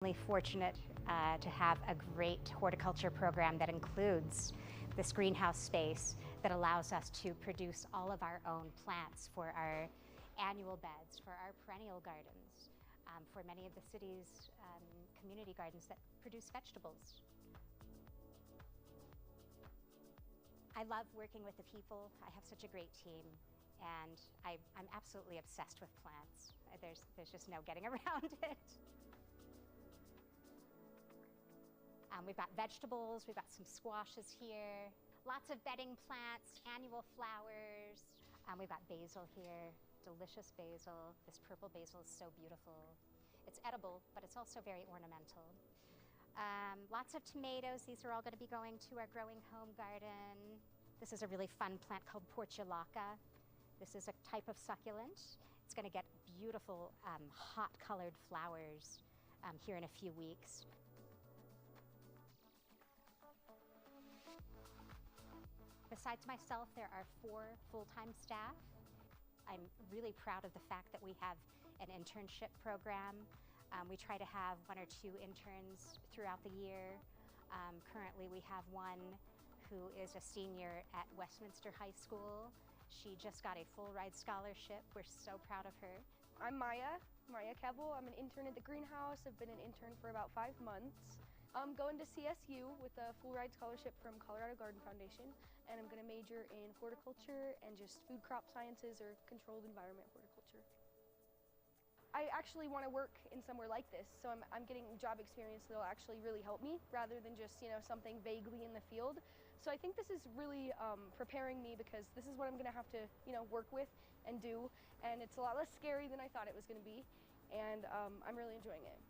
Really fortunate to have a great horticulture program that includes this greenhouse space that allows us to produce all of our own plants for our annual beds, for our perennial gardens, for many of the city's community gardens that produce vegetables. I love working with the people. I have such a great team, and I'm absolutely obsessed with plants. There's just no getting around it. We've got vegetables, we've got some squashes here, lots of bedding plants, annual flowers. We've got basil here, delicious basil. This purple basil is so beautiful. It's edible, but it's also very ornamental. Lots of tomatoes. These are all going to be going to our growing home garden. This is a really fun plant called portulaca. This is a type of succulent. It's going to get beautiful hot colored flowers here in a few weeks. Besides myself, there are 4 full-time staff. I'm really proud of the fact that we have an internship program. We try to have 1 or 2 interns throughout the year. Currently, we have one who is a senior at Westminster High School. She just got a full-ride scholarship. We're so proud of her. I'm Maya Kevel. I'm an intern at the greenhouse. I've been an intern for about 5 months. I'm going to CSU with a full-ride scholarship from Colorado Garden Foundation, and I'm going to major in horticulture and just food crop sciences or controlled environment horticulture. I actually want to work in somewhere like this, so I'm getting job experience that'll actually really help me rather than just, something vaguely in the field. So I think this is really preparing me, because this is what I'm going to have to, work with and do, and it's a lot less scary than I thought it was going to be, and I'm really enjoying it.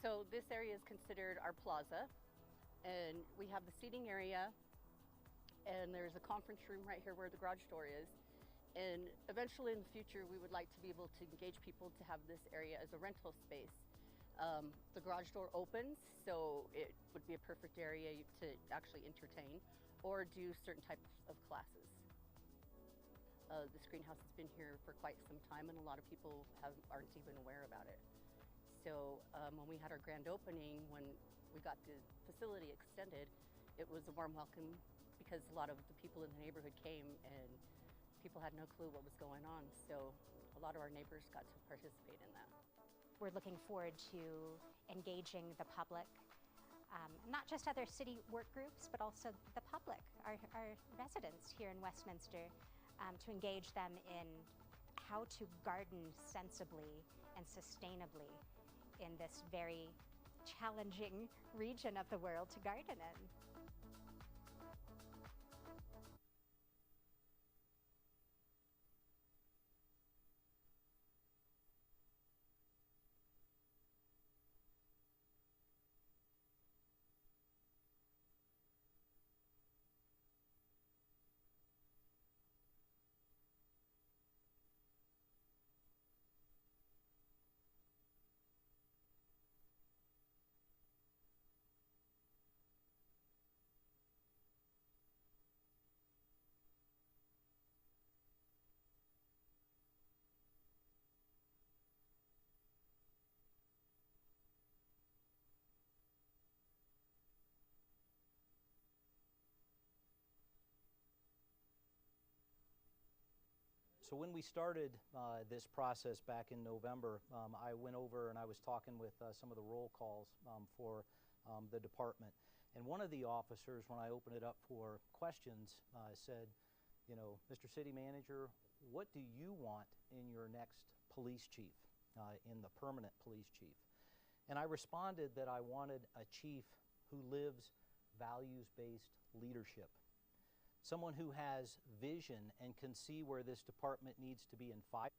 So this area is considered our plaza, and we have the seating area, and there's a conference room right here where the garage door is. And eventually in the future, we would like to be able to engage people to have this area as a rental space. The garage door opens, so it would be a perfect area to actually entertain or do certain types of classes. This greenhouse has been here for quite some time, and a lot of people aren't even aware about it. So when we had our grand opening, when we got the facility extended, it was a warm welcome, because a lot of the people in the neighborhood came and people had no clue what was going on. So a lot of our neighbors got to participate in that. We're looking forward to engaging the public, not just other city work groups, but also the public, our residents here in Westminster, to engage them in how to garden sensibly and sustainably in this very challenging region of the world to garden in. So when we started this process back in November, I went over and I was talking with some of the roll calls for the department. And one of the officers, when I opened it up for questions, said, Mr. City Manager, what do you want in your next police chief, in the permanent police chief? And I responded that I wanted a chief who lives values-based leadership. Someone who has vision and can see where this department needs to be in 5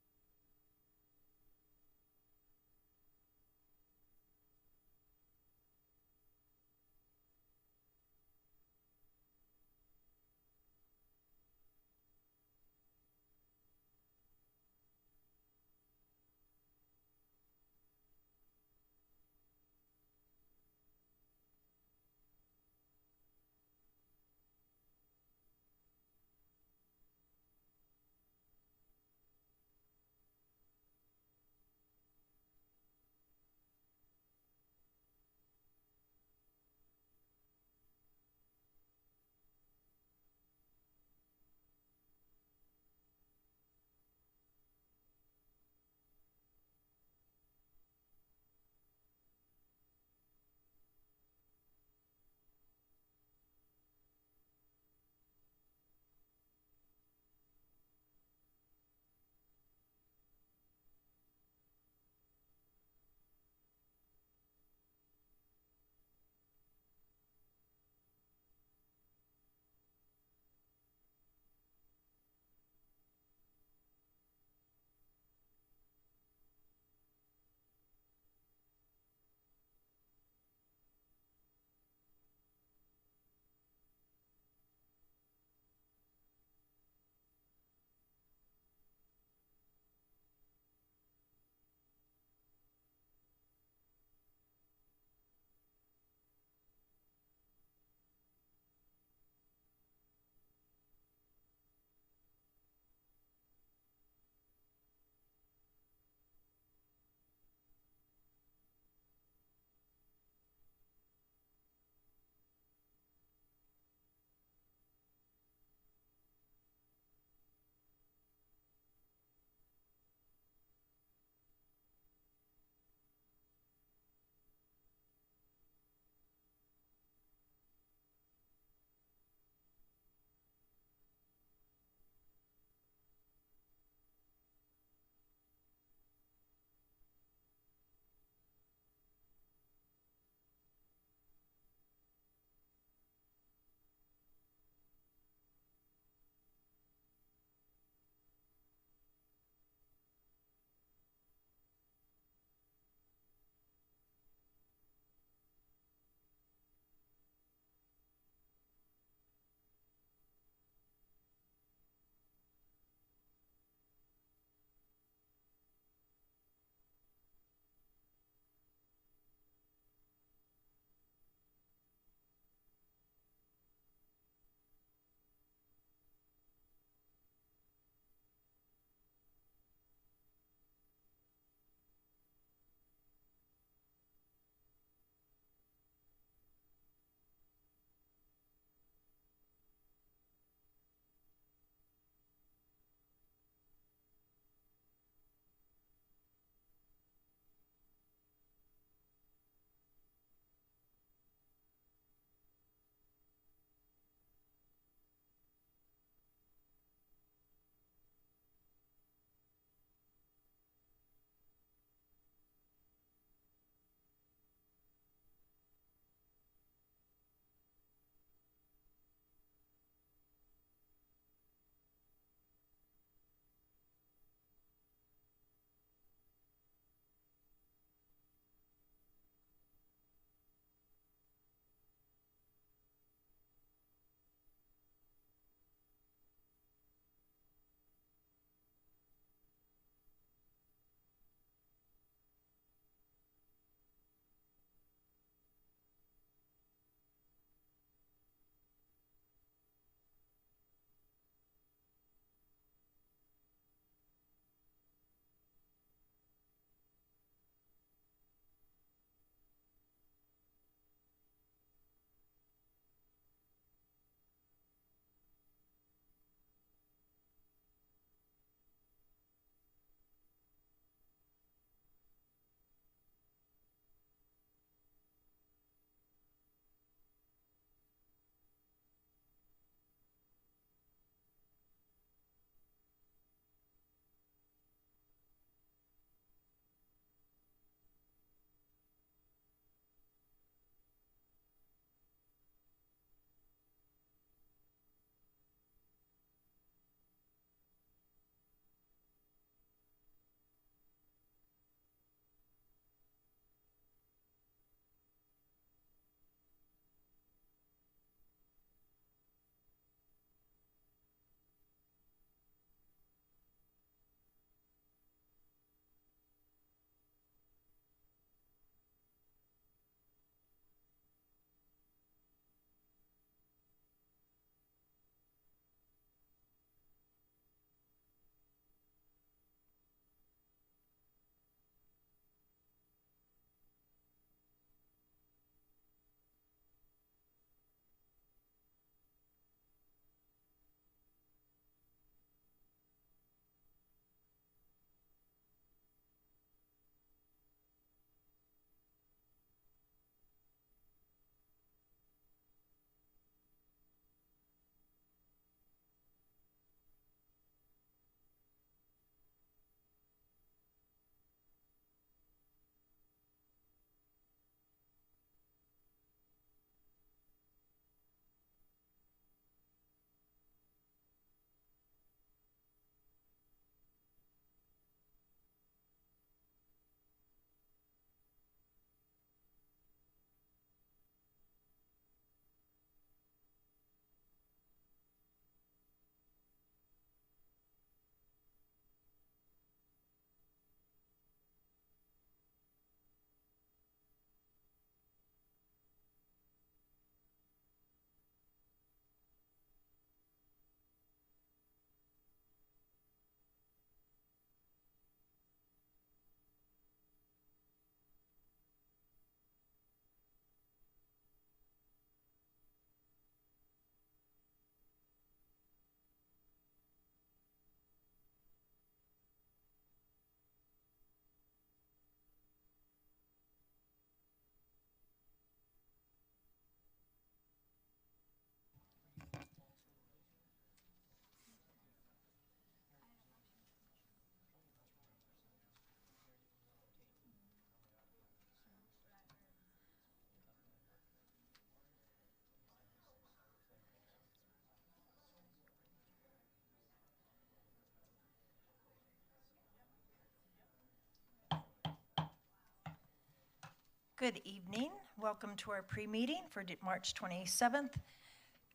Good evening. Welcome to our pre-meeting for March 27th,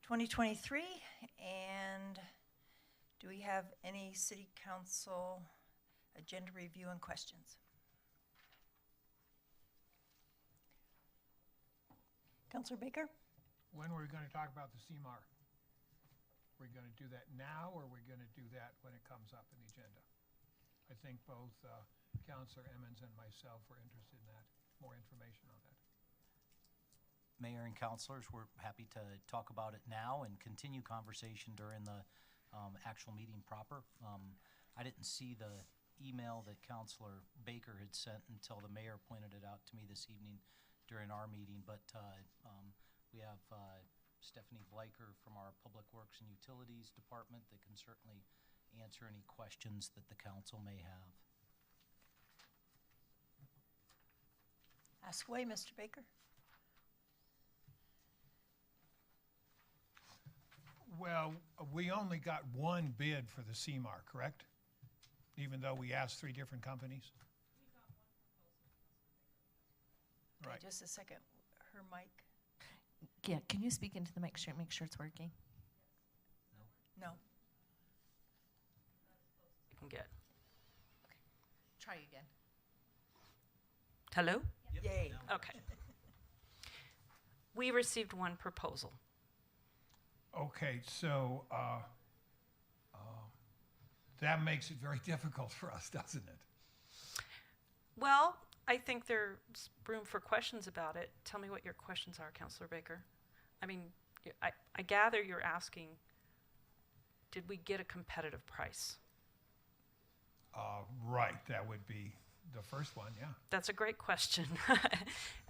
2023. And do we have any City Council agenda review and questions? Councilor Baker? When were we going to talk about the CMAR? We're going to do that now, or we're going to do that when it comes up in the agenda? I think both Councilor Emmons and myself were interested in that, more information on that. Mayor and councilors, we're happy to talk about it now and continue conversation during the actual meeting proper. I didn't see the email that Councilor Baker had sent until the mayor pointed it out to me this evening during our meeting, but we have Stephanie Bleicher from our Public Works and Utilities Department that can certainly answer any questions that the council may have. Ask away, Mr. Baker. Well, we only got one bid for the CMAR, correct? Even though we asked 3 different companies? Okay, Right. just a second. Her mic. Yeah, can you speak into the mic, make sure it's working? No. You can get. Okay. Try again. Hello? Yay. Okay. We received one proposal. Okay, so that makes it very difficult for us, doesn't it? Well, I think there's room for questions about it. Tell me what your questions are, Councilor Baker. I mean, I gather you're asking, did we get a competitive price? Right, that would be the first one, yeah. That's a great question.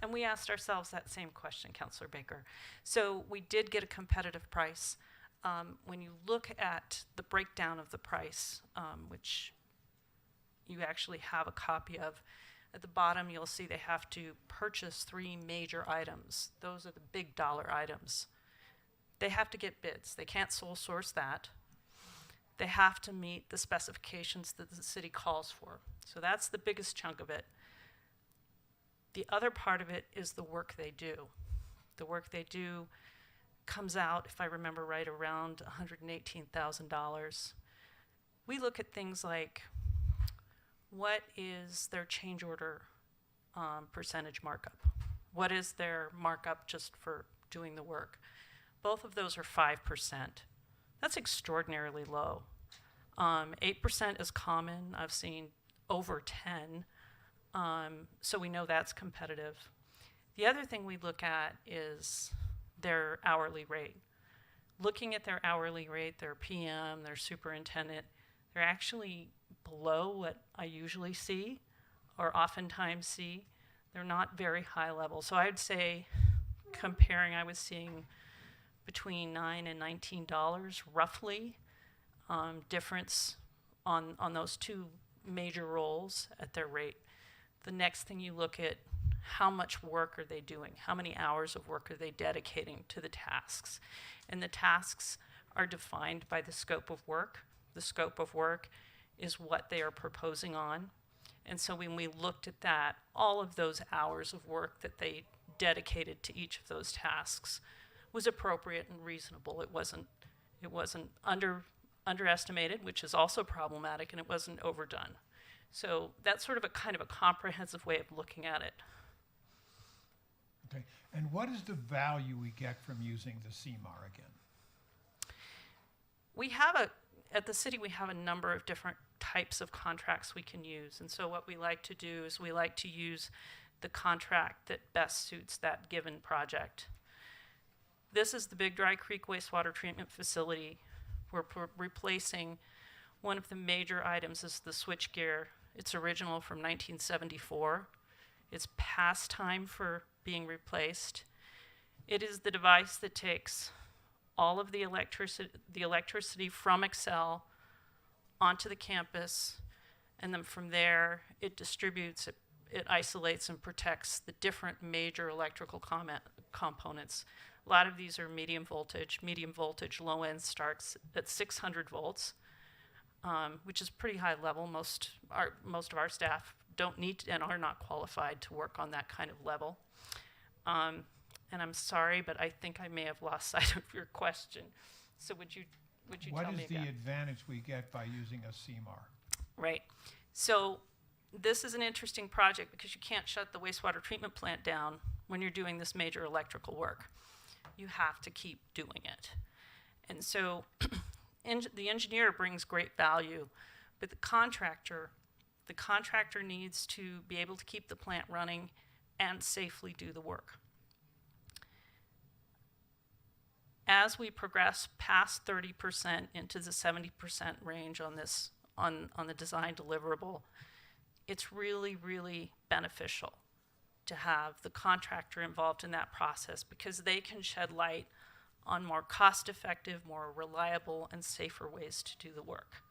And we asked ourselves that same question, Councilor Baker. So we did get a competitive price. When you look at the breakdown of the price, which you actually have a copy of, at the bottom you'll see they have to purchase 3 major items. Those are the big dollar items. They have to get bids. They can't sole source that. They have to meet the specifications that the city calls for. So that's the biggest chunk of it. The other part of it is the work they do. The work they do comes out, if I remember right, around $118,000. We look at things like, what is their change order percentage markup? What is their markup just for doing the work? Both of those are 5%. That's extraordinarily low. 8% is common. I've seen over 10. So we know that's competitive. The other thing we look at is their hourly rate. Looking at their hourly rate, their PM, their superintendent, they're actually below what I usually see or oftentimes see. They're not very high level. So I'd say comparing, I was seeing between $9 and $19 roughly difference on those 2 major roles at their rate. The next thing you look at, how much work are they doing? How many hours of work are they dedicating to the tasks? And the tasks are defined by the scope of work. The scope of work is what they are proposing on. And so when we looked at that, all of those hours of work that they dedicated to each of those tasks was appropriate and reasonable. It wasn't underestimated, which is also problematic, and it wasn't overdone. So that's sort of a kind of a comprehensive way of looking at it. Okay, and what is the value we get from using the CMAR again? We have at the city, we have a number of different types of contracts we can use. And so what we like to do is we like to use the contract that best suits that given project. This is the Big Dry Creek Wastewater Treatment Facility. We're replacing one of the major items is the switchgear. It's original from 1974. It's past time for being replaced. It is the device that takes all of the electricity from Excel onto the campus, and then from there it distributes, it isolates and protects the different major electrical components. A lot of these are medium voltage. Medium voltage low end starts at 600 volts, which is pretty high level. Most of our staff don't need to, and are not qualified to work on that kind of level. And I'm sorry, but I think I may have lost sight of your question. So would you tell me again? What is the advantage we get by using a CMAR? Right. So this is an interesting project because you can't shut the wastewater treatment plant down when you're doing this major electrical work. You have to keep doing it. And so the engineer brings great value, but the contractor needs to be able to keep the plant running and safely do the work. As we progress past 30% into the 70% range on this, on the design deliverable, it's really, really beneficial to have the contractor involved in that process because they can shed light on more cost-effective, more reliable, and safer ways to do the work.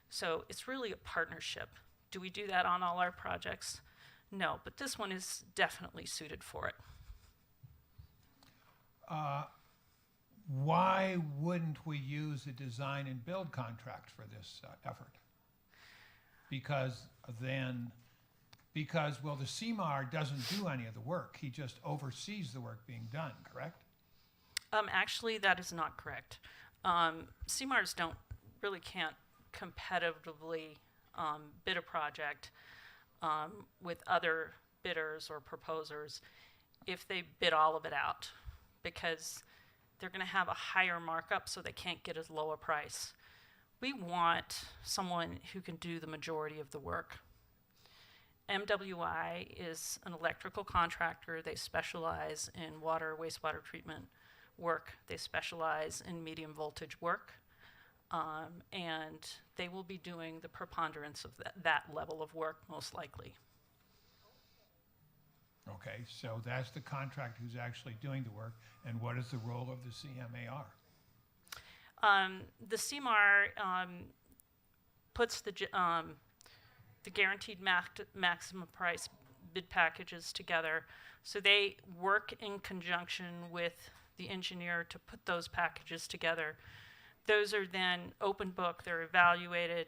So it's really a partnership. Do we do that on all our projects? No, but this one is definitely suited for it. Why wouldn't we use a design and build contract for this effort? Because well, the CMAR doesn't do any of the work. He just oversees the work being done, correct? Actually, that is not correct. CMARs can't competitively bid a project with other bidders or proposers if they bid all of it out, because they're going to have a higher markup, so they can't get as low a price. We want someone who can do the majority of the work. MWI is an electrical contractor. They specialize in water, wastewater treatment work. They specialize in medium voltage work. And they will be doing the preponderance of that level of work, most likely. Okay, so that's the contractor who's actually doing the work. And what is the role of the CMAR? The CMAR puts the guaranteed maximum price bid packages together. So they work in conjunction with the engineer to put those packages together. Those are then open book, they're evaluated.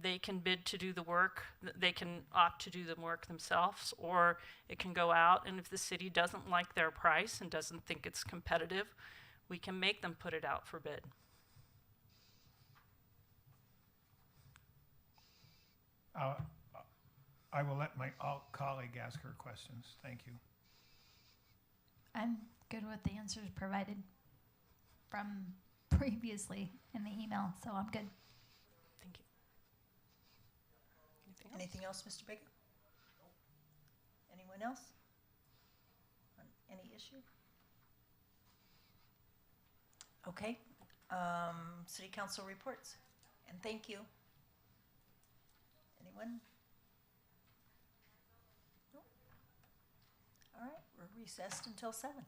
They can bid to do the work. They can opt to do the work themselves, or it can go out, and if the city doesn't like their price and doesn't think it's competitive, we can make them put it out for bid. I will let my colleague ask her questions. Thank you. I'm good with the answers provided from previously in the email, so I'm good. Thank you. Anything else, Mr. Baker? Anyone else? On any issue? Okay. City Council reports. And thank you. Anyone? No? All right, we're recessed until 7.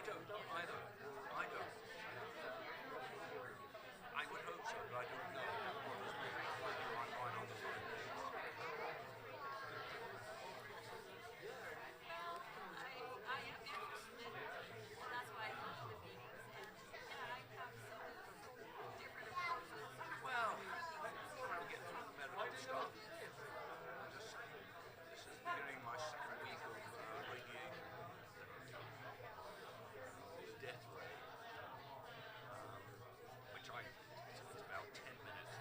don't either. I don't. I would hope so, but I don't know. What is really my mind on the phone? Well, trying to get through the medical stuff. Just this is beginning my second week of radiation death ray, which it's about 10 minutes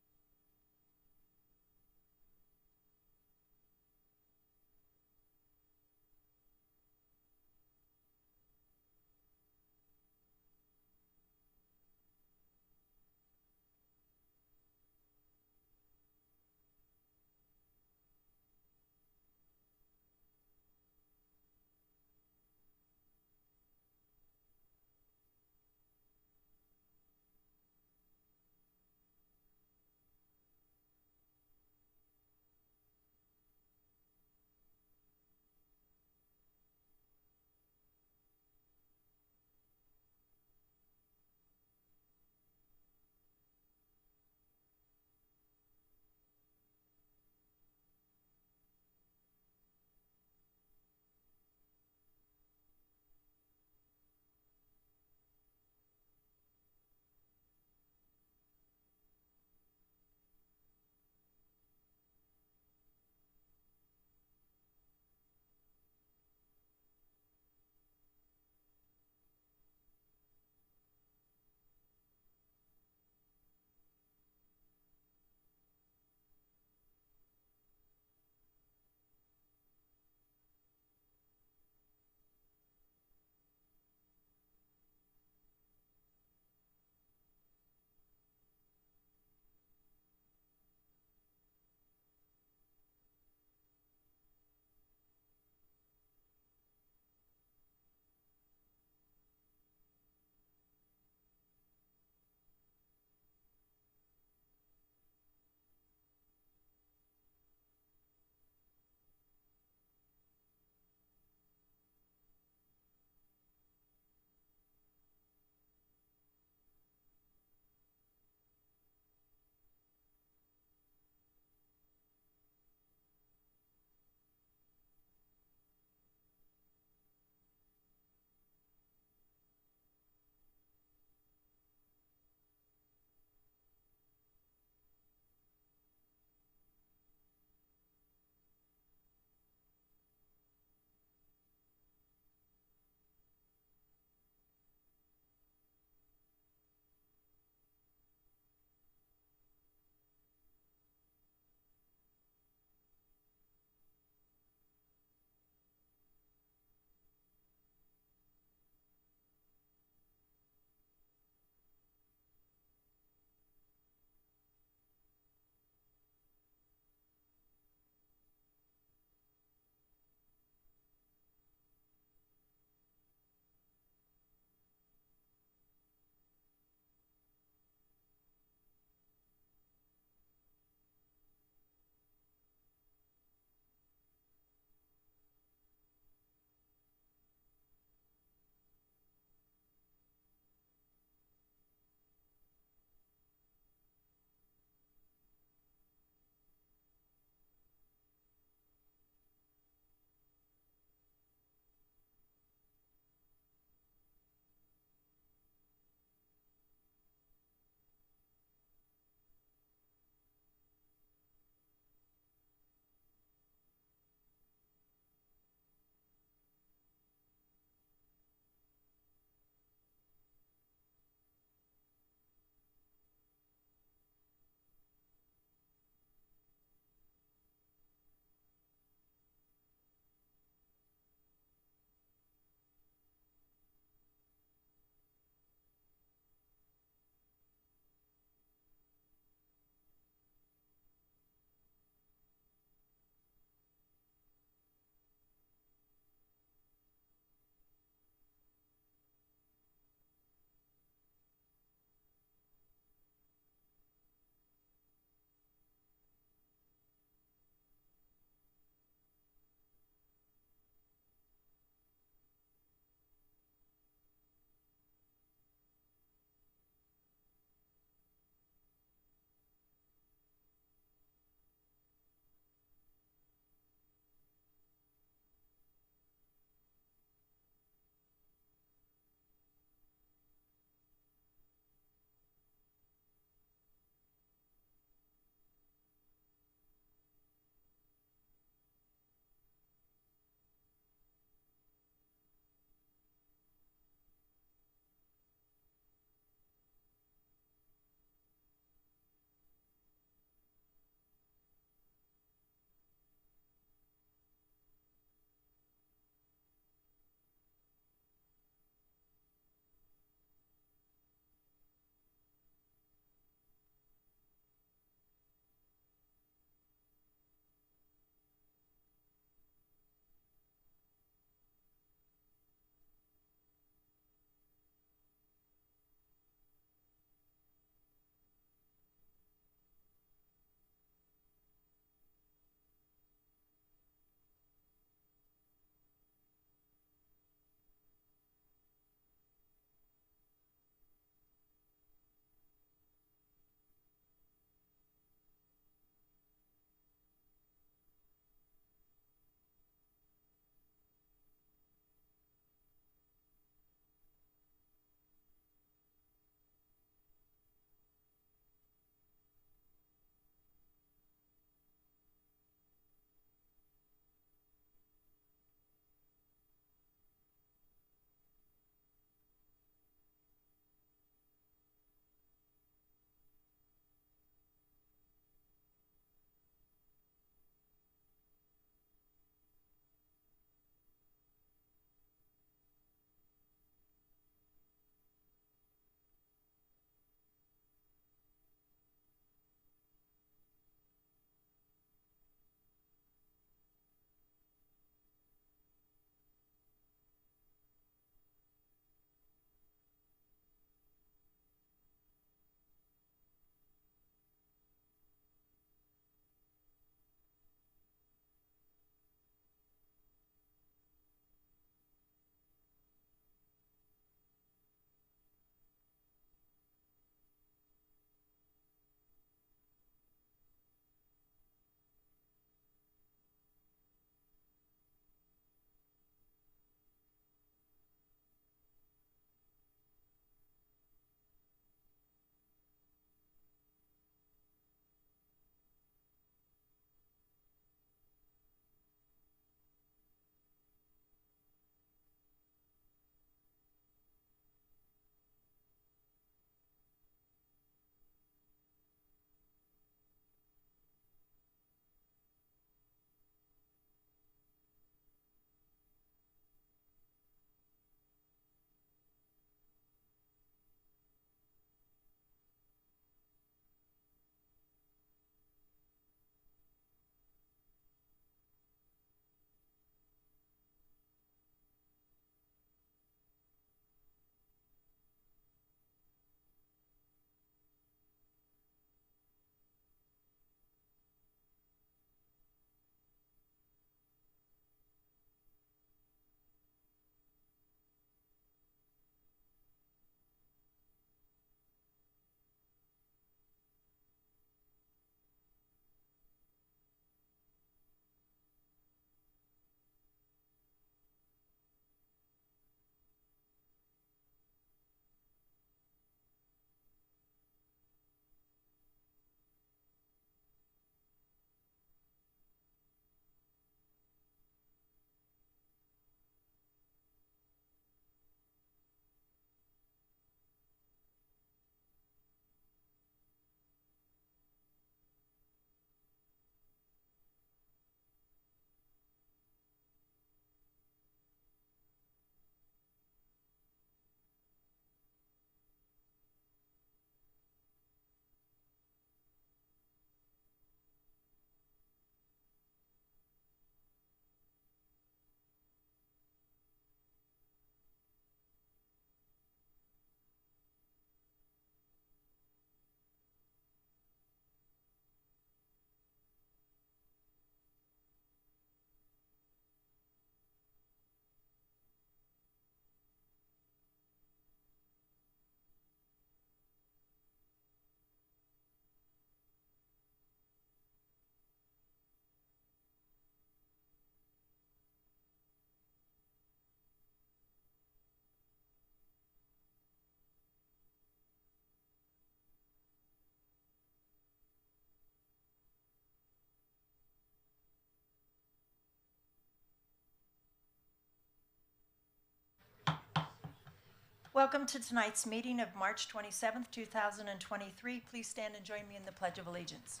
Welcome to tonight's meeting of March 27th, 2023. Please stand and join me in the Pledge of Allegiance.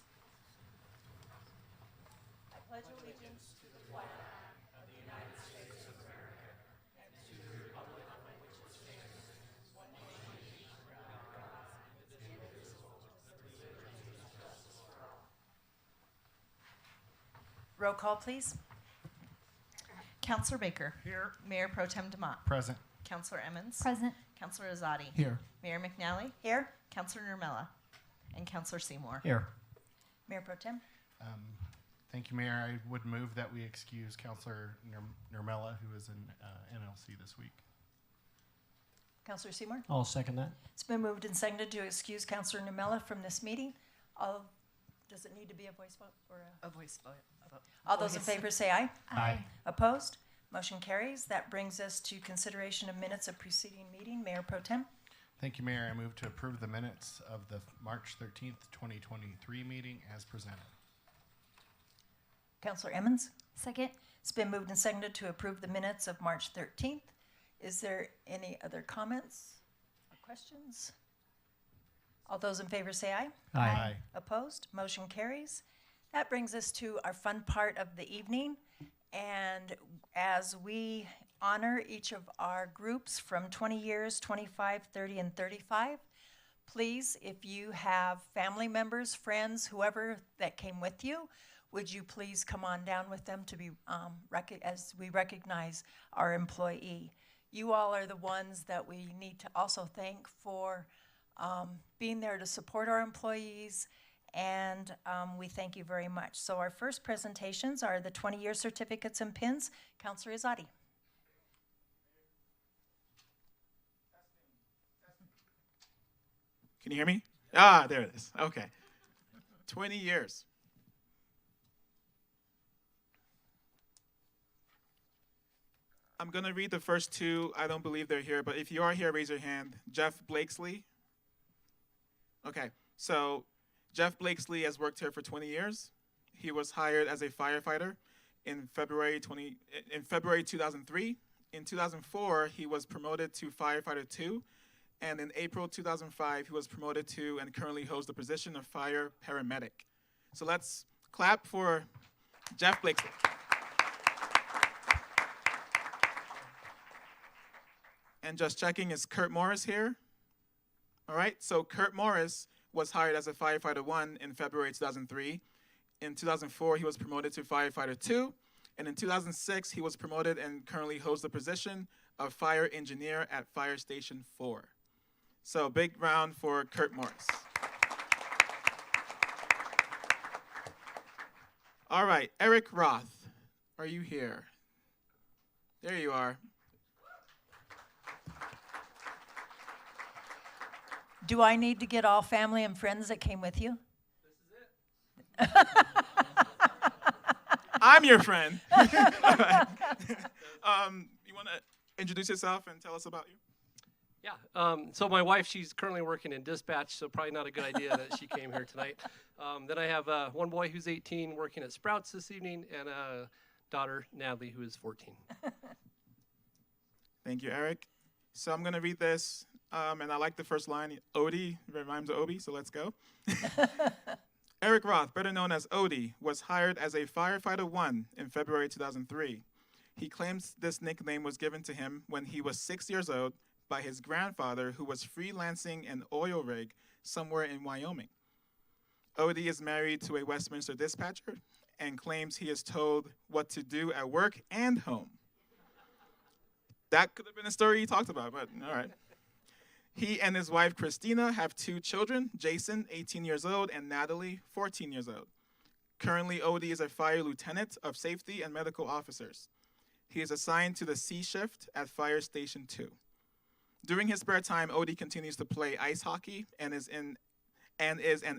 I pledge allegiance to the flag of the United States of America and to the republic for which it stands, one nation under God, indivisible, with liberty and justice for all. Roll call, please. Counselor Baker. Here. Mayor Pro Tem DeMott. Present. Counselor Emmons. Present. Counselor Azadi. Here. Mayor McNally. Here. Counselor Nurmela. And Counselor Seymour. Here. Mayor Pro Tem. Thank you, Mayor. I would move that we excuse Counselor Nurmela, who is in NLC this week. Councilor Seymour. I'll second that. It's been moved and seconded to excuse Councilor Numela from this meeting. Does it need to be a voice vote or A voice vote. all those in favor say aye. Aye. Opposed? Motion carries. That brings us to consideration of minutes of preceding meeting. Mayor Pro Tem. Thank you, Mayor. I move to approve the minutes of the March 13th, 2023 meeting as presented. Councilor Emmons. Second. It's been moved and seconded to approve the minutes of March 13th. Is there any other comments or questions? All those in favor say aye. Aye. Opposed? Motion carries. That brings us to our fun part of the evening. And as we honor each of our groups from 20 years, 25, 30, and 35, please, if you have family members, friends, whoever that came with you, would you please come on down with them to be as we recognize our employee. You all are the ones that we need to also thank for being there to support our employees, and we thank you very much. So our first presentations are the 20-year certificates and pins. Councilor Azadi. Can you hear me? Ah, there it is. Okay. 20 years. I'm going to read the first two. I don't believe they're here, but if you are here, raise your hand. Jeff Blakesley. Okay, so Jeff Blakesley has worked here for 20 years. He was hired as a firefighter in February 2003. In 2004, he was promoted to firefighter 2, and in April 2005, he was promoted to and currently holds the position of fire paramedic. So let's clap for Jeff Blakesley. And just checking, is Kurt Morris here? All right, so Kurt Morris was hired as a firefighter 1 in February 2003. In 2004, he was promoted to firefighter 2. And in 2006, he was promoted and currently holds the position of fire engineer at Fire Station 4. So big round for Kurt Morris. All right, Eric Roth, are you here? There you are. Do I need to get all family and friends that came with you? This is it. I'm your friend. You want to introduce yourself and tell us about you? Yeah. So my wife, she's currently working in dispatch, so probably not a good idea that she came here tonight. Then I have one boy who's 18 working at Sprouts this evening, and a daughter, Natalie, who is 14. Thank you, Eric. So I'm going to read this, and I like the first line. Odie, it rhymes with Obi, so let's go. Eric Roth, better known as Odie, was hired as a firefighter 1 in February 2003. He claims this nickname was given to him when he was 6 years old by his grandfather, who was freelancing an oil rig somewhere in Wyoming. Odie is married to a Westminster dispatcher and claims he is told what to do at work and home. That could have been a story he talked about, but all right. He and his wife, Christina, have 2 children, Jason, 18 years old, and Natalie, 14 years old. Currently, Odie is a fire lieutenant of safety and medical officers. He is assigned to the C shift at Fire Station 2. During his spare time, Odie continues to play ice hockey and is an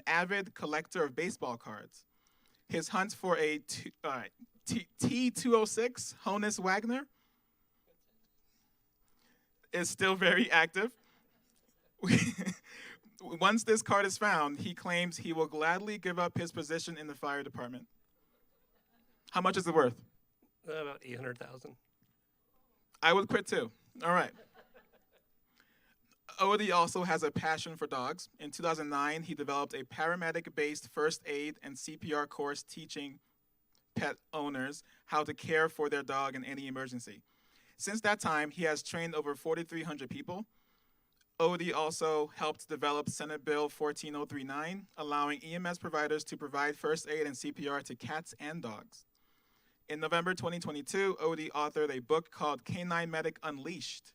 avid collector of baseball cards. His hunt for a T206 Honus Wagner is still very active. Once this card is found, he claims he will gladly give up his position in the fire department. How much is it worth? About $800,000. I would quit too. All right. Odie also has a passion for dogs. In 2009, he developed a paramedic-based first aid and CPR course teaching pet owners how to care for their dog in any emergency. Since that time, he has trained over 4,300 people. Odie also helped develop Senate Bill 14039, allowing EMS providers to provide first aid and CPR to cats and dogs. In November 2022, Odie authored a book called Canine Medic Unleashed.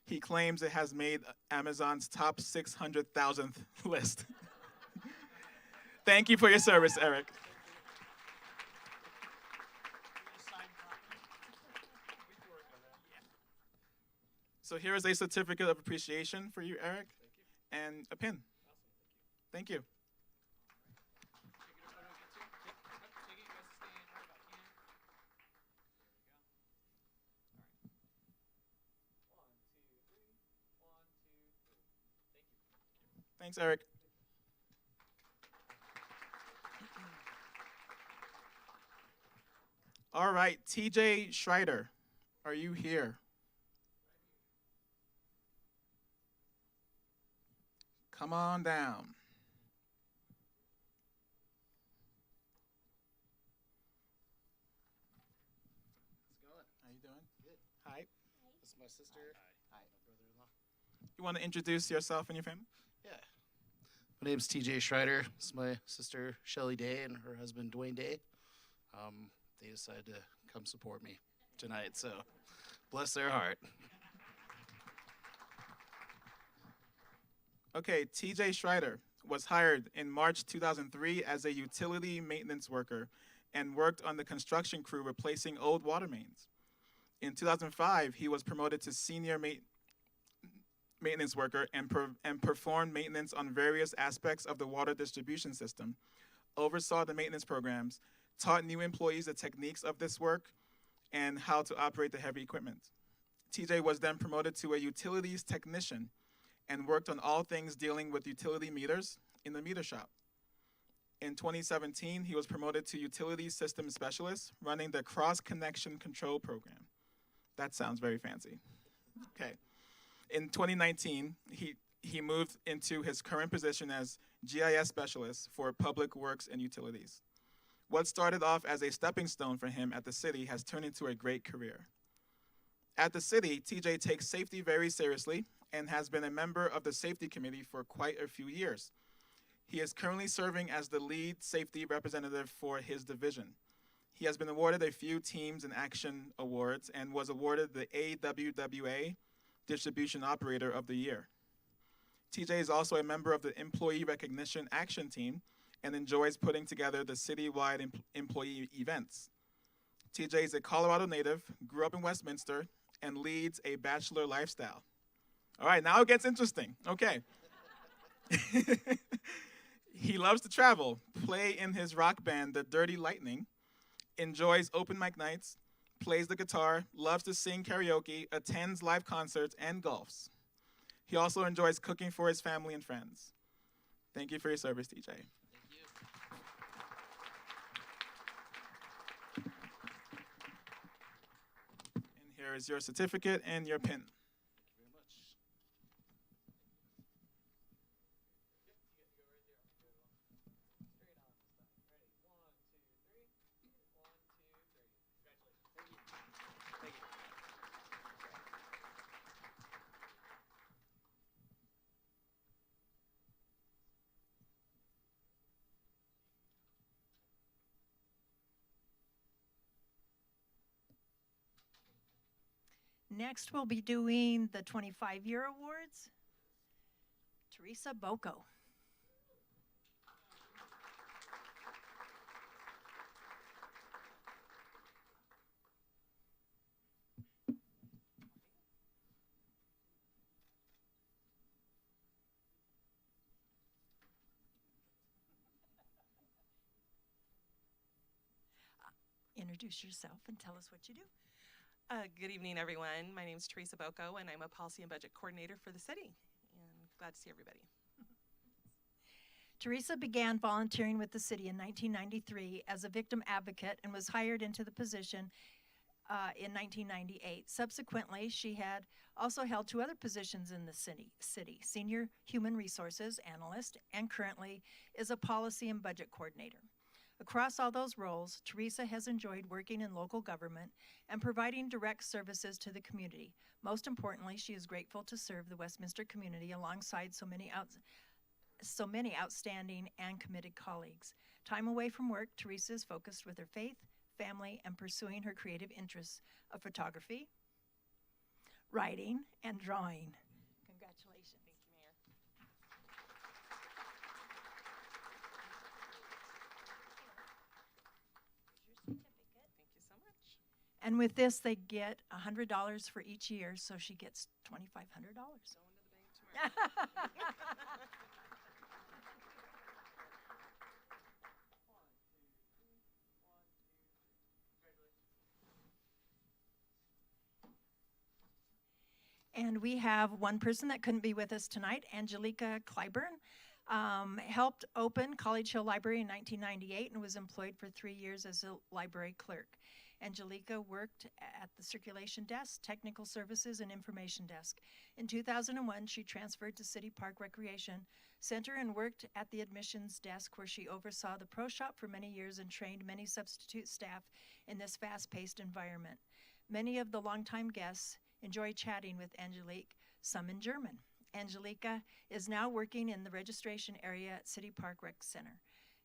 He claims it has made Amazon's top 600,000th list. Thank you for your service, Eric. So here is a certificate of appreciation for you, Eric, and a pin. Thank you. Thanks, Eric. All right, TJ Schreider, are you here? Come on down. How's it going? How you doing? Good. Hi. This is my sister. Hi. My brother-in-law. You want to introduce yourself and your family? Yeah. My name's TJ Schreider. This is my sister Shelly Day and her husband Dwayne Day. They decided to come support me tonight, so bless their heart. Okay, TJ Schreider was hired in March 2003 as a utility maintenance worker and worked on the construction crew replacing old water mains. In 2005, he was promoted to senior maintenance worker and performed maintenance on various aspects of the water distribution system, oversaw the maintenance programs, taught new employees the techniques of this work, and how to operate the heavy equipment. TJ was then promoted to a utilities technician and worked on all things dealing with utility meters in the meter shop. In 2017, he was promoted to utility system specialist, running the cross-connection control program. That sounds very fancy. Okay. In 2019, he moved into his current position as GIS specialist for public works and utilities. What started off as a stepping stone for him at the city has turned into a great career. At the city, TJ takes safety very seriously and has been a member of the safety committee for quite a few years. He is currently serving as the lead safety representative for his division. He has been awarded a few Teams in Action awards and was awarded the AWWA Distribution Operator of the Year. TJ is also a member of the Employee Recognition Action Team and enjoys putting together the citywide employee events. TJ is a Colorado native, grew up in Westminster, and leads a bachelor lifestyle. All right, now it gets interesting. Okay. He loves to travel, play in his rock band, the Dirty Lightning, enjoys open mic nights, plays the guitar, loves to sing karaoke, attends live concerts, and golfs. He also enjoys cooking for his family and friends. Thank you for your service, TJ. Thank you. And here is your certificate and your pin. Thank you very much. Thank you. Next, we'll be doing the 25-year awards. Teresa Bocco. Introduce yourself and tell us what you do. Good evening, everyone. My name is Teresa Bocco, and I'm a policy and budget coordinator for the city. And glad to see everybody. Teresa began volunteering with the city in 1993 as a victim advocate and was hired into the position in 1998. Subsequently, she had also held 2 other positions in the city, Senior Human Resources Analyst, and currently is a Policy and Budget Coordinator. Across all those roles, Teresa has enjoyed working in local government and providing direct services to the community. Most importantly, she is grateful to serve the Westminster community alongside so many outstanding and committed colleagues. Time away from work, Teresa is focused with her faith, family, and pursuing her creative interests of photography, writing, and drawing. Congratulations. Thank you, Mayor. Thank you so much. And with this, they get $100 for each year, so she gets $2,500. Going to the bank tomorrow. And we have one person that couldn't be with us tonight, Angelica Clyburn. Helped open College Hill Library in 1998 and was employed for 3 years as a library clerk. Angelica worked at the circulation desk, technical services, and information desk. In 2001, she transferred to City Park Recreation Center and worked at the admissions desk, where she oversaw the pro shop for many years and trained many substitute staff in this fast-paced environment. Many of the longtime guests enjoy chatting with Angelique, some in German. Angelica is now working in the registration area at City Park Rec Center.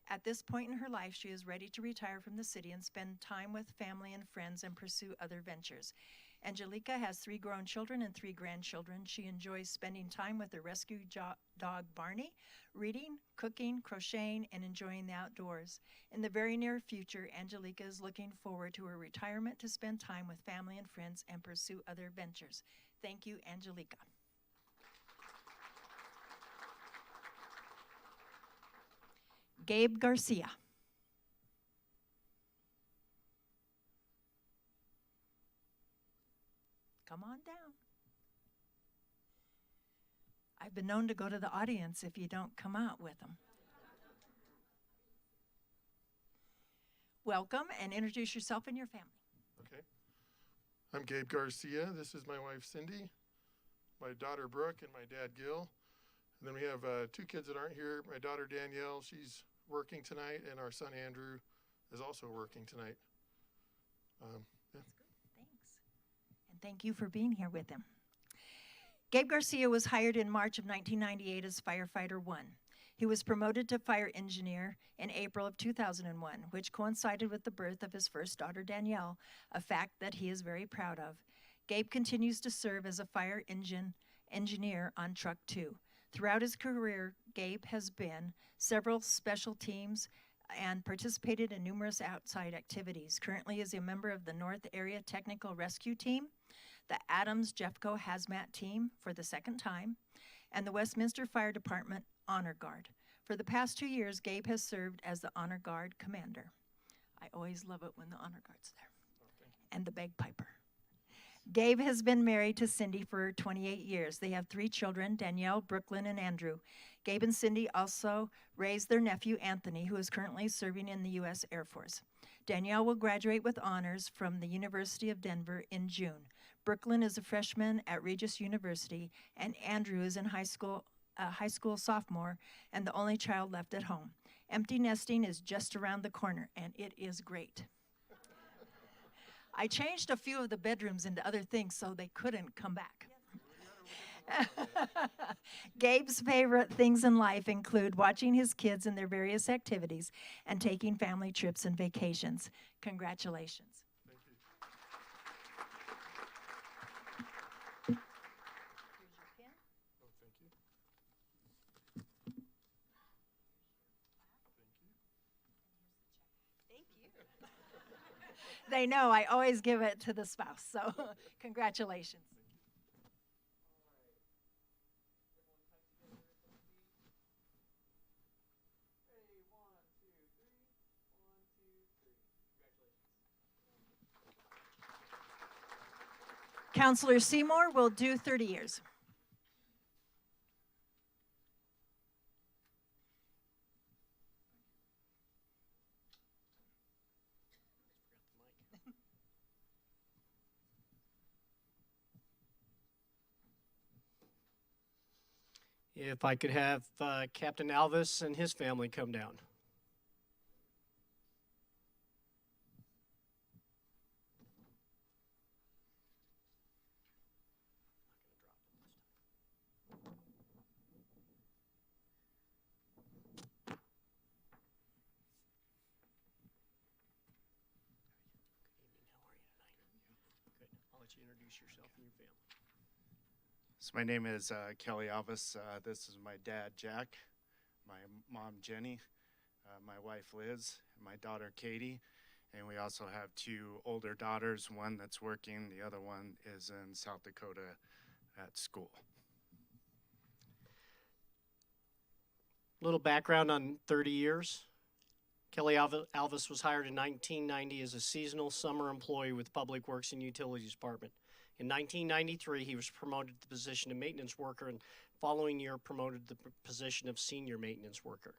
At this point in her life, she is ready to retire from the city and spend time with family and friends and pursue other ventures. Angelica has 3 grown children and 3 grandchildren. She enjoys spending time with her rescue dog Barney, reading, cooking, crocheting, and enjoying the outdoors. In the very near future, Angelica is looking forward to her retirement to spend time with family and friends and pursue other ventures. Thank you, Angelica. Gabe Garcia. Come on down. I've been known to go to the audience if you don't come out with them. Welcome and introduce yourself and your family. Okay. I'm Gabe Garcia. This is my wife, Cindy, my daughter, Brooke, and my dad, Gil. And then we have 2 kids that aren't here. My daughter, Danielle, she's working tonight, and our son, Andrew, is also working tonight. Yeah. That's good. Thanks. And thank you for being here with him. Gabe Garcia was hired in March of 1998 as Firefighter 1. He was promoted to fire engineer in April of 2001, which coincided with the birth of his first daughter, Danielle, a fact that he is very proud of. Gabe continues to serve as a fire engineer on Truck 2. Throughout his career, Gabe has been several special teams and participated in numerous outside activities. Currently is a member of the North Area Technical Rescue Team, the Adams Jeffco Hazmat Team for the 2nd time, and the Westminster Fire Department Honor Guard. For the past 2 years, Gabe has served as the Honor Guard Commander. I always love it when the Honor Guard's there. And the bagpiper. Gabe has been married to Cindy for 28 years. They have 3 children, Danielle, Brooklyn, and Andrew. Gabe and Cindy also raised their nephew, Anthony, who is currently serving in the U.S. Air Force. Danielle will graduate with honors from the University of Denver in June. Brooklyn is a freshman at Regis University, and Andrew is in high school sophomore and the only child left at home. Empty nesting is just around the corner, and it is great. I changed a few of the bedrooms into other things so they couldn't come back. Gabe's favorite things in life include watching his kids in their various activities and taking family trips and vacations. Congratulations. Thank you. Here's your pin. Oh, thank you. Thank you. They know I always give it to the spouse, so congratulations. Counselor Seymour will do 30 years. If I could have Captain Alvis and his family come down. Let you introduce yourself and your family. So my name is Kelly Alvis. This is my dad, Jack, my mom, Jenny, my wife, Liz, and my daughter, Katie. And we also have 2 older daughters, one that's working, the other one is in South Dakota at school. Little background on 30 years. Kelly Alvis was hired in 1990 as a seasonal summer employee with Public Works and Utilities Department. In 1993, he was promoted to the position of maintenance worker, and following year promoted to the position of senior maintenance worker.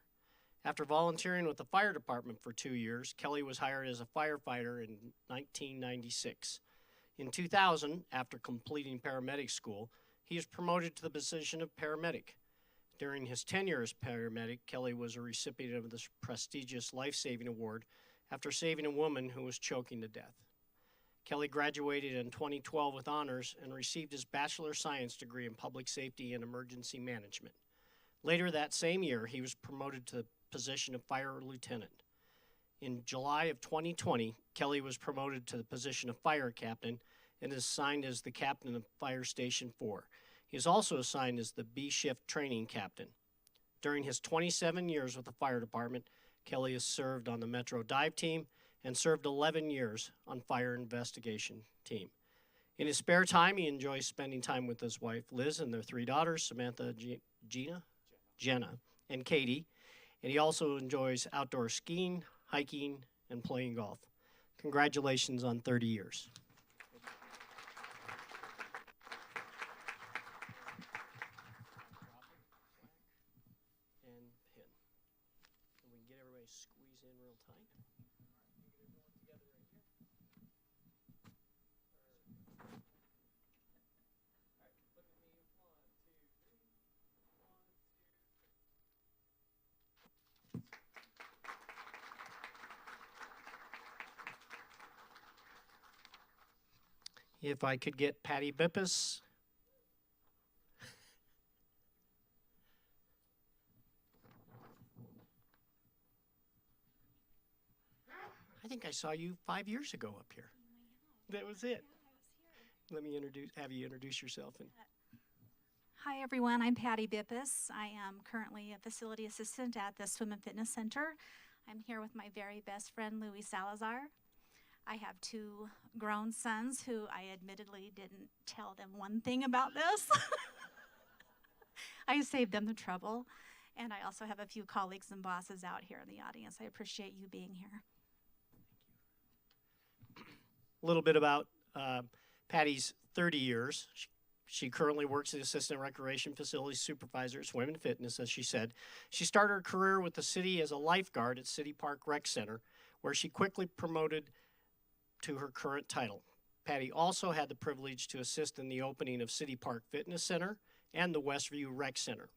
After volunteering with the fire department for 2 years, Kelly was hired as a firefighter in 1996. In 2000, after completing paramedic school, he was promoted to the position of paramedic. During his tenure as paramedic, Kelly was a recipient of this prestigious life-saving award after saving a woman who was choking to death. Kelly graduated in 2012 with honors and received his Bachelor of Science degree in Public Safety and Emergency Management. Later that same year, he was promoted to the position of Fire Lieutenant. In July of 2020, Kelly was promoted to the position of Fire Captain and is assigned as the Captain of Fire Station 4. He is also assigned as the B-Shift Training Captain. During his 27 years with the fire department, Kelly has served on the Metro Dive Team and served 11 years on Fire Investigation Team. In his spare time, he enjoys spending time with his wife, Liz, and their 3 daughters, Samantha, Jenna, and Katie. And he also enjoys outdoor skiing, hiking, and playing golf. Congratulations on 30 years. Squeeze in real tight. If I could get Patty Bippus. I think I saw you 5 years ago up here. That was it. Let me have you introduce yourself. Hi everyone, I'm Patty Bippus. I am currently a facility assistant at the Swim and Fitness Center. I'm here with my very best friend, Louis Salazar. I have 2 grown sons who I admittedly didn't tell them one thing about this. I saved them the trouble. And I also have a few colleagues and bosses out here in the audience. I appreciate you being here. A little bit about Patty's 30 years. She currently works as Assistant Recreation Facility Supervisor at Swim and Fitness, as she said. She started her career with the city as a lifeguard at City Park Rec Center, where she quickly promoted to her current title. Patty also had the privilege to assist in the opening of City Park Fitness Center and the Westview Rec Center.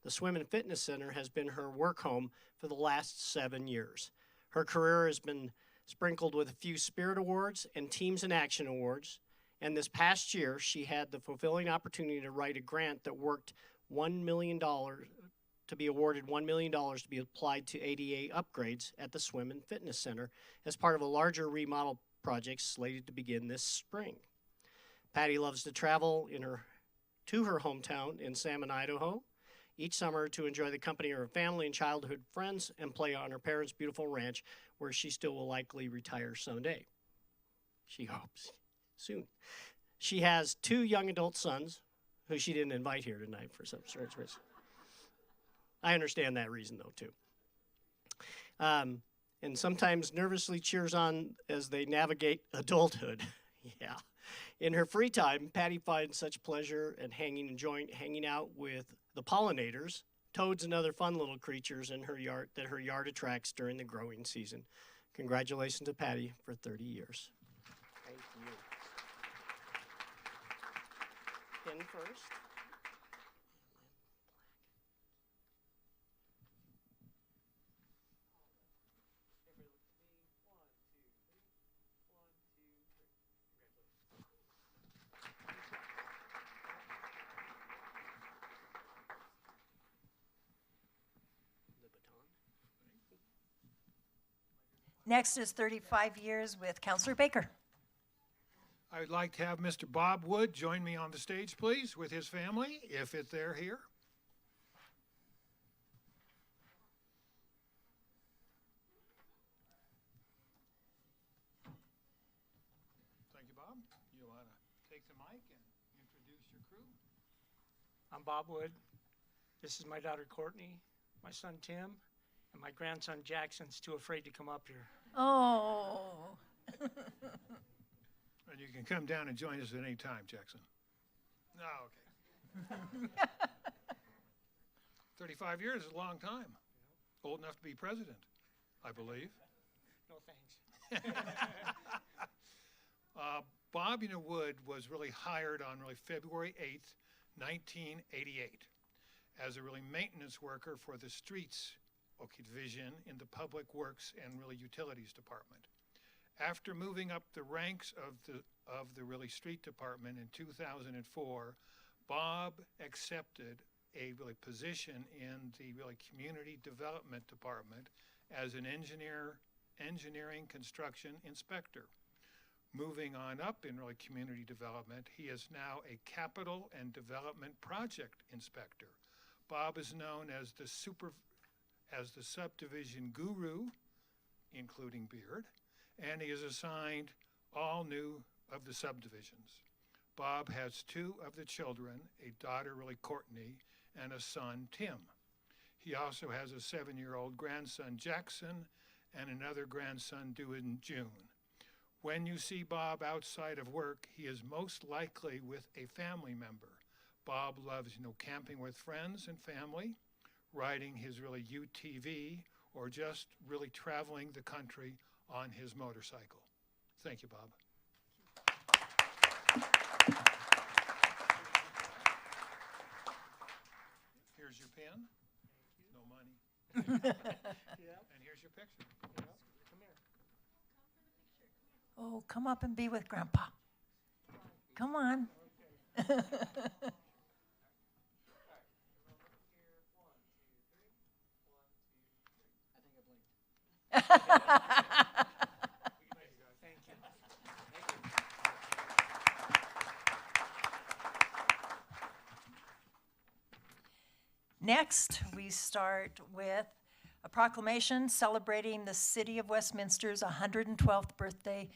The Swim and Fitness Center has been her work home for the last 7 years. Her career has been sprinkled with a few Spirit Awards and Teams in Action Awards. And this past year, she had the fulfilling opportunity to write a grant that worked $1 million to be awarded $1 million to be applied to ADA upgrades at the Swim and Fitness Center as part of a larger remodel project slated to begin this spring. Patty loves to travel to her hometown in Salmon, Idaho, each summer to enjoy the company of her family and childhood friends and play on her parents' beautiful ranch, where she still will likely retire someday. She hopes. Soon. She has 2 young adult sons who she didn't invite here tonight for some strange reason. I understand that reason, though, too. And sometimes nervously cheers on as they navigate adulthood. Yeah. In her free time, Patty finds such pleasure in enjoying hanging out with the pollinators, toads, and other fun little creatures in her yard that her yard attracts during the growing season. Congratulations to Patty for 30 years. Thank you. Pin first. Next is 35 years with Councillor Baker. I would like to have Mr. Bob Wood join me on the stage, please, with his family, if they're here. Thank you, Bob. You want to take the mic and introduce your crew? I'm Bob Wood. This is my daughter Courtney, my son Tim, and my grandson Jackson's too afraid to come up here. Oh. And you can come down and join us at any time, Jackson. No, okay. 35 years is a long time. Old enough to be president, I believe. No thanks. Bob Wood was really hired on February 8th, 1988 as a maintenance worker for the streets division in the Public Works and Utilities Department. After moving up the ranks of the street department in 2004, Bob accepted a position in the community development department as an engineering construction inspector. Moving on up in community development, he is now a capital and development project inspector. Bob is known as the subdivision guru, including beard, and he is assigned all new of the subdivisions. Bob has two of the children, a daughter, Courtney, and a son, Tim. He also has a 7-year-old grandson, Jackson, and another grandson due in June. When you see Bob outside of work, he is most likely with a family member. Bob loves, camping with friends and family, riding his UTV, or just traveling the country on his motorcycle. Thank you, Bob. Here's your pen. No money. And here's your picture. Come here. Oh, come up and be with Grandpa. Come on. Next, we start with a proclamation celebrating the City of Westminster's 112th birthday,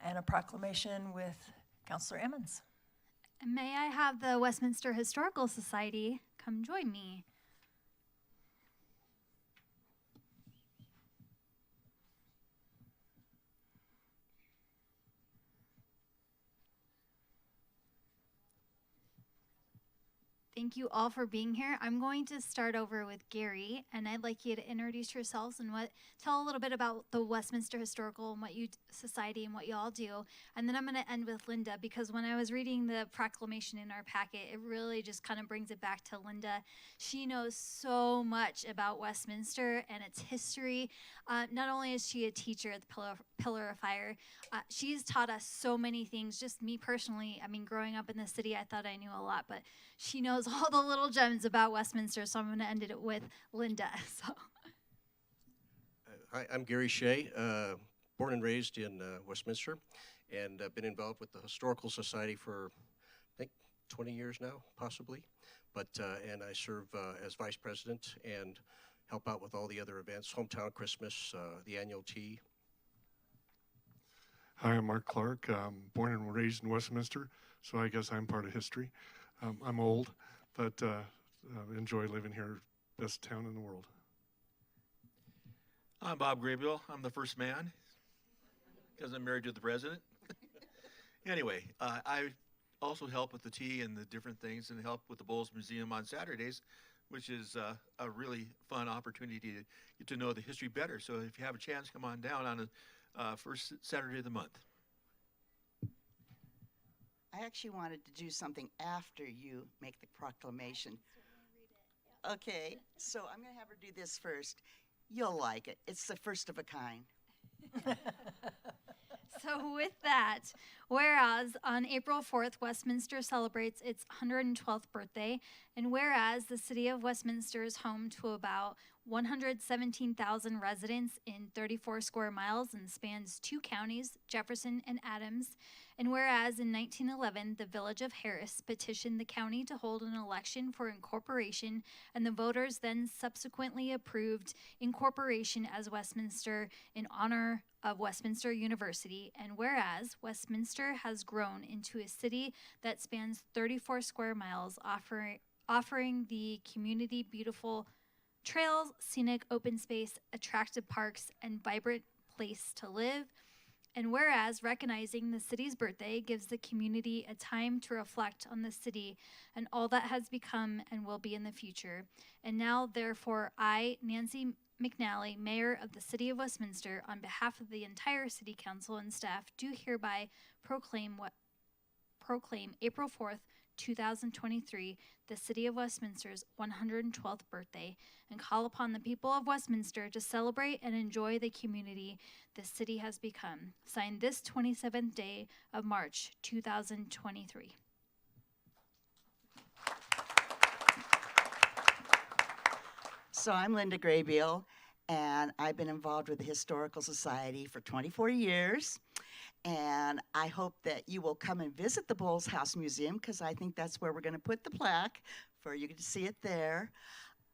and a proclamation with Councillor Emmons. And may I have the Westminster Historical Society come join me? Thank you all for being here. I'm going to start over with Gary, and I'd like you to introduce yourselves and tell a little bit about the Westminster Historical and Society and what you all do. And then I'm going to end with Linda, because when I was reading the proclamation in our packet, it really just kind of brings it back to Linda. She knows so much about Westminster and its history. Not only is she a teacher at the Pillar of Fire, she's taught us so many things. Just me personally, growing up in the city, I thought I knew a lot, but she knows all the little gems about Westminster, so I'm going to end it with Linda. Hi, I'm Gary Shea, born and raised in Westminster, and I've been involved with the Historical Society for, I think, 20 years now, possibly. And I serve as vice president and help out with all the other events, Hometown Christmas, the annual tea. Hi, I'm Mark Clark, born and raised in Westminster, so I guess I'm part of history. I'm old, but enjoy living here, best town in the world. I'm Bob Graybill. I'm the first man because I'm married to the president. Anyway, I also help with the tea and the different things and help with the Bowles Museum on Saturdays, which is a really fun opportunity to get to know the history better. So if you have a chance, come on down on the first Saturday of the month. I actually wanted to do something after you make the proclamation. Okay, so I'm going to have her do this first. You'll like it. It's the first of a kind. So with that, whereas on April 4th, Westminster celebrates its 112th birthday, and whereas the city of Westminster is home to about 117,000 residents in 34 square miles and spans 2 counties, Jefferson and Adams. And whereas in 1911, the village of Harris petitioned the county to hold an election for incorporation, and the voters then subsequently approved incorporation as Westminster in honor of Westminster University. And whereas Westminster has grown into a city that spans 34 square miles, offering the community beautiful trails, scenic open space, attractive parks, and vibrant place to live. And whereas recognizing the city's birthday gives the community a time to reflect on the city and all that has become and will be in the future. And now, therefore, I, Nancy McNally, Mayor of the City of Westminster, on behalf of the entire City Council and staff, do hereby proclaim April 4th, 2023, the City of Westminster's 112th birthday, and call upon the people of Westminster to celebrate and enjoy the community the city has become. Signed this 27th day of March, 2023. So I'm Linda Graybeal, and I've been involved with the Historical Society for 24 years. And I hope that you will come and visit the Bowles House Museum, because I think that's where we're going to put the plaque for you to see it there.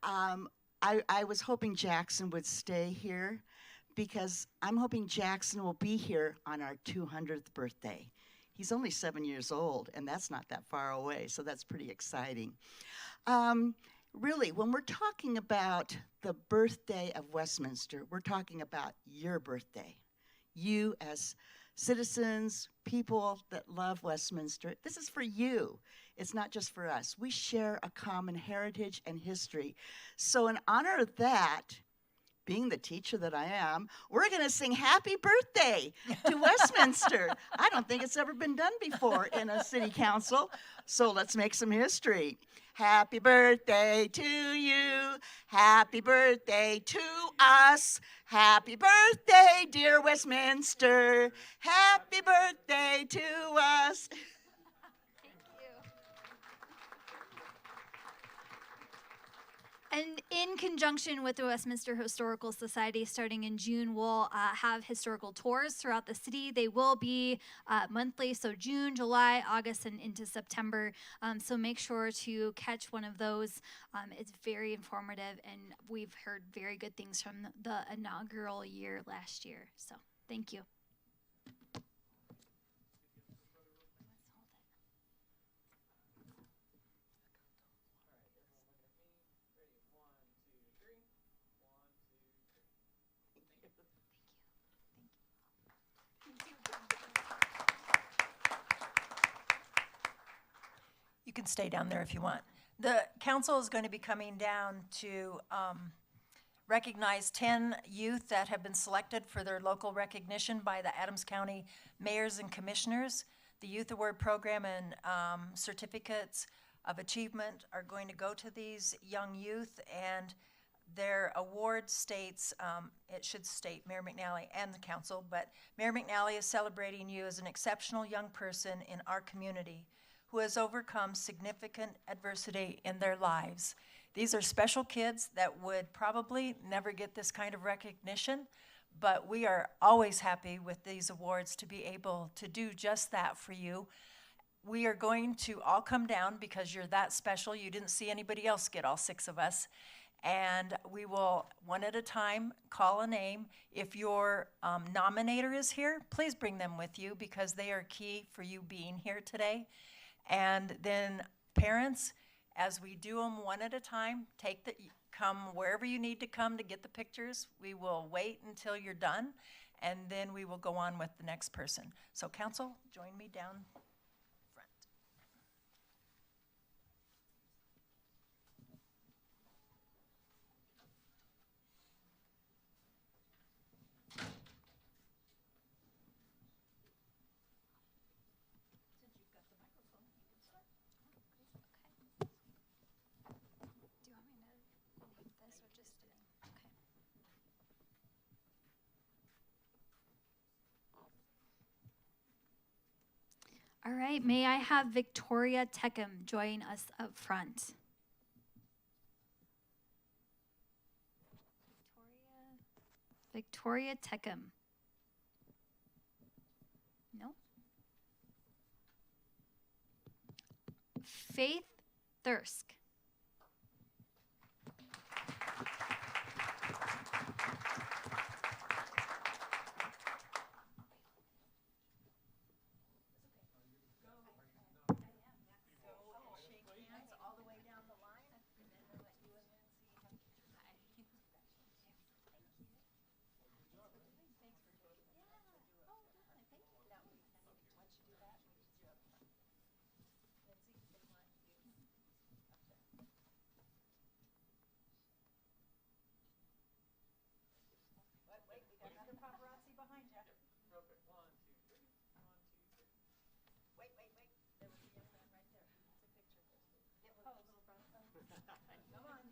I was hoping Jackson would stay here, because I'm hoping Jackson will be here on our 200th birthday. He's only 7 years old, and that's not that far away, so that's pretty exciting. Really, when we're talking about the birthday of Westminster, we're talking about your birthday. You as citizens, people that love Westminster, this is for you. It's not just for us. We share a common heritage and history. So in honor of that, being the teacher that I am, we're going to sing happy birthday to Westminster. I don't think it's ever been done before in a city council, so let's make some history. Happy birthday to you. Happy birthday to us. Happy birthday, dear Westminster. Happy birthday to us. And in conjunction with the Westminster Historical Society, starting in June, we'll have historical tours throughout the city. They will be monthly, so June, July, August, and into September. So make sure to catch one of those. It's very informative, and we've heard very good things from the inaugural year last year. So thank you. You can stay down there if you want. The council is going to be coming down to recognize 10 youth that have been selected for their local recognition by the Adams County mayors and commissioners. The Youth Award Program and certificates of achievement are going to go to these young youth, and their award states, it should state Mayor McNally and the council, but Mayor McNally is celebrating you as an exceptional young person in our community who has overcome significant adversity in their lives. These are special kids that would probably never get this kind of recognition, but we are always happy with these awards to be able to do just that for you. We are going to all come down because you're that special. You didn't see anybody else get all 6 of us. And we will, one at a time, call a name. If your nominator is here, please bring them with you, because they are key for you being here today. And then parents, as we do them one at a time, come wherever you need to come to get the pictures. We will wait until you're done, and then we will go on with the next person. So council, join me down front. All right, may I have Victoria Teckham join us up front? Victoria Teckham. No. Faith Thirsk. Paparazzi behind you. Real quick. 1, 2, 3. 1, 2, 3. Wait. There was a young man right there. It's a picture. Get pose, little brother. Come on.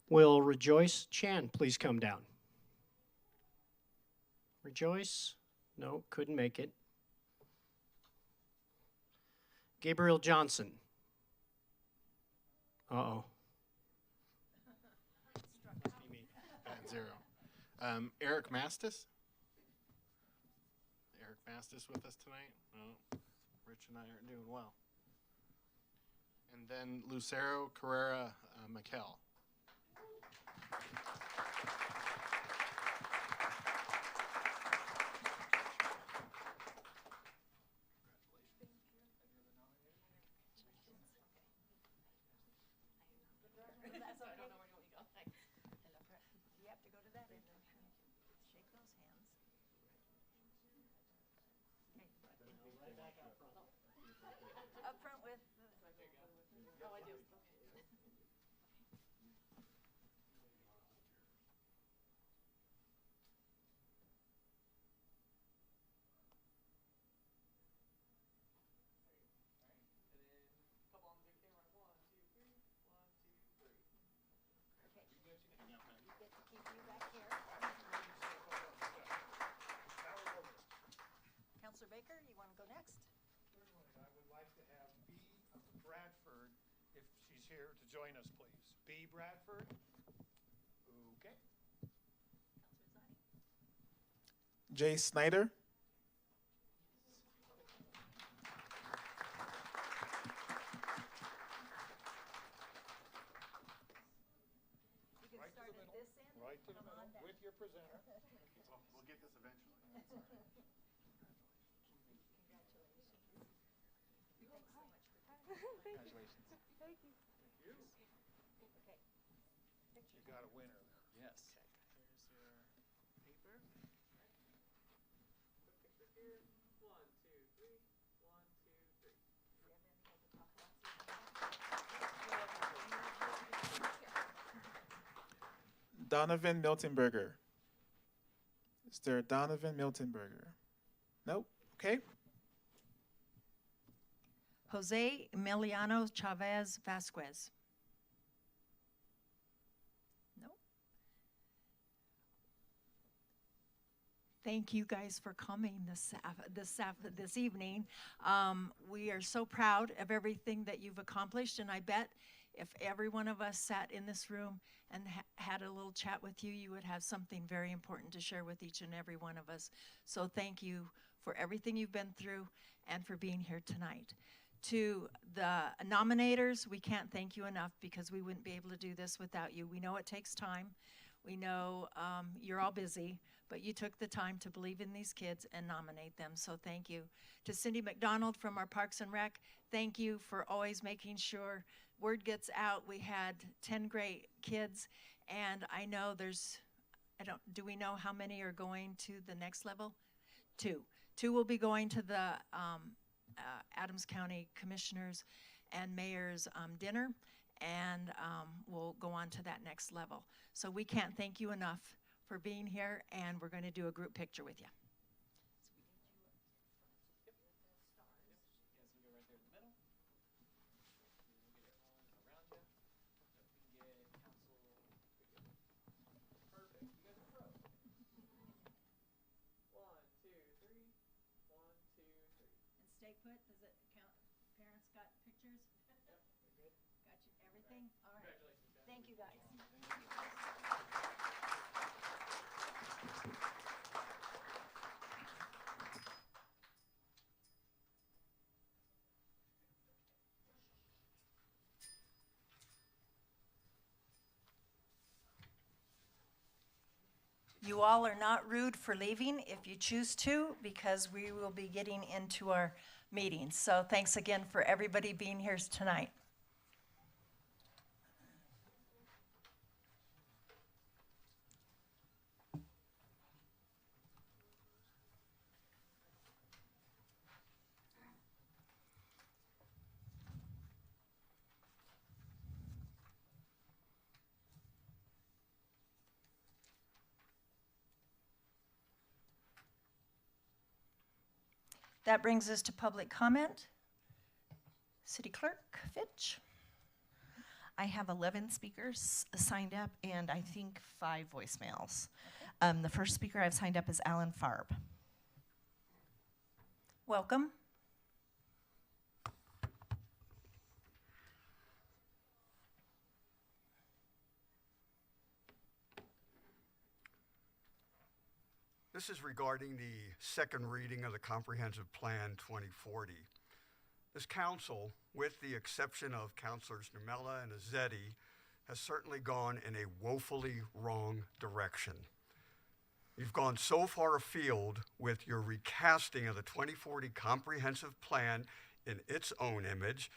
Will Rejoice Chan please come down? Rejoice? No, couldn't make it. Gabriel Johnson. Uh-oh. At 0. Eric Mastis? Eric Mastis with us tonight? No. Rich and I aren't doing well. And then Lucero Carrera Mikel. You have to go to that end and shake those hands. Up front with the... Oh, I do. Councilor Baker, you want to go next? Certainly, I would like to have B. Bradford, if she's here, to join us, please. B. Bradford. Okay. Jay Snyder. You can start at this end. Right to the middle with your presenter. We'll get this eventually. Congratulations. Thank you. Okay. You got a winner there. Yes. Here's your paper. Quick picture here. 1, 2, 3. 1, 2, 3. Do you have any of the paparazzi? Donovan Miltenberger. Is there a Donovan Miltenberger? Nope. Okay. Jose Emiliano Chavez Vasquez. No. Thank you guys for coming this evening. We are so proud of everything that you've accomplished, and I bet if every one of us sat in this room and had a little chat with you, you would have something very important to share with each and every one of us. So thank you for everything you've been through and for being here tonight. To the nominators, we can't thank you enough because we wouldn't be able to do this without you. We know it takes time. We know you're all busy, but you took the time to believe in these kids and nominate them, so thank you. To Cindy McDonald from our Parks and Rec, thank you for always making sure word gets out. We had 10 great kids, and I know do we know how many are going to the next level? 2. 2 will be going to the Adams County Commissioners and Mayor's dinner, and we'll go on to that next level. So we can't thank you enough for being here, and we're going to do a group picture with you. stay put? Does it count? Parents got pictures? Got you everything? All right. Thank you, guys. You all are not rude for leaving if you choose to, because we will be getting into our meeting. So thanks again for everybody being here tonight. That brings us to public comment. City Clerk Fitch. I have 11 speakers signed up and I think 5 voicemails. The first speaker I've signed up is Alan Farb. Welcome. This is regarding the second reading of the Comprehensive Plan 2040. This council, with the exception of Councilors Numella and Azzetti, has certainly gone in a woefully wrong direction. You've gone so far afield with your recasting of the 2040 Comprehensive Plan in its own image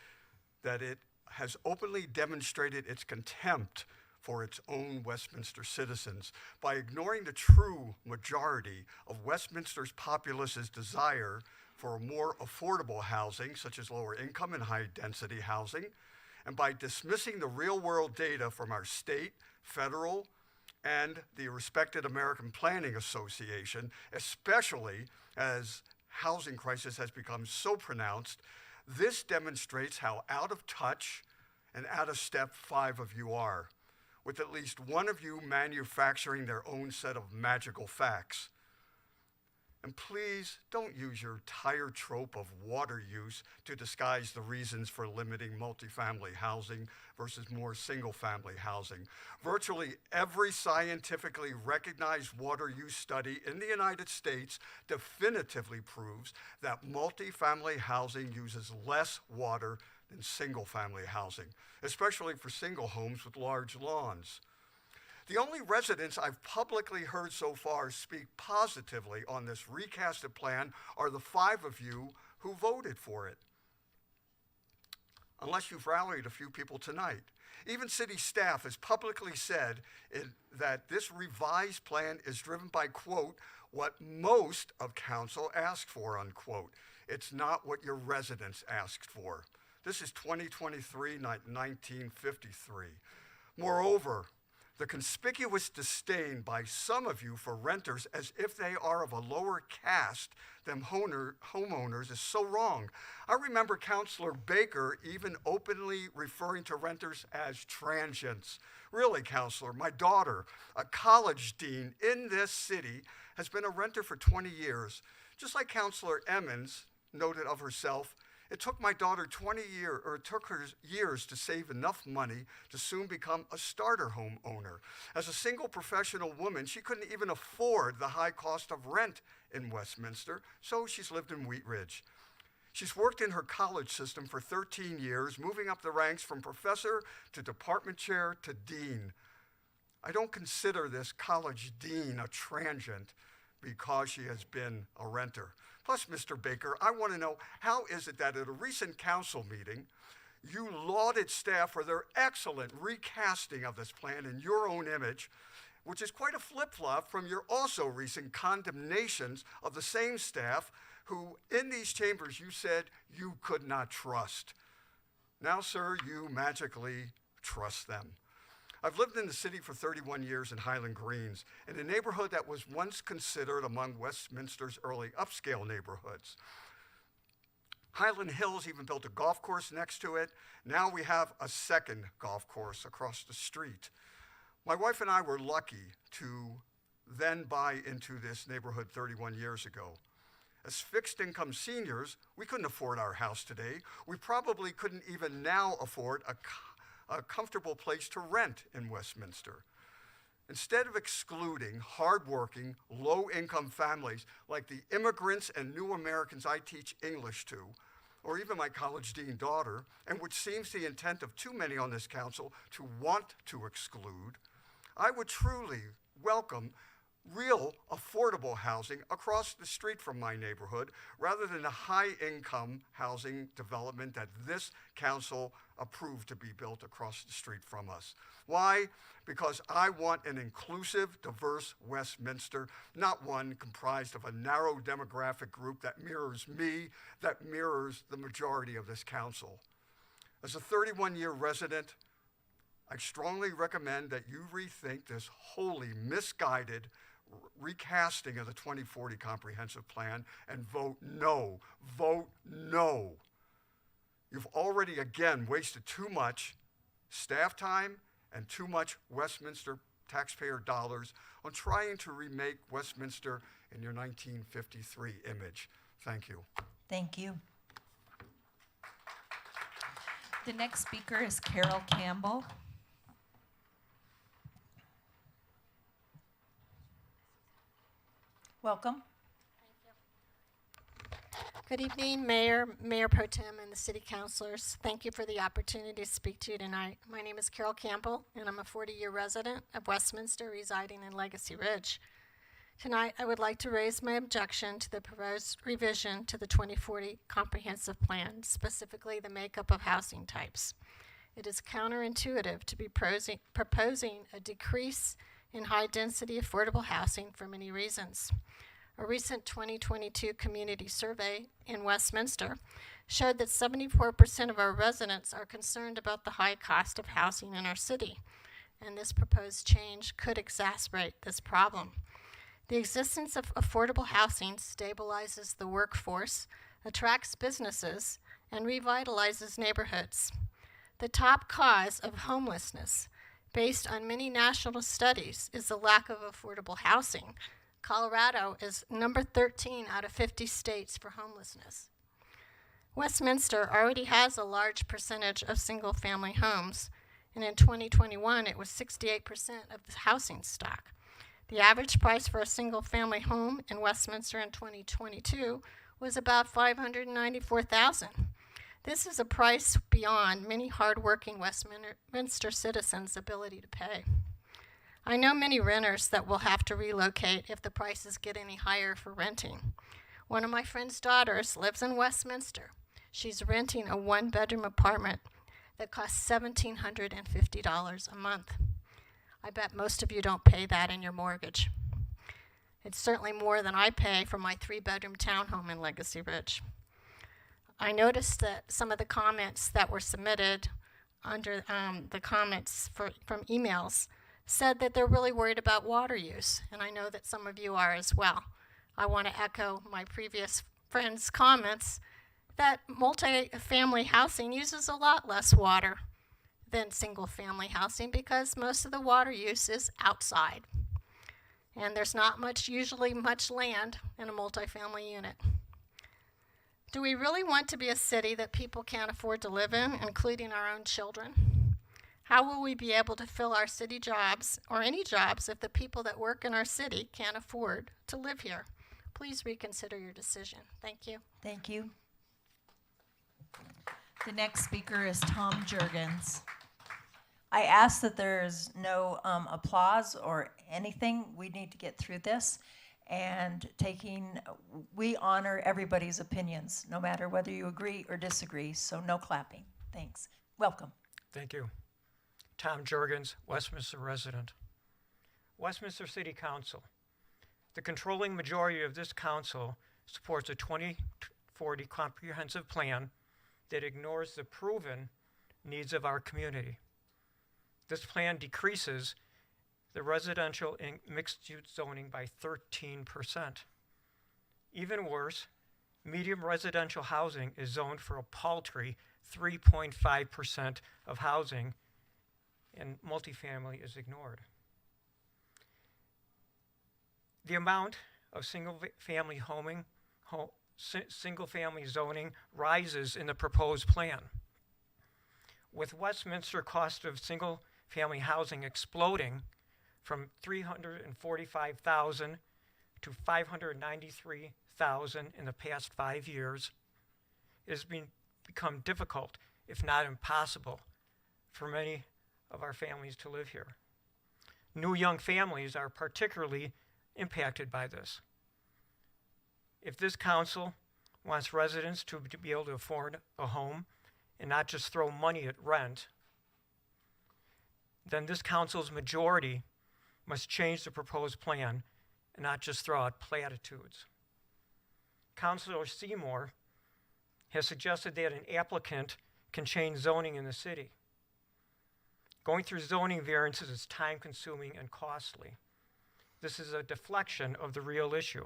that it has openly demonstrated its contempt for its own Westminster citizens by ignoring the true majority of Westminster's populace's desire for more affordable housing, such as lower income and high density housing, and by dismissing the real world data from our state, federal, and the respected American Planning Association, especially as housing crisis has become so pronounced. This demonstrates how out of touch and out of step 5 of you are, with at least one of you manufacturing their own set of magical facts. And please don't use your tired trope of water use to disguise the reasons for limiting multifamily housing versus more single-family housing. Virtually every scientifically recognized water use study in the United States definitively proves that multifamily housing uses less water than single-family housing, especially for single homes with large lawns. The only residents I've publicly heard so far speak positively on this recasted plan are the 5 of you who voted for it, unless you've rallied a few people tonight. Even city staff has publicly said that this revised plan is driven by, quote, what most of council asked for, unquote. It's not what your residents asked for. This is 2023, not 1953. Moreover, the conspicuous disdain by some of you for renters as if they are of a lower caste than homeowners is so wrong. I remember Councilor Baker even openly referring to renters as transients. Really, Councilor, my daughter, a college dean in this city, has been a renter for 20 years. Just like Councilor Emmons noted of herself, it took my daughter took her years to save enough money to soon become a starter home owner. As a single professional woman, she couldn't even afford the high cost of rent in Westminster, so she's lived in Wheat Ridge. She's worked in her college system for 13 years, moving up the ranks from professor to department chair to dean. I don't consider this college dean a transient because she has been a renter. Plus, Mr. Baker, I want to know, how is it that at a recent council meeting, you lauded staff for their excellent recasting of this plan in your own image, which is quite a flip-flop from your also recent condemnations of the same staff who, in these chambers, you said you could not trust. Now, sir, you magically trust them. I've lived in the city for 31 years in Highland Greens, in a neighborhood that was once considered among Westminster's early upscale neighborhoods. Highland Hills even built a golf course next to it. Now we have a second golf course across the street. My wife and I were lucky to then buy into this neighborhood 31 years ago. As fixed income seniors, we couldn't afford our house today. We probably couldn't even now afford a comfortable place to rent in Westminster. Instead of excluding hardworking, low-income families like the immigrants and new Americans I teach English to, or even my college dean daughter, and which seems the intent of too many on this council to want to exclude, I would truly welcome real affordable housing across the street from my neighborhood rather than the high-income housing development that this council approved to be built across the street from us. Why? Because I want an inclusive, diverse Westminster, not one comprised of a narrow demographic group that mirrors me, that mirrors the majority of this council. As a 31-year resident, I strongly recommend that you rethink this wholly misguided recasting of the 2040 Comprehensive Plan and vote no. Vote no. You've already again wasted too much staff time and too much Westminster taxpayer dollars on trying to remake Westminster in your 1953 image. Thank you. Thank you. The next speaker is Carol Campbell. Welcome. Good evening, Mayor, Mayor Pro Tem, and the City Councilors. Thank you for the opportunity to speak to you tonight. My name is Carol Campbell, and I'm a 40-year resident of Westminster residing in Legacy Ridge. Tonight, I would like to raise my objection to the proposed revision to the 2040 Comprehensive Plan, specifically the makeup of housing types. It is counterintuitive to be proposing a decrease in high-density affordable housing for many reasons. A recent 2022 community survey in Westminster showed that 74% of our residents are concerned about the high cost of housing in our city, and this proposed change could exacerbate this problem. The existence of affordable housing stabilizes the workforce, attracts businesses, and revitalizes neighborhoods. The top cause of homelessness, based on many national studies, is the lack of affordable housing. Colorado is number 13 out of 50 states for homelessness. Westminster already has a large percentage of single-family homes, and in 2021 it was 68% of the housing stock. The average price for a single-family home in Westminster in 2022 was about $594,000. This is a price beyond many hard-working Westminster citizens' ability to pay. I know many renters that will have to relocate if the prices get any higher for renting. One of my friend's daughters lives in Westminster. She's renting a one-bedroom apartment that costs $1,750 a month. I bet most of you don't pay that in your mortgage. It's certainly more than I pay for my three-bedroom townhome in Legacy Ridge. I noticed that some of the comments that were submitted under the comments from emails said that they're really worried about water use, and I know that some of you are as well. I want to echo my previous friend's comments that multi-family housing uses a lot less water than single-family housing because most of the water use is outside, and there's not usually much land in a multi-family unit. Do we really want to be a city that people can't afford to live in, including our own children? How will we be able to fill our city jobs, or any jobs, if the people that work in our city can't afford to live here? Please reconsider your decision. Thank you. Thank you. The next speaker is Tom Jurgens. I ask that there's no applause or anything. We need to get through this. And we honor everybody's opinions, no matter whether you agree or disagree, so no clapping. Thanks. Welcome. Thank you. Tom Jurgens, Westminster resident. Westminster City Council. The controlling majority of this council supports a 2040 comprehensive plan that ignores the proven needs of our community. This plan decreases the residential and mixed-use zoning by 13%. Even worse, medium residential housing is zoned for a paltry 3.5% of housing, and multifamily is ignored. The amount of single-family single-family zoning rises in the proposed plan. With Westminster cost of single-family housing exploding from $345,000 to $593,000 in the past 5 years, it has become difficult, if not impossible, for many of our families to live here. New young families are particularly impacted by this. If this council wants residents to be able to afford a home and not just throw money at rent, then this council's majority must change the proposed plan and not just throw out platitudes. Councilor Seymour has suggested that an applicant can change zoning in the city. Going through zoning variances is time-consuming and costly. This is a deflection of the real issue,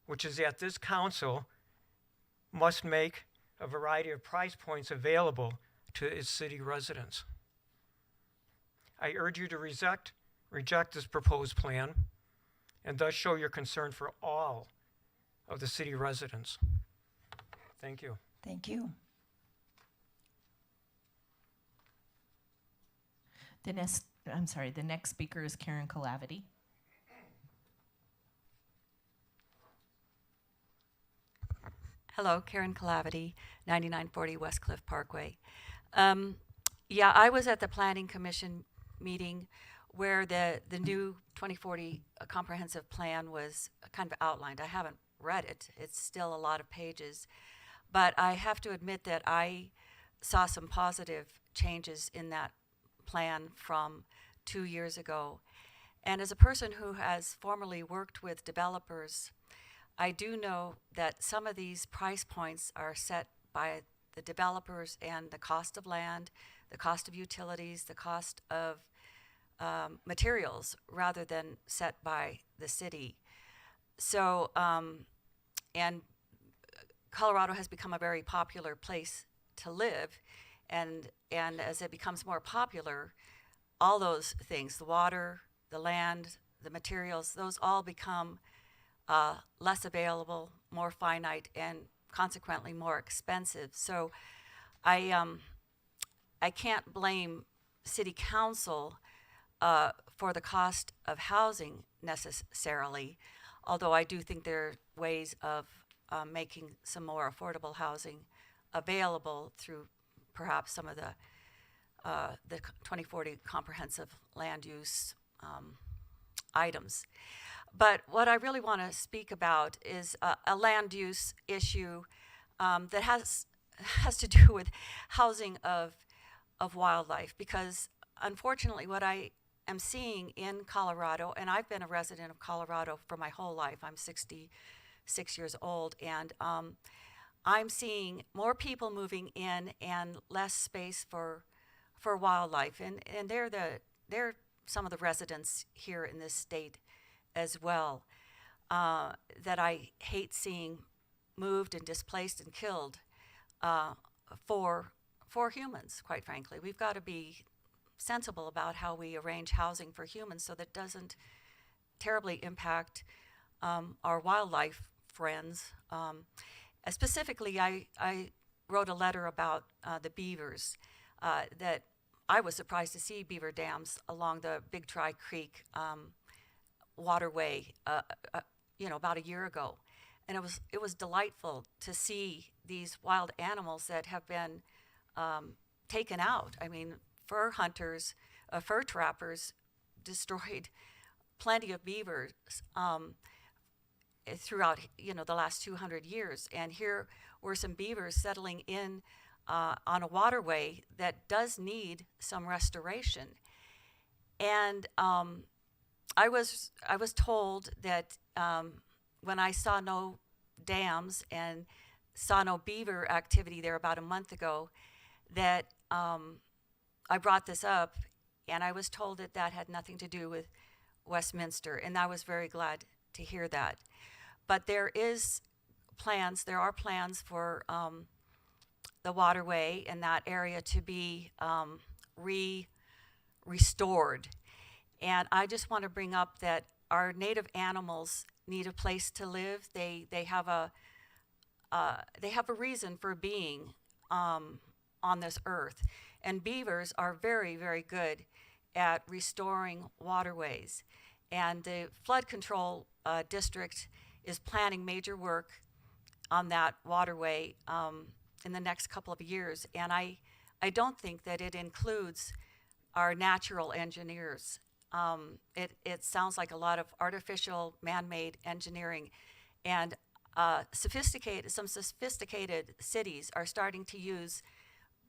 which is that this council must make a variety of price points available to its city residents. I urge you to reject this proposed plan and thus show your concern for all of the city residents. Thank you. Thank you. The next speaker is Karen Calavity. Hello, Karen Calavity, 9940 Westcliff Parkway. Yeah, I was at the Planning Commission meeting where the new 2040 comprehensive plan was kind of outlined. I haven't read it. It's still a lot of pages. But I have to admit that I saw some positive changes in that plan from 2 years ago. And as a person who has formerly worked with developers, I do know that some of these price points are set by the developers and the cost of land, the cost of utilities, the cost of materials, rather than set by the city. So, and Colorado has become a very popular place to live, and as it becomes more popular, all those things, the water, the land, the materials, those all become less available, more finite, and consequently more expensive. So I can't blame City Council for the cost of housing necessarily, although I do think there are ways of making some more affordable housing available through perhaps some of the 2040 comprehensive land use items. But what I really want to speak about is a land use issue that has to do with housing of wildlife, because unfortunately what I am seeing in Colorado, and I've been a resident of Colorado for my whole life, I'm 66 years old, and I'm seeing more people moving in and less space for wildlife, and they're some of the residents here in this state as well that I hate seeing moved and displaced and killed for humans, quite frankly. We've got to be sensible about how we arrange housing for humans so that it doesn't terribly impact our wildlife friends. Specifically, I wrote a letter about the beavers that I was surprised to see beaver dams along the Big Tri Creek waterway, about a year ago, and it was delightful to see these wild animals that have been taken out. I mean, fur hunters, fur trappers destroyed plenty of beavers throughout the last 200 years, and here were some beavers settling in on a waterway that does need some restoration. And I was told that when I saw no dams and saw no beaver activity there about a month ago, that I brought this up, and I was told that that had nothing to do with Westminster, and I was very glad to hear that. But there are plans for the waterway and that area to be restored. And I just want to bring up that our native animals need a place to live. They have a reason for being on this earth. And beavers are very, very good at restoring waterways. And the flood control district is planning major work on that waterway in the next couple of years. And I don't think that it includes our natural engineers. It sounds like a lot of artificial man-made engineering. And some sophisticated cities are starting to use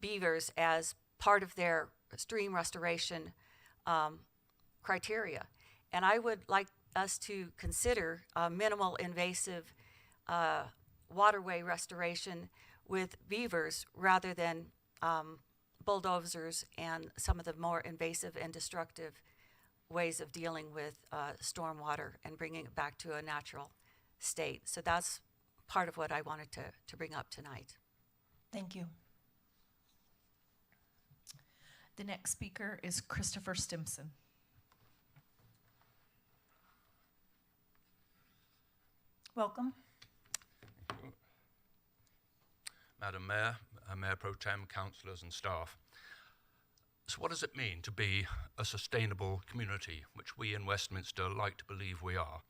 beavers as part of their stream restoration criteria. And I would like us to consider minimal invasive waterway restoration with beavers rather than bulldozers and some of the more invasive and destructive ways of dealing with stormwater and bringing it back to a natural state. So that's part of what I wanted to bring up tonight. Thank you. The next speaker is Christopher Stimson. Welcome. Madam Mayor, Mayor Pro Tem, councillors and staff. So what does it mean to be a sustainable community, which we in Westminster like to believe we are?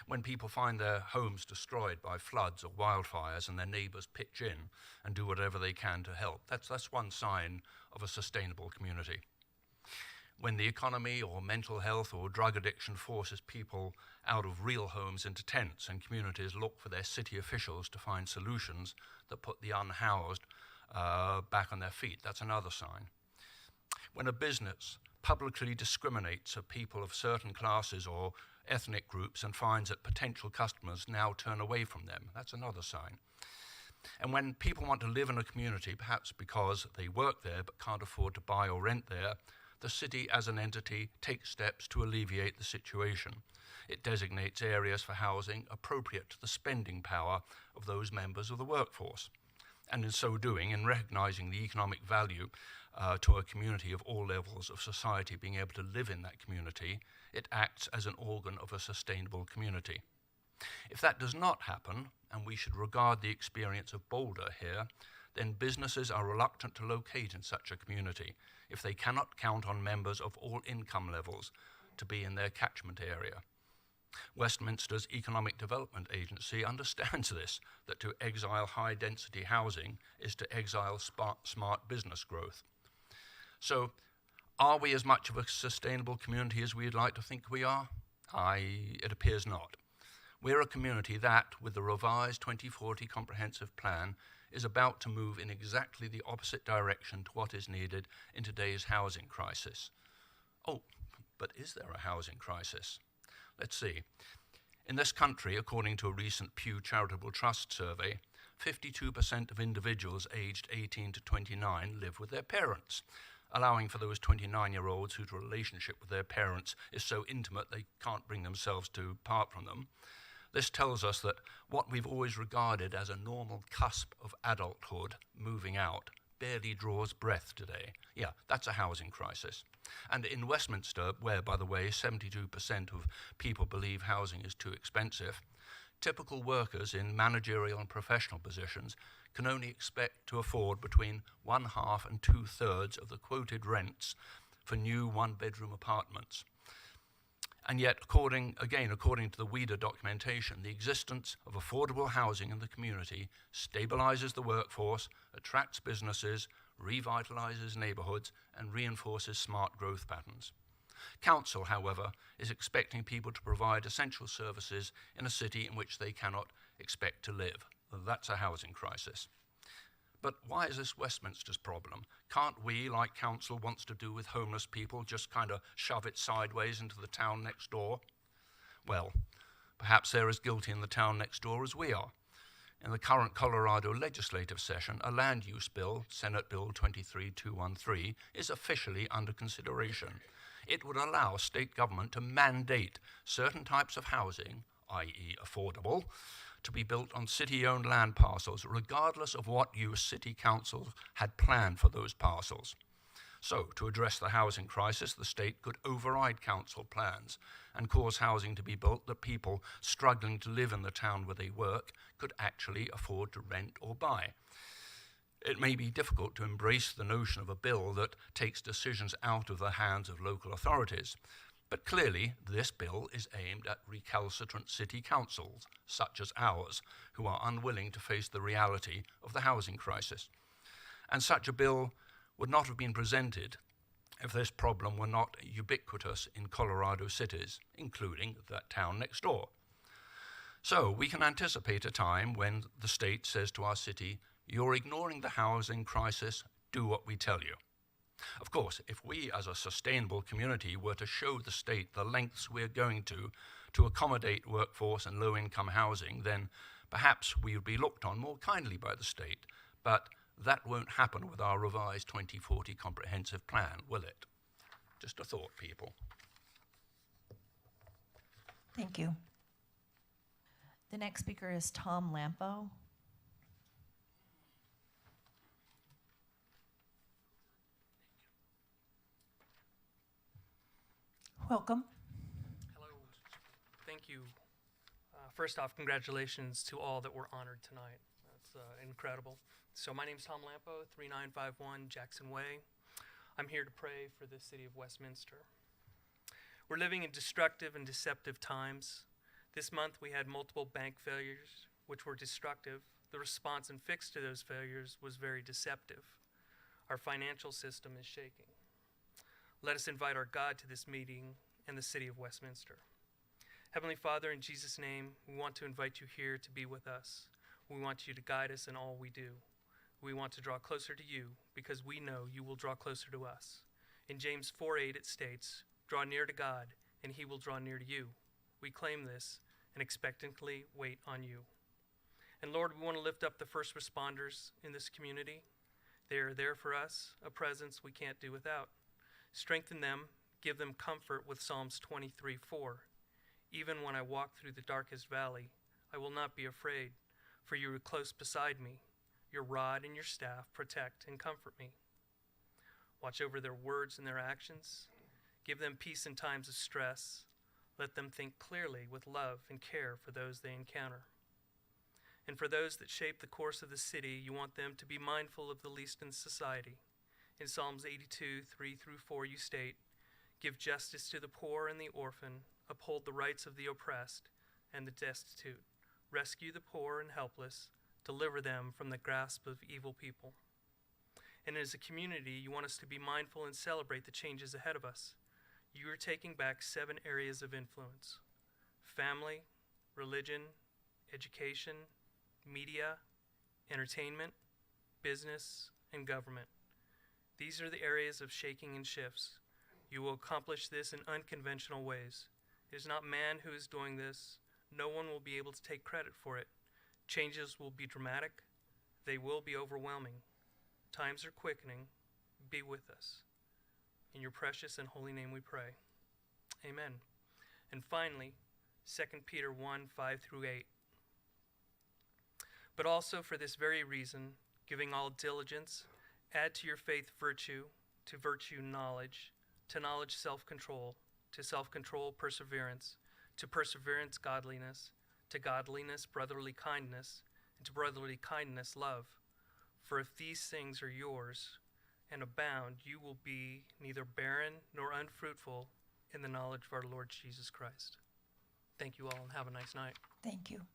When people find their homes destroyed by floods or wildfires and their neighbours pitch in and do whatever they can to help, that's one sign of a sustainable community. When the economy or mental health or drug addiction forces people out of real homes into tents and communities look for their city officials to find solutions that put the unhoused back on their feet, that's another sign. When a business publicly discriminates at people of certain classes or ethnic groups and finds that potential customers now turn away from them, that's another sign. And when people want to live in a community, perhaps because they work there but can't afford to buy or rent there, the city as an entity takes steps to alleviate the situation. It designates areas for housing appropriate to the spending power of those members of the workforce. And in so doing, in recognizing the economic value to a community of all levels of society being able to live in that community, it acts as an organ of a sustainable community. If that does not happen, and we should regard the experience of Boulder here, then businesses are reluctant to locate in such a community if they cannot count on members of all income levels to be in their catchment area. Westminster's Economic Development Agency understands this, that to exile high-density housing is to exile smart business growth. So, are we as much of a sustainable community as we'd like to think we are? It appears not. We're a community that, with the revised 2040 Comprehensive Plan, is about to move in exactly the opposite direction to what is needed in today's housing crisis. Oh, but is there a housing crisis? Let's see. In this country, according to a recent Pew Charitable Trust survey, 52% of individuals aged 18 to 29 live with their parents, allowing for those 29-year-olds whose relationship with their parents is so intimate they can't bring themselves to part from them. This tells us that what we've always regarded as a normal cusp of adulthood moving out barely draws breath today. Yeah, that's a housing crisis. And in Westminster, where, by the way, 72% of people believe housing is too expensive, typical workers in managerial and professional positions can only expect to afford between 1/2 and 2/3 of the quoted rents for new one-bedroom apartments. And yet, according to the WEDA documentation, the existence of affordable housing in the community stabilizes the workforce, attracts businesses, revitalizes neighborhoods, and reinforces smart growth patterns. Council, however, is expecting people to provide essential services in a city in which they cannot expect to live. That's a housing crisis. But why is this Westminster's problem? Can't we, like council wants to do with homeless people, just kind of shove it sideways into the town next door? Well, perhaps they're as guilty in the town next door as we are. In the current Colorado legislative session, a land use bill, Senate Bill 23213, is officially under consideration. It would allow state government to mandate certain types of housing, i.e. affordable, to be built on city-owned land parcels, regardless of what you city councils had planned for those parcels. So, to address the housing crisis, the state could override council plans and cause housing to be built that people struggling to live in the town where they work could actually afford to rent or buy. It may be difficult to embrace the notion of a bill that takes decisions out of the hands of local authorities, but clearly this bill is aimed at recalcitrant city councils, such as ours, who are unwilling to face the reality of the housing crisis. And such a bill would not have been presented if this problem were not ubiquitous in Colorado cities, including that town next door. So we can anticipate a time when the state says to our city, "You're ignoring the housing crisis, do what we tell you." Of course, if we as a sustainable community were to show the state the lengths we're going to accommodate workforce and low-income housing, then perhaps we would be looked on more kindly by the state. But that won't happen with our revised 2040 comprehensive plan, will it? Just a thought, people. Thank you. The next speaker is Tom Lampo. Welcome. Hello. Thank you. First off, congratulations to all that were honored tonight. That's incredible. So my name's Tom Lampo, 3951 Jackson Way. I'm here to pray for the city of Westminster. We're living in destructive and deceptive times. This month we had multiple bank failures, which were destructive. The response and fix to those failures was very deceptive. Our financial system is shaking. Let us invite our God to this meeting and the city of Westminster. Heavenly Father, in Jesus' name, we want to invite you here to be with us. We want you to guide us in all we do. We want to draw closer to you because we know you will draw closer to us. In James 4:8 it states, "Draw near to God, and he will draw near to you." We claim this and expectantly wait on you. And Lord, we want to lift up the first responders in this community. They are there for us, a presence we can't do without. Strengthen them, give them comfort with Psalms 23:4. Even when I walk through the darkest valley, I will not be afraid, for you are close beside me. Your rod and your staff protect and comfort me. Watch over their words and their actions. Give them peace in times of stress. Let them think clearly with love and care for those they encounter. And for those that shape the course of the city, you want them to be mindful of the least in society. In Psalms 82:3-4 you state, "Give justice to the poor and the orphan, uphold the rights of the oppressed and the destitute, rescue the poor and helpless, deliver them from the grasp of evil people." And as a community, you want us to be mindful and celebrate the changes ahead of us. You are taking back 7 areas of influence: family, religion, education, media, entertainment, business, and government. These are the areas of shaking and shifts. You will accomplish this in unconventional ways. It is not man who is doing this. No one will be able to take credit for it. Changes will be dramatic. They will be overwhelming. Times are quickening. Be with us. In your precious and holy name we pray. Amen. And finally, 2 Peter 1:5-8. But also for this very reason, giving all diligence, add to your faith virtue, to virtue knowledge, to knowledge self-control, to self-control perseverance, to perseverance godliness, to godliness brotherly kindness, and to brotherly kindness love. For if these things are yours and abound, you will be neither barren nor unfruitful in the knowledge of our Lord Jesus Christ. Thank you all and have a nice night. Thank you.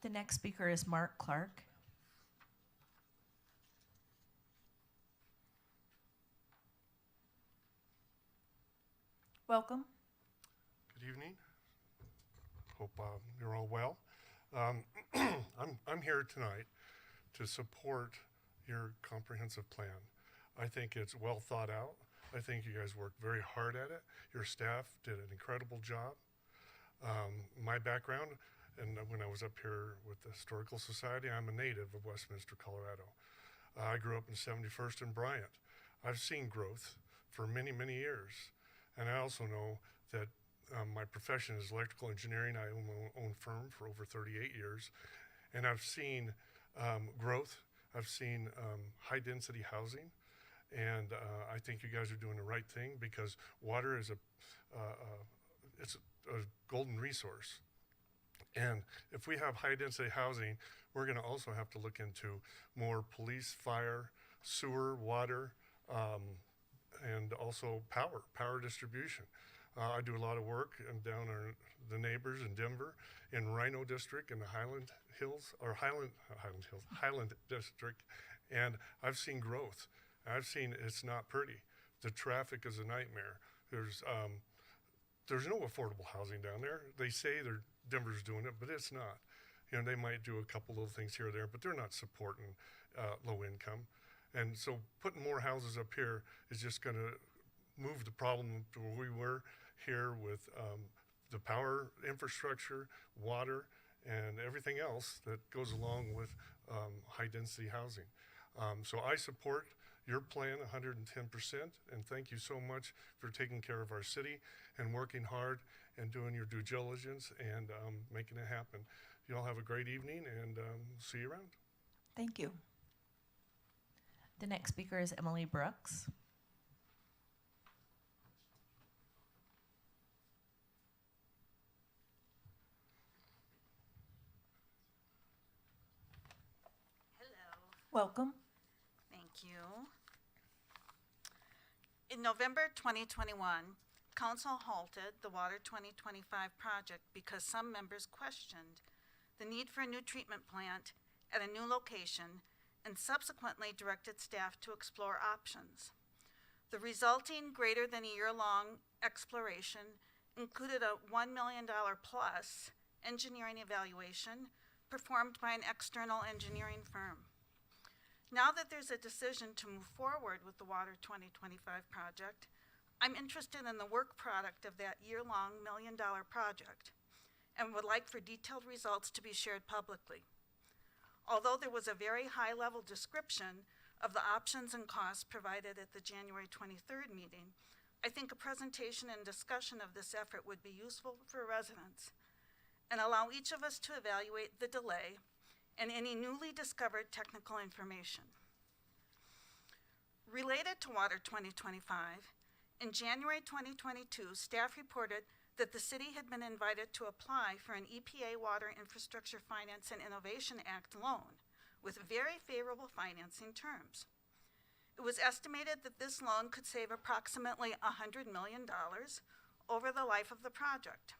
The next speaker is Mark Clark. Welcome. Good evening. Hope you're all well. I'm here tonight to support your comprehensive plan. I think it's well thought out. I think you guys worked very hard at it. Your staff did an incredible job. My background, and when I was up here with the Historical Society, I'm a native of Westminster, Colorado. I grew up in 71st and Bryant. I've seen growth for many, many years. And I also know that my profession is electrical engineering. I own my own firm for over 38 years. And I've seen growth. I've seen high-density housing. And I think you guys are doing the right thing because water is it's a golden resource. And if we have high-density housing, we're going to also have to look into more police, fire, sewer, water, and also power distribution. I do a lot of work down the neighbors in Denver, in Rhino District, in the Highland District, and I've seen growth. I've seen it's not pretty. The traffic is a nightmare. There's no affordable housing down there. They say Denver's doing it, but it's not. You know, they might do a couple little things here or there, but they're not supporting low income. And so putting more houses up here is just going to move the problem to where we were here with the power infrastructure, water, and everything else that goes along with high-density housing. So I support your plan 110%, and thank you so much for taking care of our city and working hard and doing your due diligence and making it happen. You all have a great evening, and see you around. Thank you. The next speaker is Emily Brooks. Welcome. Thank you. In November 2021, Council halted the Water 2025 project because some members questioned the need for a new treatment plant at a new location and subsequently directed staff to explore options. The resulting greater than a year-long exploration included a $1 million plus engineering evaluation performed by an external engineering firm. Now that there's a decision to move forward with the Water 2025 project, I'm interested in the work product of that year-long $1 million project and would like for detailed results to be shared publicly. Although there was a very high-level description of the options and costs provided at the January 23rd meeting, I think a presentation and discussion of this effort would be useful for residents and allow each of us to evaluate the delay and any newly discovered technical information. Related to Water 2025, in January 2022, staff reported that the city had been invited to apply for an EPA Water Infrastructure Finance and Innovation Act loan with very favorable financing terms. It was estimated that this loan could save approximately $100 million over the life of the project.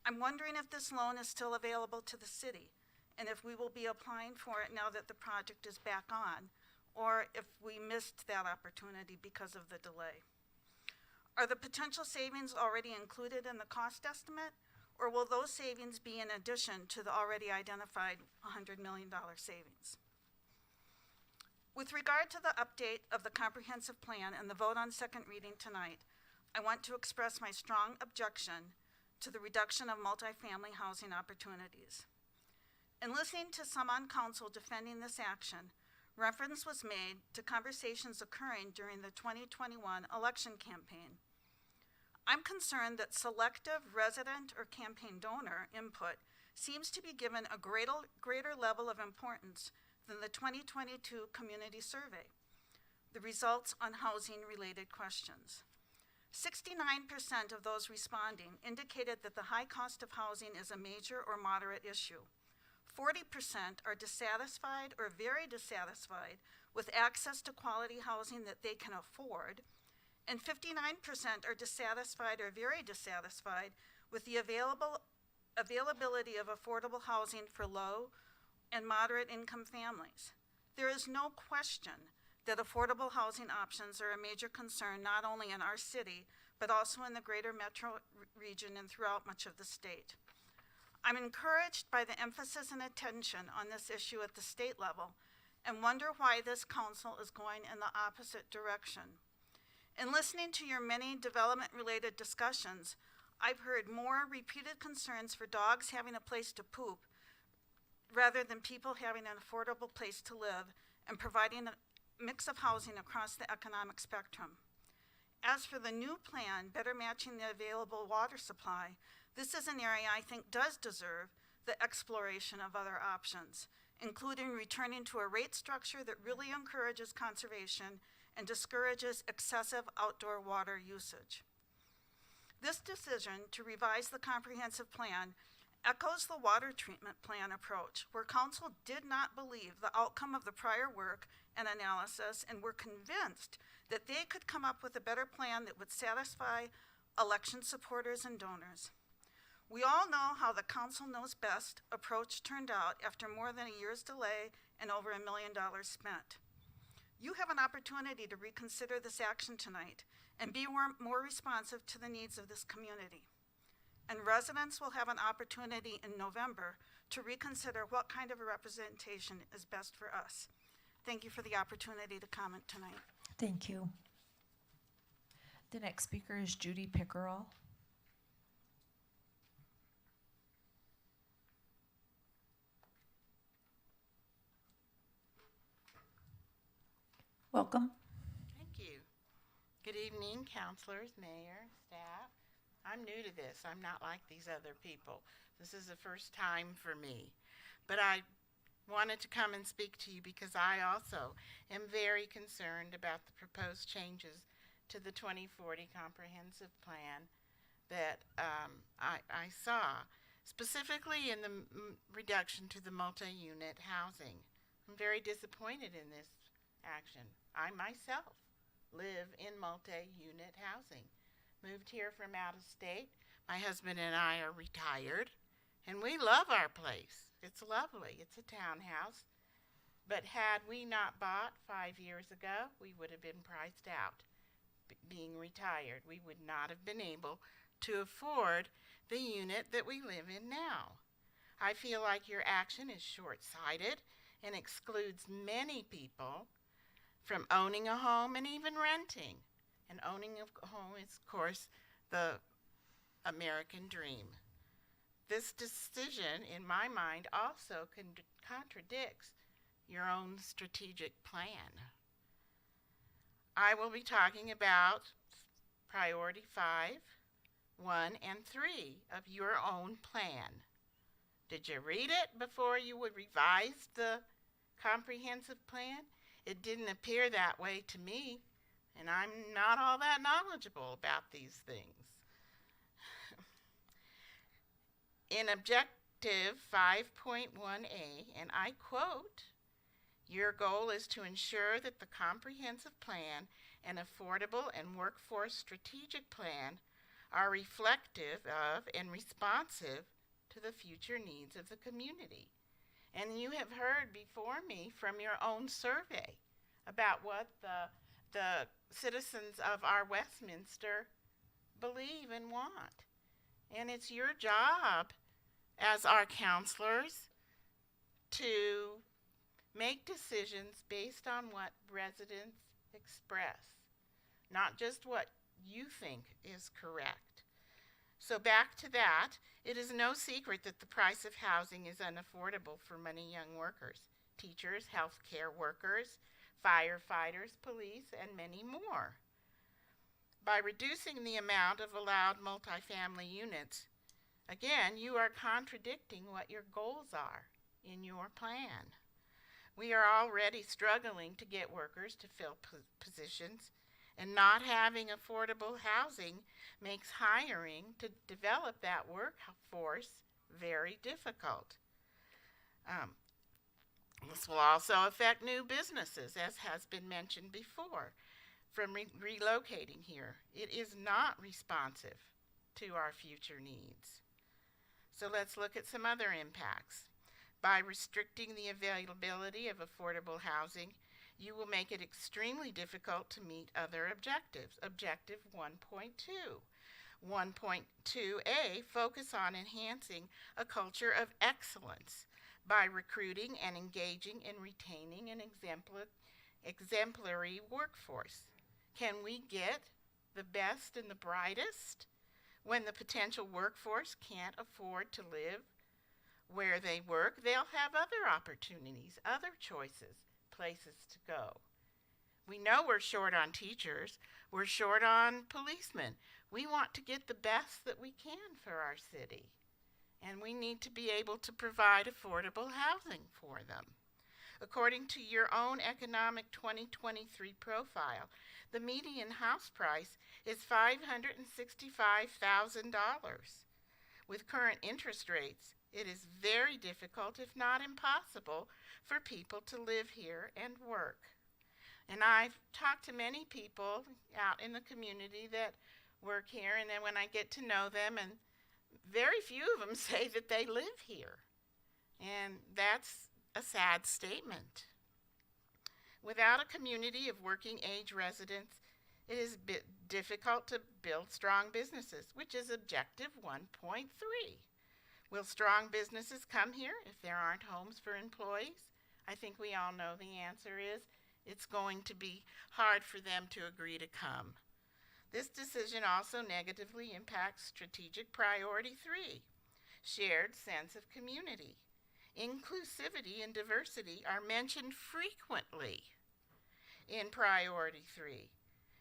I'm wondering if this loan is still available to the city and if we will be applying for it now that the project is back on, or if we missed that opportunity because of the delay. Are the potential savings already included in the cost estimate, or will those savings be in addition to the already identified $100 million savings? With regard to the update of the comprehensive plan and the vote on second reading tonight, I want to express my strong objection to the reduction of multifamily housing opportunities. In listening to some on council defending this action, reference was made to conversations occurring during the 2021 election campaign. I'm concerned that selective resident or campaign donor input seems to be given a greater level of importance than the 2022 community survey, the results on housing-related questions. 69% of those responding indicated that the high cost of housing is a major or moderate issue. 40% are dissatisfied or very dissatisfied with access to quality housing that they can afford, and 59% are dissatisfied or very dissatisfied with the availability of affordable housing for low and moderate income families. There is no question that affordable housing options are a major concern not only in our city, but also in the greater metro region and throughout much of the state. I'm encouraged by the emphasis and attention on this issue at the state level and wonder why this council is going in the opposite direction. In listening to your many development-related discussions, I've heard more repeated concerns for dogs having a place to poop rather than people having an affordable place to live and providing a mix of housing across the economic spectrum. As for the new plan, better matching the available water supply, this is an area I think does deserve the exploration of other options, including returning to a rate structure that really encourages conservation and discourages excessive outdoor water usage. This decision to revise the comprehensive plan echoes the water treatment plan approach, where council did not believe the outcome of the prior work and analysis and were convinced that they could come up with a better plan that would satisfy election supporters and donors. We all know how the council knows best approach turned out after more than a year's delay and over $1 million spent. You have an opportunity to reconsider this action tonight and be more responsive to the needs of this community. And residents will have an opportunity in November to reconsider what kind of a representation is best for us. Thank you for the opportunity to comment tonight. Thank you. The next speaker is Judy Pickerel. Welcome. Thank you. Good evening, counselors, mayor, staff. I'm new to this. I'm not like these other people. This is the first time for me. But I wanted to come and speak to you because I also am very concerned about the proposed changes to the 2040 comprehensive plan that I saw, specifically in the reduction to the multi-unit housing. I'm very disappointed in this action. I myself live in multi-unit housing. Moved here from out of state. My husband and I are retired, and we love our place. It's lovely. It's a townhouse. But had we not bought 5 years ago, we would have been priced out. Being retired, we would not have been able to afford the unit that we live in now. I feel like your action is short-sighted and excludes many people from owning a home and even renting. And owning a home is, of course, the American dream. This decision, in my mind, also contradicts your own strategic plan. I will be talking about priority 5, 1, and 3 of your own plan. Did you read it before you would revise the comprehensive plan? It didn't appear that way to me, and I'm not all that knowledgeable about these things. In Objective 5.1a, and I quote, your goal is to ensure that the comprehensive plan and affordable and workforce strategic plan are reflective of and responsive to the future needs of the community. And you have heard before me from your own survey about what the citizens of our Westminster believe and want. And it's your job as our counselors to make decisions based on what residents express, not just what you think is correct. So back to that, it is no secret that the price of housing is unaffordable for many young workers, teachers, healthcare workers, firefighters, police, and many more. By reducing the amount of allowed multifamily units, again, you are contradicting what your goals are in your plan. We are already struggling to get workers to fill positions, and not having affordable housing makes hiring to develop that workforce very difficult. This will also affect new businesses, as has been mentioned before, from relocating here. It is not responsive to our future needs. So let's look at some other impacts. By restricting the availability of affordable housing, you will make it extremely difficult to meet other objectives. Objective 1.2. 1.2a, focus on enhancing a culture of excellence by recruiting and engaging and retaining an exemplary workforce. Can we get the best and the brightest when the potential workforce can't afford to live where they work? They'll have other opportunities, other choices, places to go. We know we're short on teachers. We're short on policemen. We want to get the best that we can for our city, and we need to be able to provide affordable housing for them. According to your own economic 2023 profile, the median house price is $565,000. With current interest rates, it is very difficult, if not impossible, for people to live here and work. And I've talked to many people out in the community that work here, and then when I get to know them, and very few of them say that they live here. And that's a sad statement. Without a community of working age residents, it is difficult to build strong businesses, which is objective 1.3. Will strong businesses come here if there aren't homes for employees? I think we all know the answer is it's going to be hard for them to agree to come. This decision also negatively impacts strategic priority 3, shared sense of community. Inclusivity and diversity are mentioned frequently in priority 3.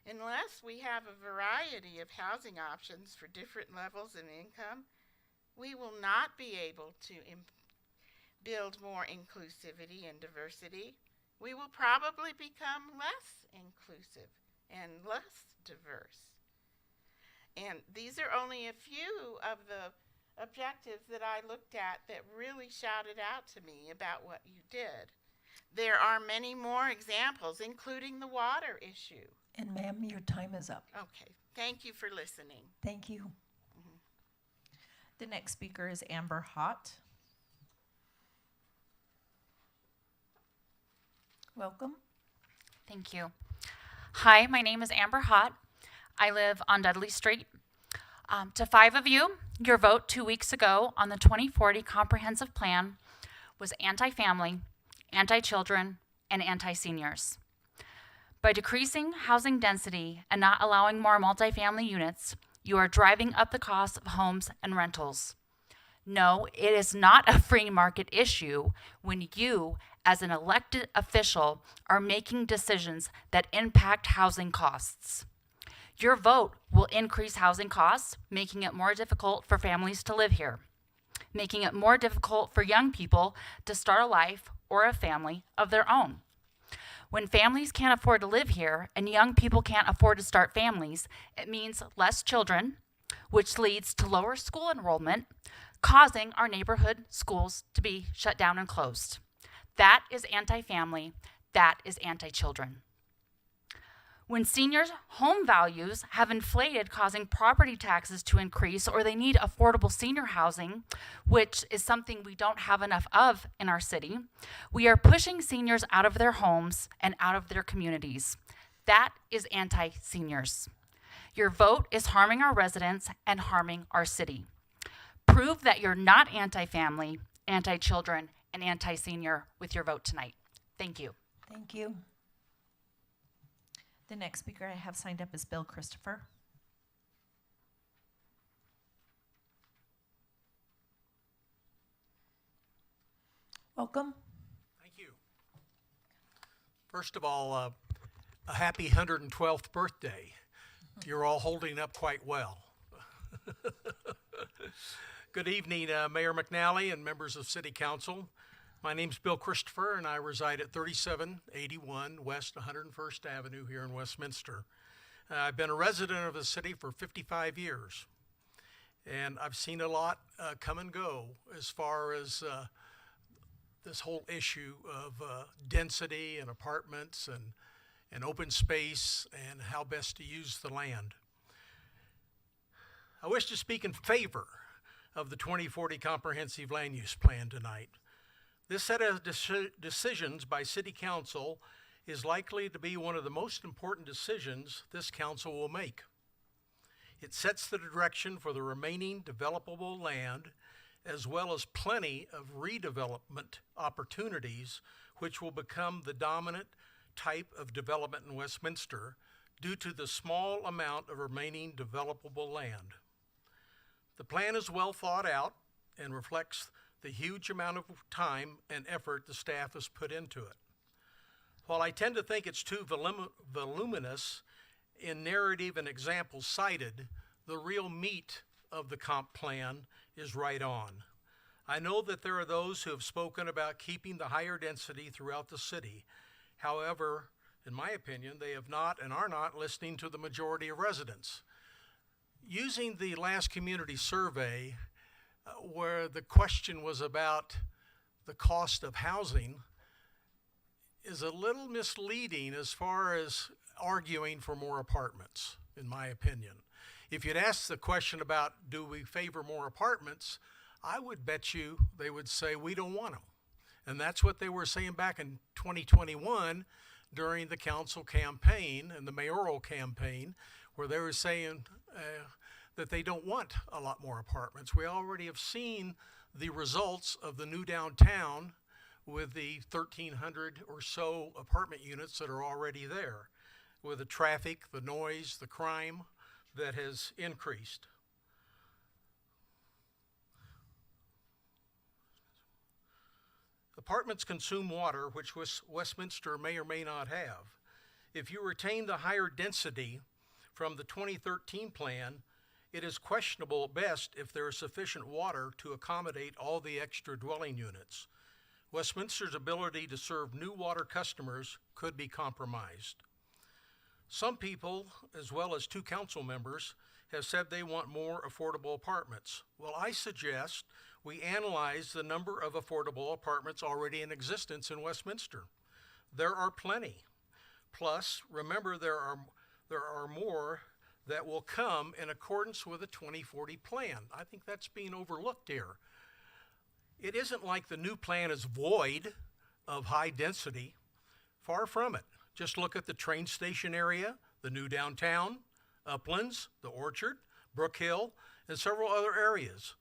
Unless we have a variety of housing options for different levels of income, we will not be able to build more inclusivity and diversity. We will probably become less inclusive and less diverse. And these are only a few of the objectives that I looked at that really shouted out to me about what you did. There are many more examples, including the water issue. And ma'am, your time is up. Okay, thank you for listening. Thank you. The next speaker is Amber Hott. Welcome. Thank you. Hi, my name is Amber Hott. I live on Dudley Street. To 5 of you, your vote 2 weeks ago on the 2040 Comprehensive Plan was anti-family, anti-children, and anti-seniors. By decreasing housing density and not allowing more multifamily units, you are driving up the cost of homes and rentals. No, it is not a free market issue when you, as an elected official, are making decisions that impact housing costs. Your vote will increase housing costs, making it more difficult for families to live here, making it more difficult for young people to start a life or a family of their own. When families can't afford to live here and young people can't afford to start families, it means less children, which leads to lower school enrollment, causing our neighborhood schools to be shut down and closed. That is anti-family, that is anti-children. When seniors' home values have inflated, causing property taxes to increase, or they need affordable senior housing, which is something we don't have enough of in our city, we are pushing seniors out of their homes and out of their communities. That is anti-seniors. Your vote is harming our residents and harming our city. Prove that you're not anti-family, anti-children, and anti-senior with your vote tonight. Thank you. Thank you. The next speaker I have signed up is Bill Christopher. Welcome. Thank you. First of all, a happy 112th birthday. You're all holding up quite well. Good evening, Mayor McNally and members of City Council. My name's Bill Christopher, and I reside at 3781 West 101st Avenue here in Westminster. I've been a resident of the city for 55 years, and I've seen a lot come and go as far as this whole issue of density and apartments and open space and how best to use the land. I wish to speak in favor of the 2040 Comprehensive Land Use Plan tonight. This set of decisions by City Council is likely to be one of the most important decisions this council will make. It sets the direction for the remaining developable land, as well as plenty of redevelopment opportunities, which will become the dominant type of development in Westminster due to the small amount of remaining developable land. The plan is well thought out and reflects the huge amount of time and effort the staff has put into it. While I tend to think it's too voluminous in narrative and examples cited, the real meat of the comp plan is right on. I know that there are those who have spoken about keeping the higher density throughout the city. However, in my opinion, they have not and are not listening to the majority of residents. Using the last community survey, where the question was about the cost of housing, is a little misleading as far as arguing for more apartments, in my opinion. If you'd ask the question about, do we favor more apartments, I would bet you they would say we don't want them. And that's what they were saying back in 2021 during the council campaign and the mayoral campaign, where they were saying that they don't want a lot more apartments. We already have seen the results of the new downtown with the 1,300 or so apartment units that are already there, with the traffic, the noise, the crime that has increased. Apartments consume water, which Westminster may or may not have. If you retain the higher density from the 2013 plan, it is questionable at best if there is sufficient water to accommodate all the extra dwelling units. Westminster's ability to serve new water customers could be compromised. Some people, as well as 2 council members, have said they want more affordable apartments. Well, I suggest we analyze the number of affordable apartments already in existence in Westminster. There are plenty. Plus, remember, there are more that will come in accordance with the 2040 plan. I think that's being overlooked here. It isn't like the new plan is void of high density. Far from it. Just look at the train station area, the new downtown, Uplands, the Orchard, Brook Hill, and several other areas.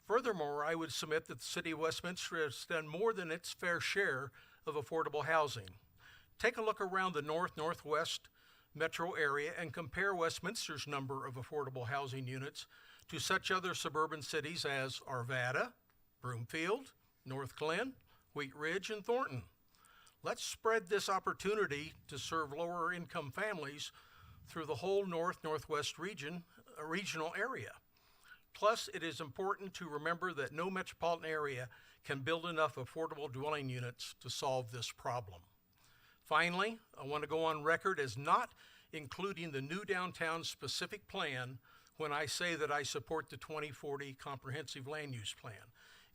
Furthermore, I would submit that the City of Westminster has done more than its fair share of affordable housing. Take a look around the northwest metro area and compare Westminster's number of affordable housing units to such other suburban cities as Arvada, Broomfield, North Glen, Wheat Ridge, and Thornton. Let's spread this opportunity to serve lower income families through the whole northwest regional area. Plus, it is important to remember that no metropolitan area can build enough affordable dwelling units to solve this problem. Finally, I want to go on record as not including the new downtown specific plan when I say that I support the 2040 Comprehensive Land Use Plan.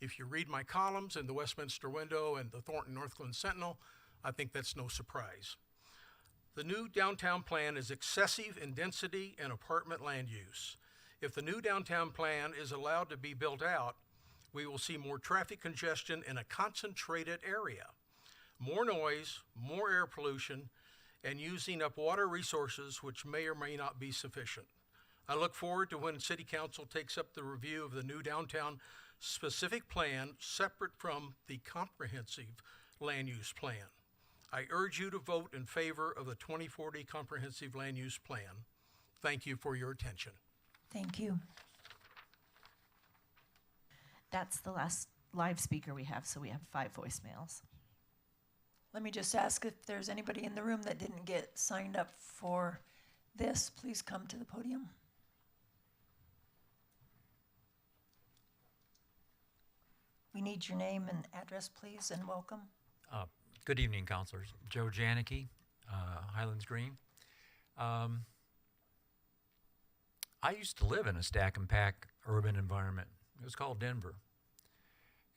If you read my columns in the Westminster Window and the Thornton Northland Sentinel, I think that's no surprise. The new downtown plan is excessive in density and apartment land use. If the new downtown plan is allowed to be built out, we will see more traffic congestion in a concentrated area, more noise, more air pollution, and using up water resources which may or may not be sufficient. I look forward to when City Council takes up the review of the new downtown specific plan separate from the comprehensive land use plan. I urge you to vote in favor of the 2040 Comprehensive Land Use Plan. Thank you for your attention. Thank you. That's the last live speaker we have, so we have 5 voicemails. Let me just ask if there's anybody in the room that didn't get signed up for this, please come to the podium. We need your name and address, please, and welcome. Good evening, councilors. Joe Janicki, Highlands Green. I used to live in a stack and pack urban environment. It was called Denver.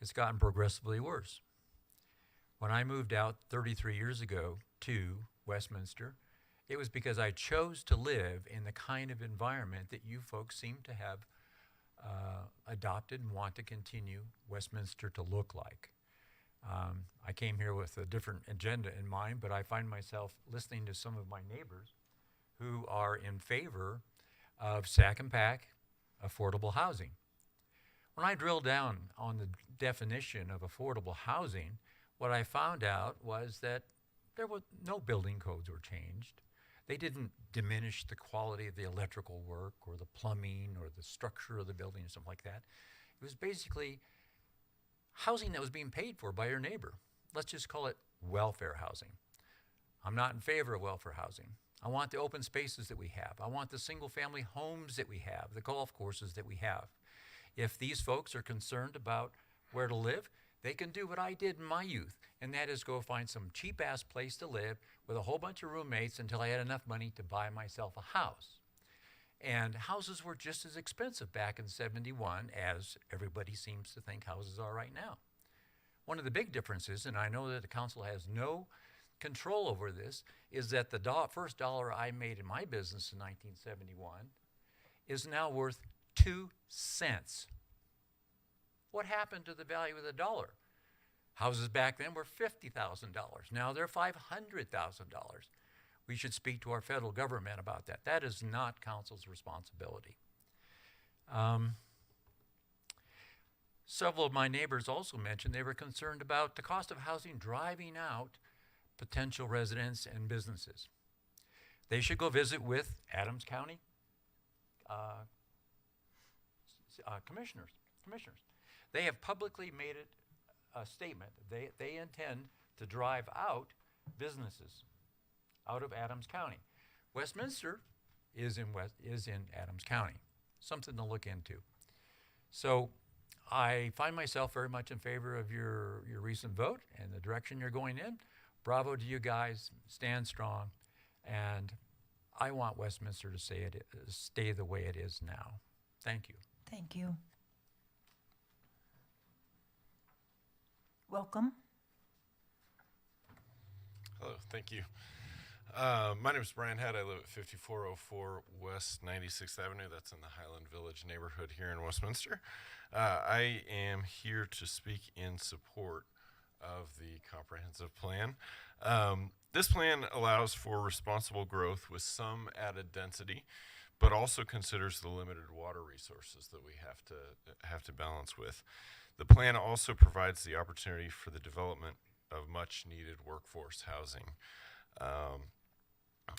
It's gotten progressively worse. When I moved out 33 years ago to Westminster, it was because I chose to live in the kind of environment that you folks seem to have adopted and want to continue Westminster to look like. I came here with a different agenda in mind, but I find myself listening to some of my neighbors who are in favor of stack and pack affordable housing. When I drilled down on the definition of affordable housing, what I found out was that there was no building codes were changed. They didn't diminish the quality of the electrical work or the plumbing or the structure of the building or something like that. It was basically housing that was being paid for by your neighbor. Let's just call it welfare housing. I'm not in favor of welfare housing. I want the open spaces that we have. I want the single family homes that we have, the golf courses that we have. If these folks are concerned about where to live, they can do what I did in my youth, and that is go find some cheap-ass place to live with a whole bunch of roommates until I had enough money to buy myself a house. And houses were just as expensive back in '71 as everybody seems to think houses are right now. One of the big differences, and I know that the council has no control over this, is that the first dollar I made in my business in 1971 is now worth 2 cents. What happened to the value of the dollar? Houses back then were $50,000. Now they're $500,000. We should speak to our federal government about that. That is not council's responsibility. Several of my neighbors also mentioned they were concerned about the cost of housing driving out potential residents and businesses. They should go visit with Adams County commissioners. They have publicly made it a statement. They intend to drive out businesses out of Adams County. Westminster is in Adams County. Something to look into. So I find myself very much in favor of your recent vote and the direction you're going in. Bravo to you guys. Stand strong. And I want Westminster to stay the way it is now. Thank you. Thank you. Welcome. Hello, thank you. My name is Brian Head. I live at 5404 West 96th Avenue. That's in the Highland Village neighborhood here in Westminster. I am here to speak in support of the comprehensive plan. This plan allows for responsible growth with some added density, but also considers the limited water resources that we have to balance with. The plan also provides the opportunity for the development of much needed workforce housing.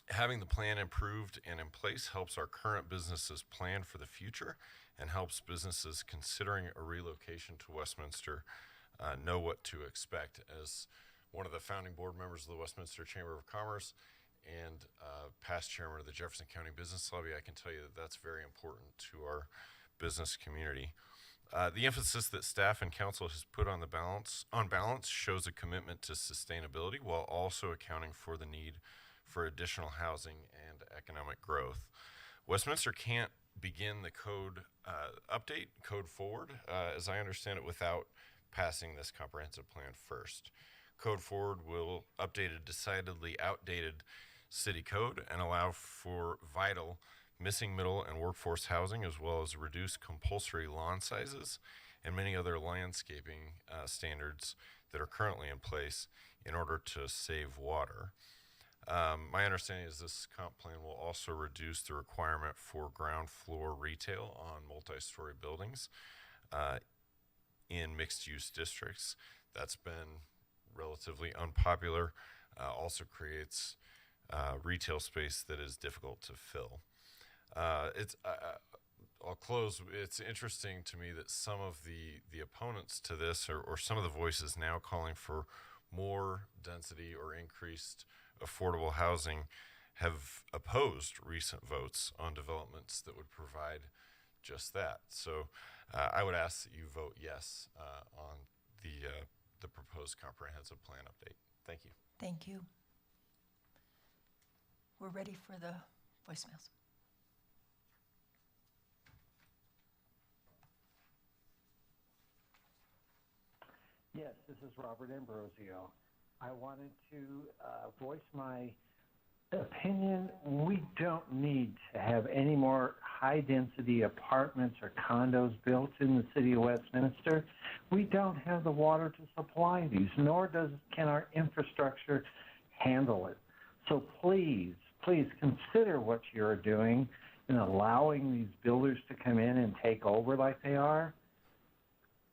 Having the plan improved and in place helps our current businesses plan for the future and helps businesses considering a relocation to Westminster know what to expect. As one of the founding board members of the Westminster Chamber of Commerce and past chairman of the Jefferson County Business Lobby, I can tell you that that's very important to our business community. The emphasis that staff and council has put on balance shows a commitment to sustainability while also accounting for the need for additional housing and economic growth. Westminster can't begin the code code forward, as I understand it, without passing this comprehensive plan first. Code forward will update a decidedly outdated city code and allow for vital missing middle and workforce housing, as well as reduced compulsory lawn sizes and many other landscaping standards that are currently in place in order to save water. My understanding is this comp plan will also reduce the requirement for ground floor retail on multi-story buildings in mixed-use districts. That's been relatively unpopular, also creates retail space that is difficult to fill. I'll close. It's interesting to me that some of the opponents to this, or some of the voices now calling for more density or increased affordable housing, have opposed recent votes on developments that would provide just that. So I would ask that you vote yes on the proposed comprehensive plan update. Thank you. Thank you. We're ready for the voicemails. Yes, this is Robert Ambrosio. I wanted to voice my opinion. We don't need to have any more high-density apartments or condos built in the city of Westminster. We don't have the water to supply these, nor can our infrastructure handle it. So please consider what you're doing in allowing these builders to come in and take over like they are.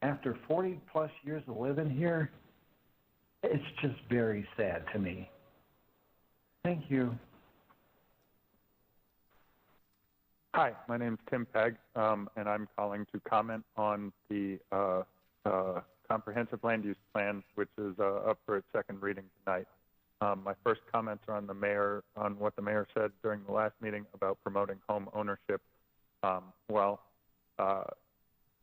After 40-plus years of living here, it's just very sad to me. Thank you. Hi, my name is Tim Pegg, and I'm calling to comment on the comprehensive land use plan, which is up for its second reading tonight. My first comments are on what the mayor said during the last meeting about promoting home ownership.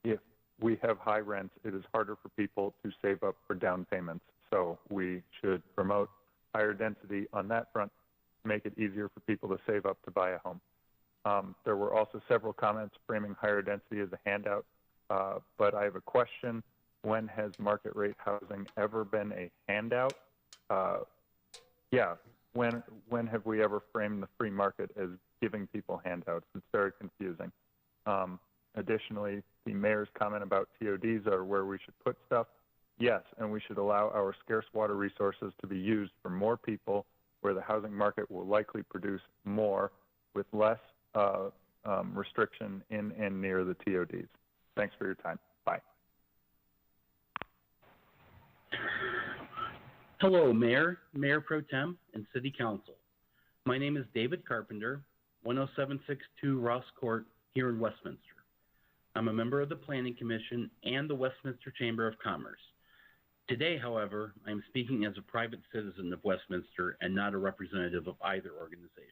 If we have high rents, it is harder for people to save up for down payments. So we should promote higher density on that front, make it easier for people to save up to buy a home. There were also several comments framing higher density as a handout, but I have a question. When has market rate housing ever been a handout? When have we ever framed the free market as giving people handouts? It's very confusing. Additionally, the mayor's comment about TODs are where we should put stuff. Yes, and we should allow our scarce water resources to be used for more people where the housing market will likely produce more with less restriction in and near the TODs. Thanks for your time. Bye. Hello, Mayor, Mayor Pro Tem, and City Council. My name is David Carpenter, 10762 Ross Court here in Westminster. I'm a member of the Planning Commission and the Westminster Chamber of Commerce. Today, however, I'm speaking as a private citizen of Westminster and not a representative of either organization.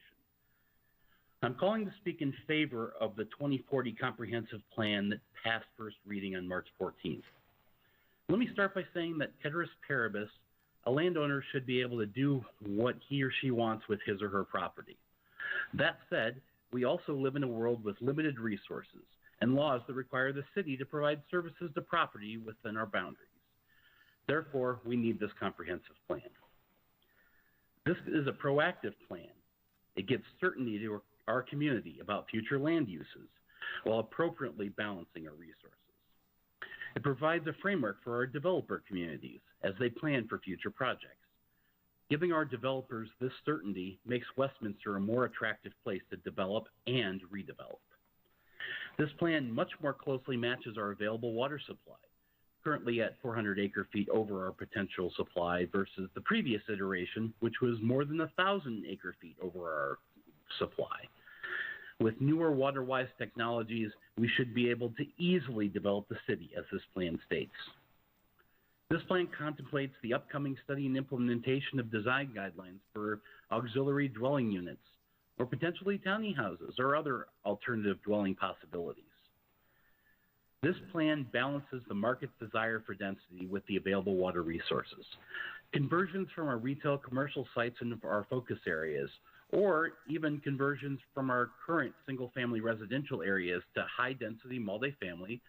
I'm calling to speak in favor of the 2040 comprehensive plan that passed first reading on March 14th. Let me start by saying that ceteris paribus, a landowner should be able to do what he or she wants with his or her property. That said, we also live in a world with limited resources and laws that require the city to provide services to property within our boundaries. Therefore, we need this comprehensive plan. This is a proactive plan. It gives certainty to our community about future land uses while appropriately balancing our resources. It provides a framework for our developer communities as they plan for future projects. Giving our developers this certainty makes Westminster a more attractive place to develop and redevelop. This plan much more closely matches our available water supply, currently at 400 acre-feet over our potential supply versus the previous iteration, which was more than 1,000 acre-feet over our supply. With newer water-wise technologies, we should be able to easily develop the city as this plan states. This plan contemplates the upcoming study and implementation of design guidelines for auxiliary dwelling units, or potentially tiny houses or other alternative dwelling possibilities. This plan balances the market's desire for density with the available water resources. Conversions from our retail commercial sites into our focus areas, or even conversions from our current single-family residential areas to high-density multifamily,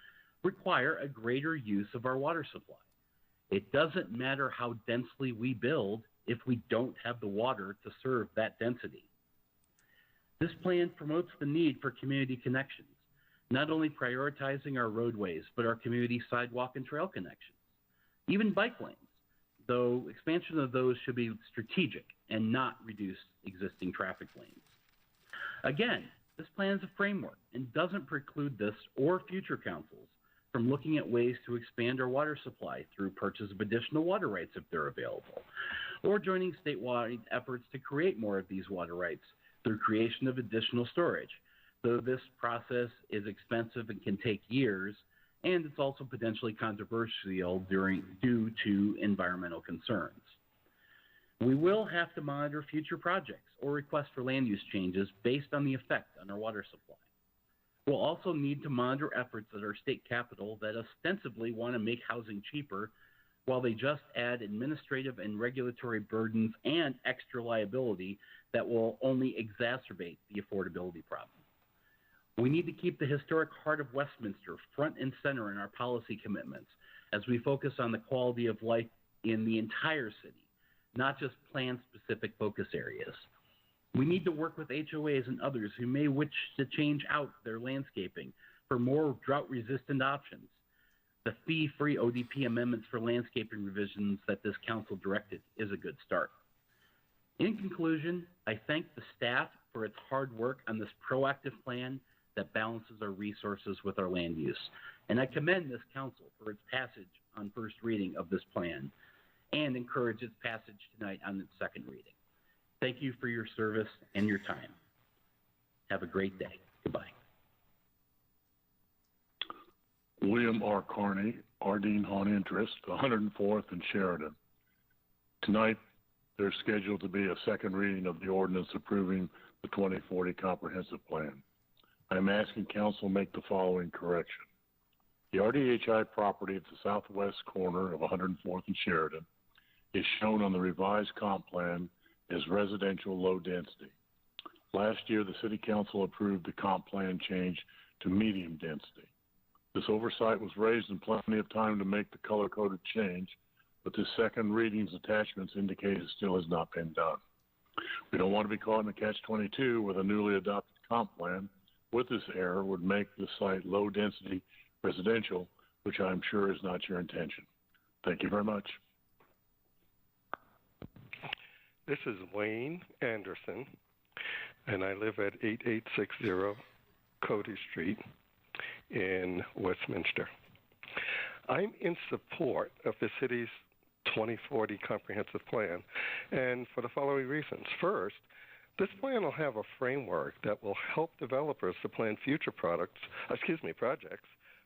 require a greater use of our water supply. It doesn't matter how densely we build if we don't have the water to serve that density. This plan promotes the need for community connections, not only prioritizing our roadways, but our community sidewalk and trail connections, even bike lanes, though expansion of those should be strategic and not reduce existing traffic lanes. Again, this plan is a framework and doesn't preclude this or future councils from looking at ways to expand our water supply through purchase of additional water rights if they're available, or joining statewide efforts to create more of these water rights through creation of additional storage, though this process is expensive and can take years, and it's also potentially controversial due to environmental concerns. We will have to monitor future projects or requests for land use changes based on the effect on our water supply. We'll also need to monitor efforts at our state capital that ostensibly want to make housing cheaper while they just add administrative and regulatory burdens and extra liability that will only exacerbate the affordability problem. We need to keep the historic heart of Westminster front and center in our policy commitments as we focus on the quality of life in the entire city, not just plan-specific focus areas. We need to work with HOAs and others who may wish to change out their landscaping for more drought-resistant options. The fee-free ODP amendments for landscaping revisions that this council directed is a good start. In conclusion, I thank the staff for its hard work on this proactive plan that balances our resources with our land use. And I commend this council for its passage on first reading of this plan and encourage its passage tonight on its second reading. Thank you for your service and your time. Have a great day. Goodbye. William R. Carney, Ardeen Hahn Interest, 104th and Sheridan. Tonight, there's scheduled to be a second reading of the ordinance approving the 2040 Comprehensive Plan. I am asking council make the following correction. The RDHI property at the southwest corner of 104th and Sheridan is shown on the revised comp plan as residential low density. Last year, the City Council approved the comp plan change to medium density. This oversight was raised in plenty of time to make the color-coded change, but the second reading's attachments indicate it still has not been done. We don't want to be caught in a catch-22 with a newly adopted comp plan. With this error would make the site low-density residential, which I'm sure is not your intention. Thank you very much. This is Wayne Anderson, and I live at 8860 Cody Street in Westminster. I'm in support of the city's 2040 comprehensive plan, and for the following reasons. First, this plan will have a framework that will help developers to plan future projects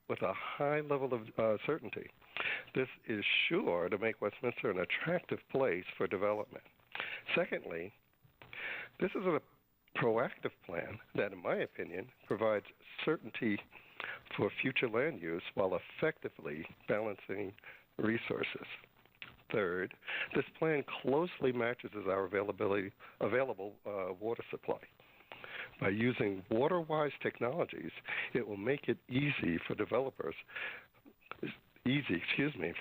with a high level of certainty. This is sure to make Westminster an attractive place for development. Secondly, this is a proactive plan that, in my opinion, provides certainty for future land use while effectively balancing resources. Third, this plan closely matches our available water supply. By using water-wise technologies, it will make it easy for developers,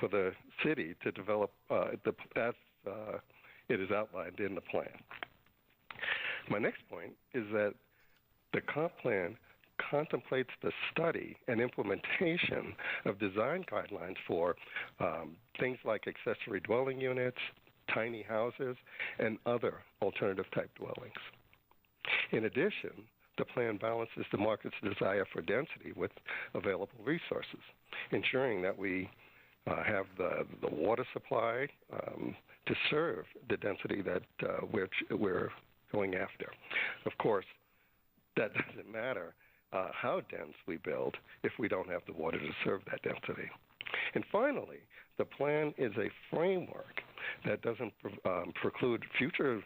for the city to develop as it is outlined in the plan. My next point is that the comp plan contemplates the study and implementation of design guidelines for things like accessory dwelling units, tiny houses, and other alternative type dwellings. In addition, the plan balances the market's desire for density with available resources, ensuring that we have the water supply to serve the density that we're going after. Of course, that doesn't matter how dense we build if we don't have the water to serve that density. And finally, the plan is a framework that doesn't preclude future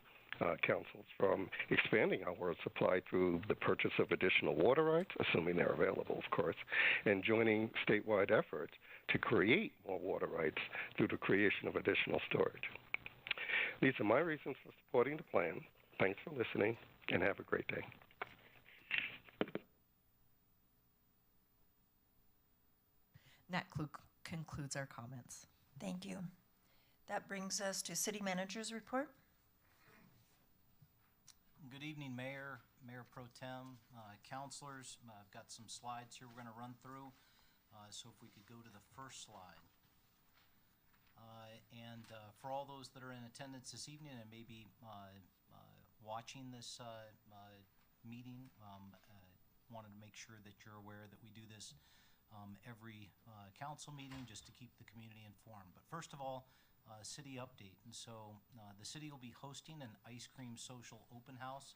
councils from expanding our water supply through the purchase of additional water rights, assuming they're available, of course, and joining statewide efforts to create more water rights through the creation of additional storage. These are my reasons for supporting the plan. Thanks for listening, and have a great day. That concludes our comments. Thank you. That brings us to City Manager's report. Good evening, Mayor, Mayor Pro Tem, councilors. I've got some slides here we're going to run through. So if we could go to the first slide. For all those that are in attendance this evening and maybe watching this meeting, wanted to make sure that you're aware that we do this every council meeting just to keep the community informed. But first of all, city update. And so the city will be hosting an ice cream social open house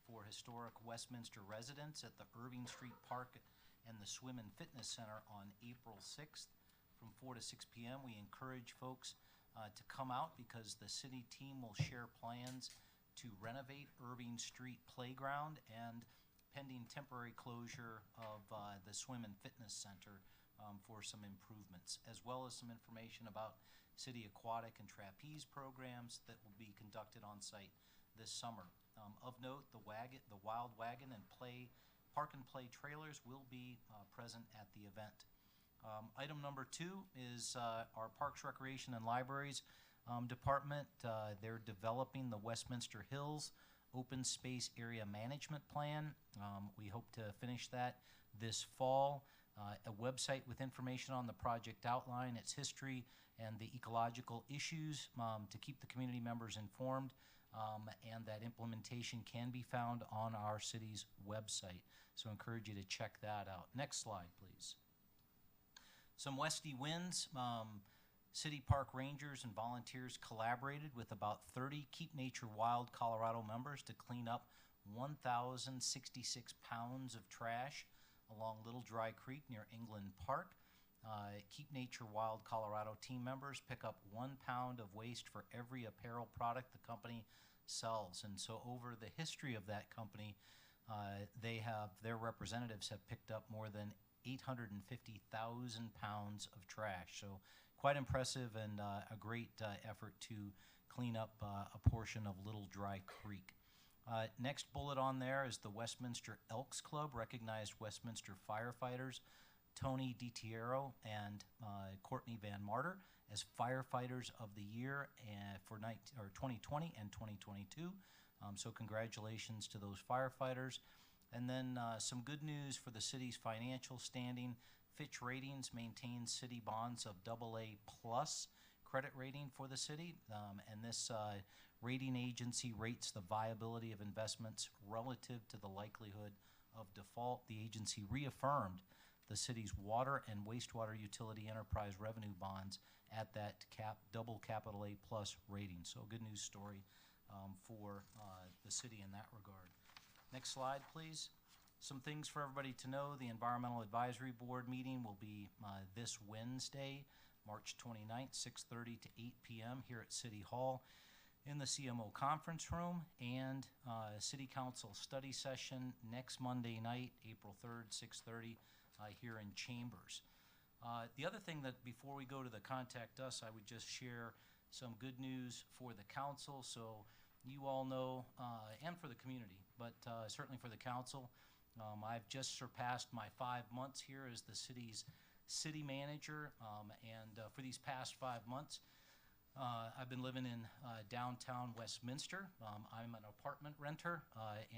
for historic Westminster residents at the Irving Street Park and the Swim and Fitness Center on April 6th from 4 to 6 p.m. We encourage folks to come out because the city team will share plans to renovate Irving Street Playground and pending temporary closure of the Swim and Fitness Center for some improvements, as well as some information about city aquatic and trapeze programs that will be conducted on site this summer. Of note, the Wild Wagon and Park and Play trailers will be present at the event. Item number 2 is our Parks, Recreation, and Libraries department. They're developing the Westminster Hills Open Space Area Management Plan. We hope to finish that this fall. A website with information on the project outline, its history, and the ecological issues to keep the community members informed, and that implementation can be found on our city's website. So I encourage you to check that out. Next slide, please. Some Westy wins. City Park Rangers and volunteers collaborated with about 30 Keep Nature Wild Colorado members to clean up 1,066 pounds of trash along Little Dry Creek near England Park. Keep Nature Wild Colorado team members pick up 1 pound of waste for every apparel product the company sells. And so over the history of that company, their representatives have picked up more than 850,000 pounds of trash. So quite impressive, and a great effort to clean up a portion of Little Dry Creek. Next bullet on there is the Westminster Elks Club recognized Westminster firefighters Tony DiTiero and Courtney Van Martyr as firefighters of the year for 2020 and 2022. So congratulations to those firefighters. And then some good news for the city's financial standing. Fitch Ratings maintains city bonds of AA+ credit rating for the city, and this rating agency rates the viability of investments relative to the likelihood of default. The agency reaffirmed the city's water and wastewater utility enterprise revenue bonds at that double capital A+ rating. So good news story for the city in that regard. Next slide, please. Some things for everybody to know. The Environmental Advisory Board meeting will be this Wednesday, March 29th, 6:30 to 8 p.m. here at City Hall in the CMO conference room, and City Council study session next Monday night, April 3rd, 6:30 here in Chambers. The other thing that before we go to the contact us, I would just share some good news for the council. So you all know, and for the community, but certainly for the council, I've just surpassed my 5 months here as the city's city manager, and for these past 5 months, I've been living in downtown Westminster. I'm an apartment renter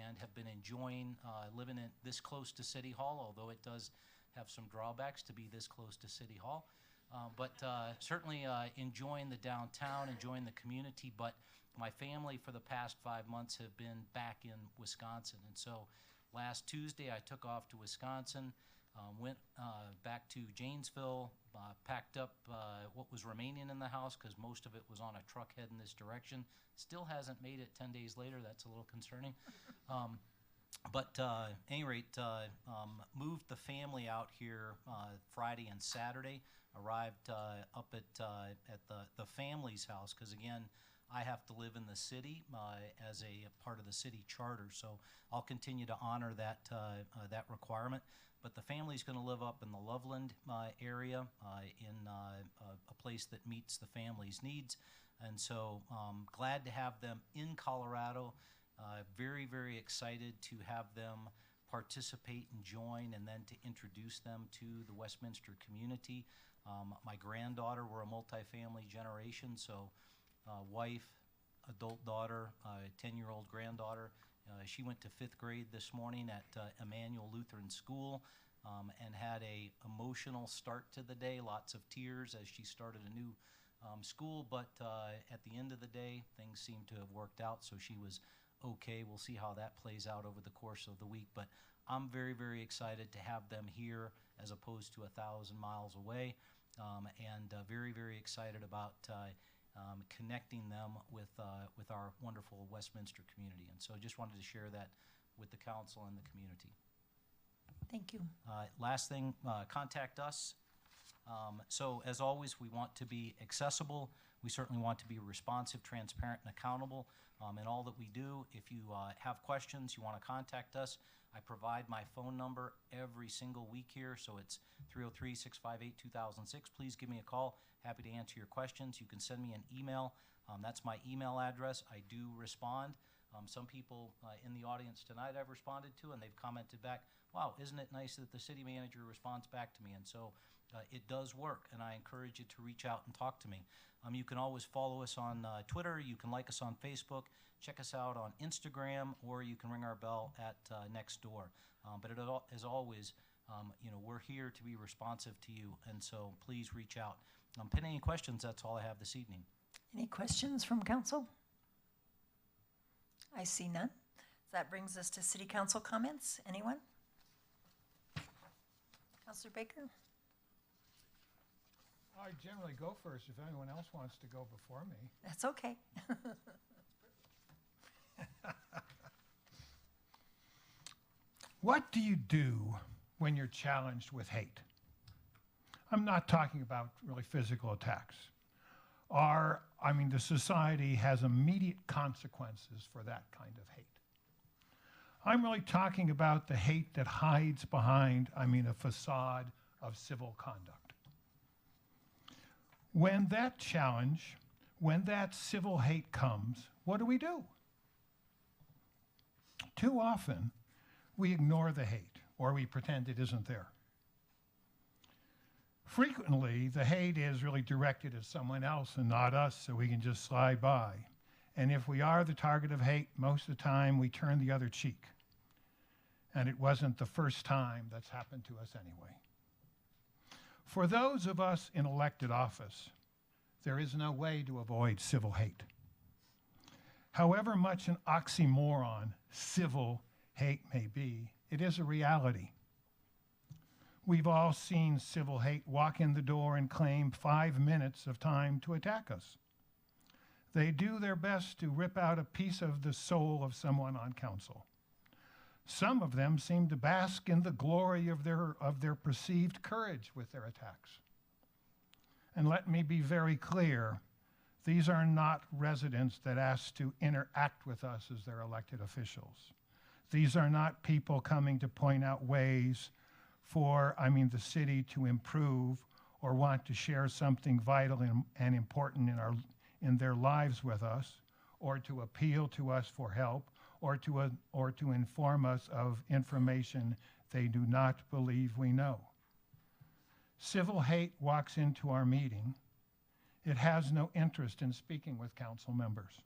and have been enjoying living in this close to City Hall, although it does have some drawbacks to be this close to City Hall. But certainly enjoying the downtown, enjoying the community. But my family for the past 5 months have been back in Wisconsin. And so last Tuesday I took off to Wisconsin, went back to Janesville, packed up what was remaining in the house because most of it was on a truck heading this direction. Still hasn't made it 10 days later. That's a little concerning. But at any rate, moved the family out here Friday and Saturday. Arrived up at the family's house because, again, I have to live in the city as a part of the city charter. So I'll continue to honor that requirement. But the family's going to live up in the Loveland area in a place that meets the family's needs. And so glad to have them in Colorado. Very, very excited to have them participate and join, and then to introduce them to the Westminster community. My granddaughter, we're a multifamily generation, so wife, adult daughter, 10-year-old granddaughter. She went to 5th grade this morning at Emmanuel Lutheran School and had a emotional start to the day, lots of tears as she started a new school, but at the end of the day, things seem to have worked out, so she was okay. We'll see how that plays out over the course of the week, but I'm very, very excited to have them here as opposed to 1,000 miles away, and very, very excited about connecting them with our wonderful Westminster community. And so just wanted to share that with the council and the community. Thank you. Last thing, contact us. So as always, we want to be accessible. We certainly want to be responsive, transparent, and accountable in all that we do. If you have questions, you want to contact us, I provide my phone number every single week here, so it's 303-658-2006. Please give me a call. Happy to answer your questions. You can send me an email. That's my email address. I do respond. Some people in the audience tonight I've responded to, and they've commented back, wow, isn't it nice that the city manager responds back to me? And so it does work, and I encourage you to reach out and talk to me. You can always follow us on Twitter. You can like us on Facebook. Check us out on Instagram, or you can ring our bell at next door. But as always, we're here to be responsive to you, and so please reach out. Pending any questions, that's all I have this evening. Any questions from council? I see none. That brings us to city council comments. Anyone? Councilor Baker? I generally go first if anyone else wants to go before me. That's okay. What do you do when you're challenged with hate? I'm not talking about really physical attacks. The society has immediate consequences for that kind of hate. I'm really talking about the hate that hides behind, a facade of civil conduct. When that challenge, when that civil hate comes, what do? Too often, we ignore the hate, or we pretend it isn't there. Frequently, the hate is really directed at someone else and not us, so we can just slide by. And if we are the target of hate, most of the time we turn the other cheek. And it wasn't the first time that's happened to us anyway. For those of us in elected office, there is no way to avoid civil hate. However much an oxymoron civil hate may be, it is a reality. We've all seen civil hate walk in the door and claim 5 minutes of time to attack us. They do their best to rip out a piece of the soul of someone on council. Some of them seem to bask in the glory of their perceived courage with their attacks. And let me be very clear, these are not residents that ask to interact with us as their elected officials. These are not people coming to point out ways for, the city to improve or want to share something vital and important in their lives with us, or to appeal to us for help, or to inform us of information they do not believe we know. Civil hate walks into our meeting. It has no interest in speaking with council members.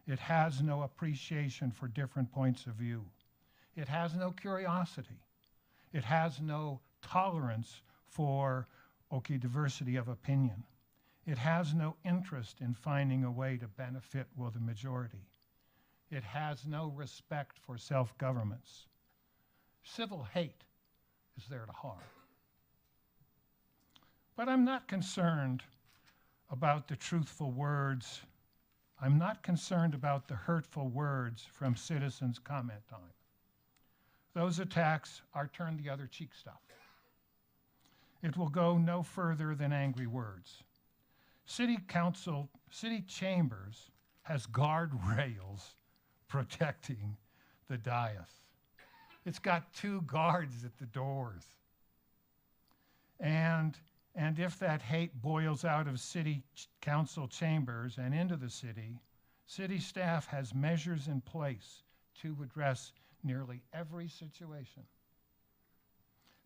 It has no appreciation for different points of view. It has no curiosity. It has no tolerance for, diversity of opinion. It has no interest in finding a way to benefit, the majority. It has no respect for self-governments. Civil hate is there to harm. But I'm not concerned about the truthful words. I'm not concerned about the hurtful words from citizens' comment time. Those attacks are turn the other cheek stuff. It will go no further than angry words. City Chambers has guardrails protecting the dais. It's got 2 guards at the doors. And if that hate boils out of city council chambers and into the city staff has measures in place to address nearly every situation.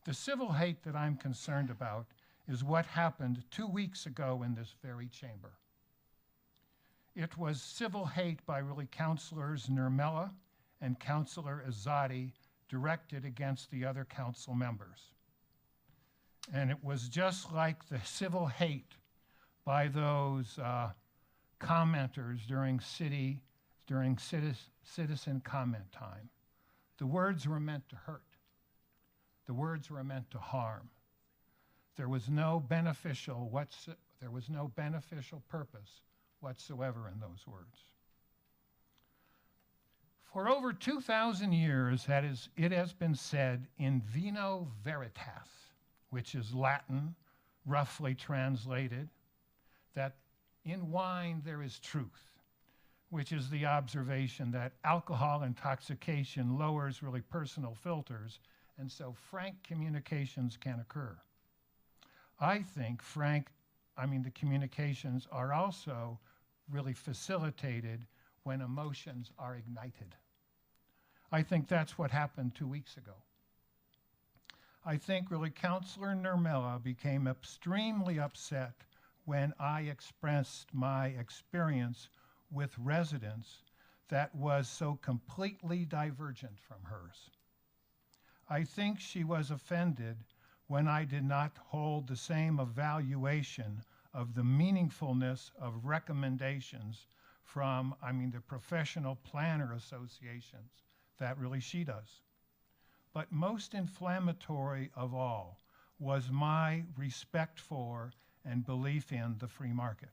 The civil hate that I'm concerned about is what happened 2 weeks ago in this very chamber. It was civil hate by Councilors Nurmela and Councilor Azadi directed against the other council members. And it was just like the civil hate by those commenters during citizen comment time. The words were meant to hurt. The words were meant to harm. There was no beneficial purpose whatsoever in those words. For over 2,000 years, it has been said in vino veritas, which is Latin, roughly translated, that in wine there is truth, which is the observation that alcohol intoxication lowers personal filters, and so frank communications can occur. I think the communications are also really facilitated when emotions are ignited. I think that's what happened 2 weeks ago. I think Councilor Nurmela became extremely upset when I expressed my experience with residents that was so completely divergent from hers. I think she was offended when I did not hold the same evaluation of the meaningfulness of recommendations from, the professional planner associations that she does. But most inflammatory of all was my respect for and belief in the free market.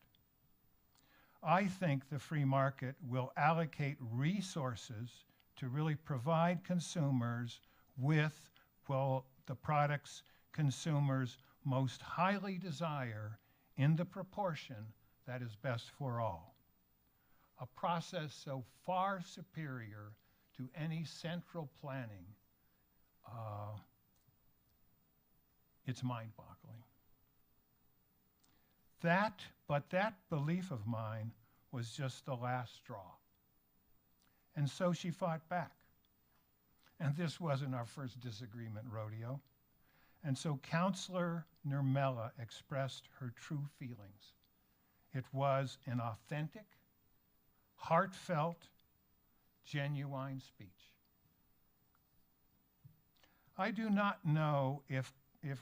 I think the free market will allocate resources to really provide consumers with, the products consumers most highly desire in the proportion that is best for all. A process so far superior to any central planning, it's mind-boggling. But that belief of mine was just the last straw. And so she fought back. And this wasn't our first disagreement rodeo. And so Councillor Nurmela expressed her true feelings. It was an authentic, heartfelt, genuine speech. I do not know if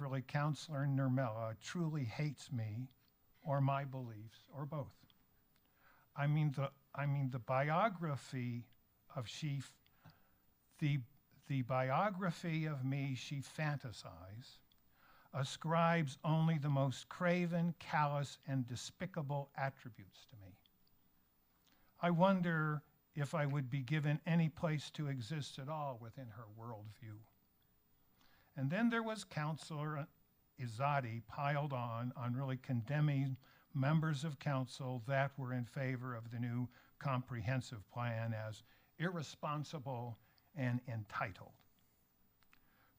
really Councillor Nurmela truly hates me or my beliefs or both. I mean the biography of the biography of me she fantasizes ascribes only the most craven, callous, and despicable attributes to me. I wonder if I would be given any place to exist at all within her worldview. And then there was Councillor Izadi piled on really condemning members of council that were in favor of the new comprehensive plan as irresponsible and entitled.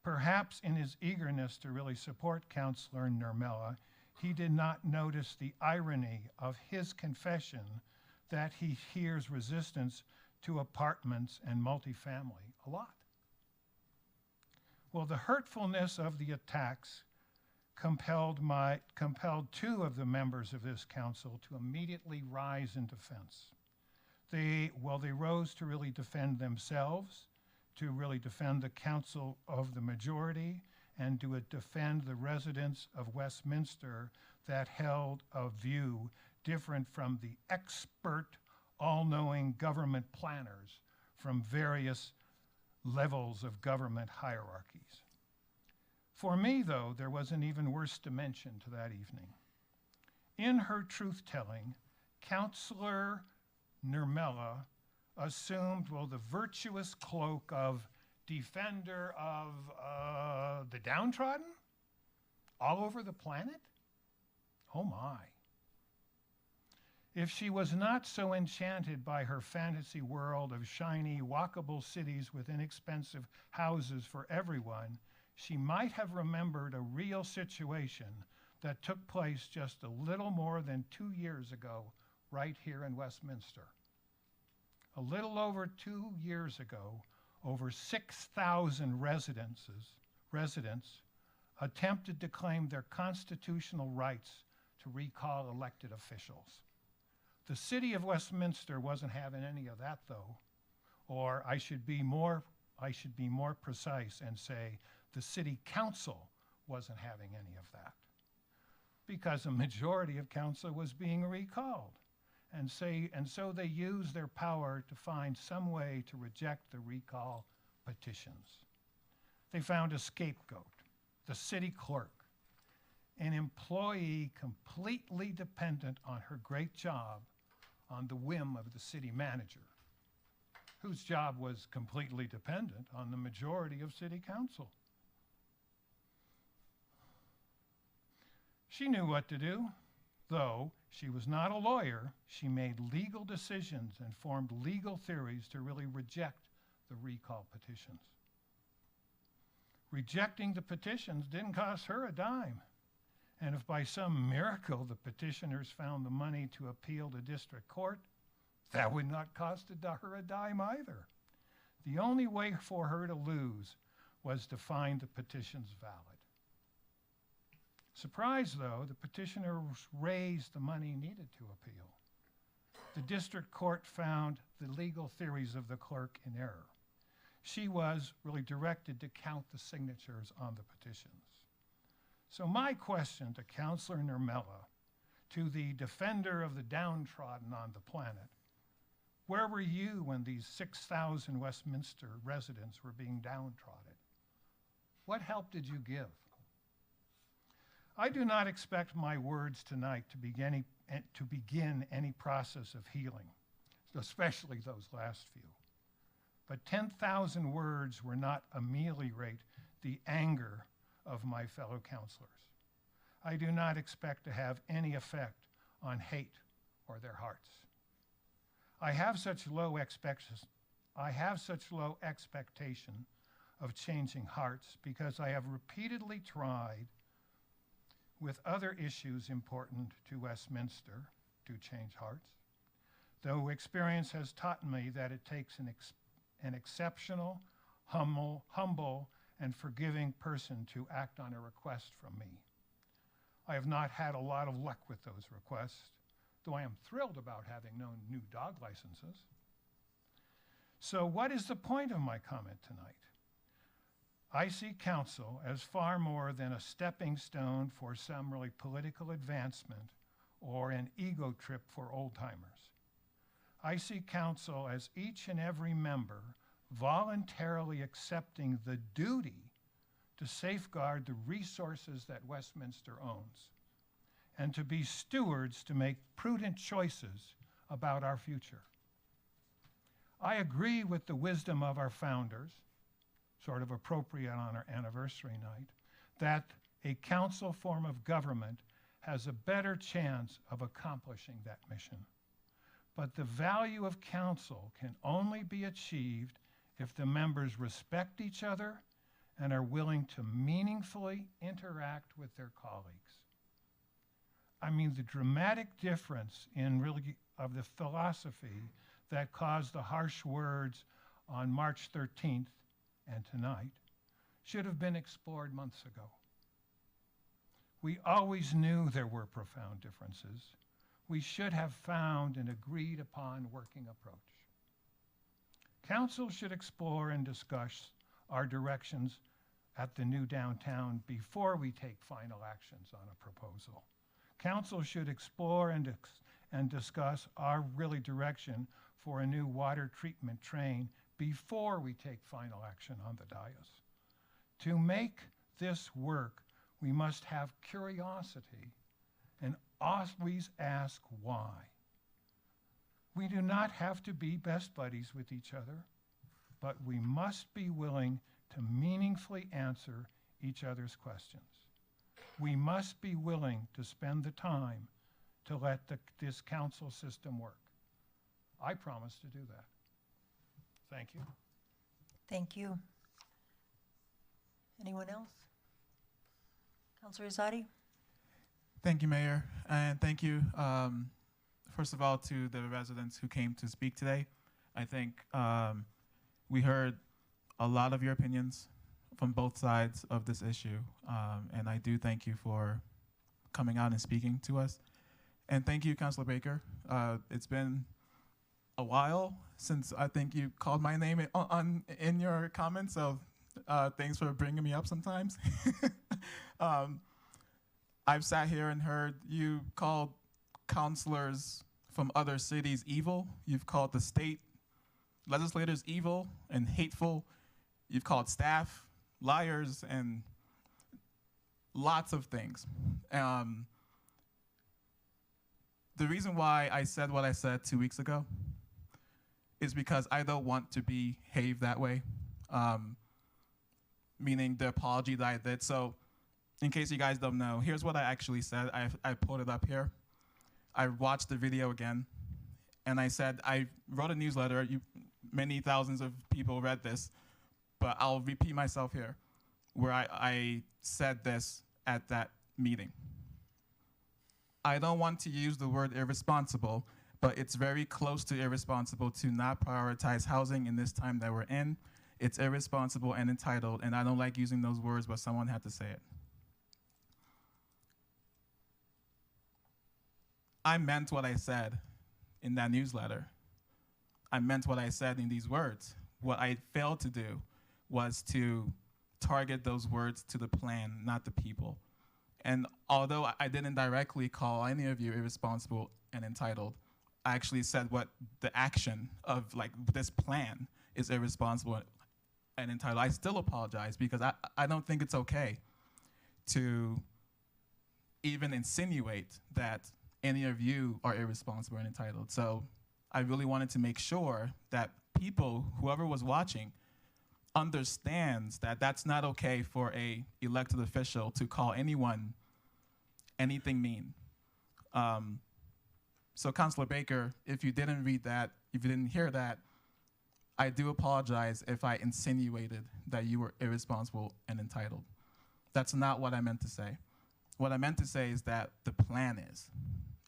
Perhaps in his eagerness to really support Councillor Nurmela, he did not notice the irony of his confession that he hears resistance to apartments and multifamily a lot. Well, the hurtfulness of the attacks compelled two of the members of this council to immediately rise in defense. They rose to really defend themselves, to really defend the council of the majority, and to defend the residents of Westminster that held a view different from the expert, all-knowing government planners from various levels of government hierarchies. For me, though, there was an even worse dimension to that evening. In her truth-telling, Councillor Nurmela assumed, the virtuous cloak of defender of the downtrodden all over the planet? Oh my. If she was not so enchanted by her fantasy world of shiny, walkable cities with inexpensive houses for everyone, she might have remembered a real situation that took place just a little more than 2 years ago, right here in Westminster. A little over 2 years ago, over 6,000 residents attempted to claim their constitutional rights to recall elected officials. The city of Westminster wasn't having any of that, though, or I should be more precise and say the city council wasn't having any of that, because a majority of council was being recalled. And so they used their power to find some way to reject the recall petitions. They found a scapegoat, the city clerk, an employee completely dependent on her great job on the whim of the city manager, whose job was completely dependent on the majority of city council. She knew what to do. Though she was not a lawyer, she made legal decisions and formed legal theories to really reject the recall petitions. Rejecting the petitions didn't cost her a dime. And if by some miracle the petitioners found the money to appeal to district court, that would not cost her a dime either. The only way for her to lose was to find the petitions valid. Surprise, though, the petitioners raised the money needed to appeal. The district court found the legal theories of the clerk in error. She was really directed to count the signatures on the petitions. So my question to Councillor Nurmela, to the defender of the downtrodden on the planet, where were you when these 6,000 Westminster residents were being downtrodden? What help did you give? I do not expect my words tonight to begin any process of healing, especially those last few. But 10,000 words will not ameliorate the anger of my fellow councilors. I do not expect to have any effect on hate or their hearts. I have such low I have such low expectation of changing hearts because I have repeatedly tried with other issues important to Westminster to change hearts, though experience has taught me that it takes an exceptional, humble, and forgiving person to act on a request from me. I have not had a lot of luck with those requests, though I am thrilled about having no new dog licenses. So what is the point of my comment tonight? I see council as far more than a stepping stone for some really political advancement or an ego trip for old-timers. I see council as each and every member voluntarily accepting the duty to safeguard the resources that Westminster owns and to be stewards to make prudent choices about our future. I agree with the wisdom of our founders, sort of appropriate on our anniversary night, that a council form of government has a better chance of accomplishing that mission. But the value of council can only be achieved if the members respect each other and are willing to meaningfully interact with their colleagues. I mean, the dramatic difference in really of the philosophy that caused the harsh words on March 13th and tonight should have been explored months ago. We always knew there were profound differences. We should have found an agreed upon working approach. Council should explore and discuss our directions at the new downtown before we take final actions on a proposal. Council should explore and discuss our really direction for a new water treatment train before we take final action on the dais. To make this work, we must have curiosity and always ask why. We do not have to be best buddies with each other, but we must be willing to meaningfully answer each other's questions. We must be willing to spend the time to let this council system work. I promise to do that. Thank you. Thank you. Anyone else? Councilor Rosati? Thank you, Mayor, and thank you, first of all, to the residents who came to speak today. I think we heard a lot of your opinions from both sides of this issue, and I do thank you for coming out and speaking to us. And thank you, Councilor Baker. It's been a while since I think you called my name in your comments, so thanks for bringing me up sometimes. I've sat here and heard you called councilors from other cities evil. You've called the state legislators evil and hateful. You've called staff liars and lots of things. The reason why I said what I said 2 weeks ago is because I don't want to behave that way, meaning the apology that I did. So in case you guys don't know, here's what I actually said. I pulled it up here. I watched the video again, and I said, I wrote a newsletter. Many thousands of people read this, but I'll repeat myself here, where I said this at that meeting. I don't want to use the word irresponsible, but it's very close to irresponsible to not prioritize housing in this time that we're in. It's irresponsible and entitled, and I don't like using those words, but someone had to say it. I meant what I said in that newsletter. I meant what I said in these words. What I failed to do was to target those words to the plan, not the people. And although I didn't directly call any of you irresponsible and entitled, I actually said what the action of this plan is irresponsible and entitled. I still apologize because I don't think it's okay to even insinuate that any of you are irresponsible and entitled. So I really wanted to make sure that people, whoever was watching, understands that that's not okay for a elected official to call anyone anything mean. So Councilor Baker, if you didn't read that, if you didn't hear that, I do apologize if I insinuated that you were irresponsible and entitled. That's not what I meant to say. What I meant to say is that the plan is,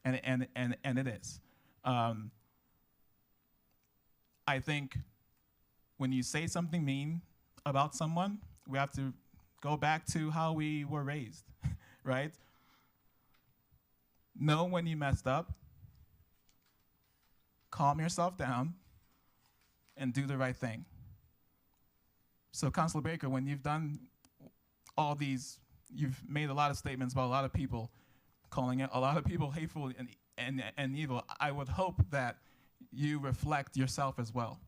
and it is. I think when you say something mean about someone, we have to go back to how we were raised, right? Know when you messed up, calm yourself down, and do the right thing. So, Councilor Baker, when you've done all these, you've made a lot of statements about a lot of people, calling it a lot of people hateful and evil. I would hope that you reflect yourself as well.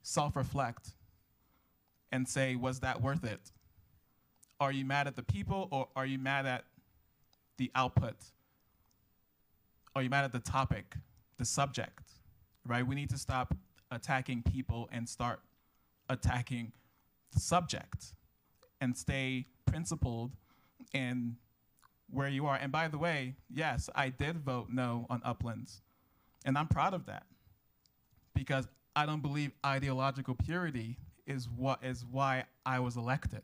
Self-reflect and say, was that worth it? Are you mad at the people, or are you mad at the output? Are you mad at the topic, the subject, right? We need to stop attacking people and start attacking the subject and stay principled in where you are. And by the way, yes, I did vote no on Uplands, and I'm proud of that, because I don't believe ideological purity is why I was elected.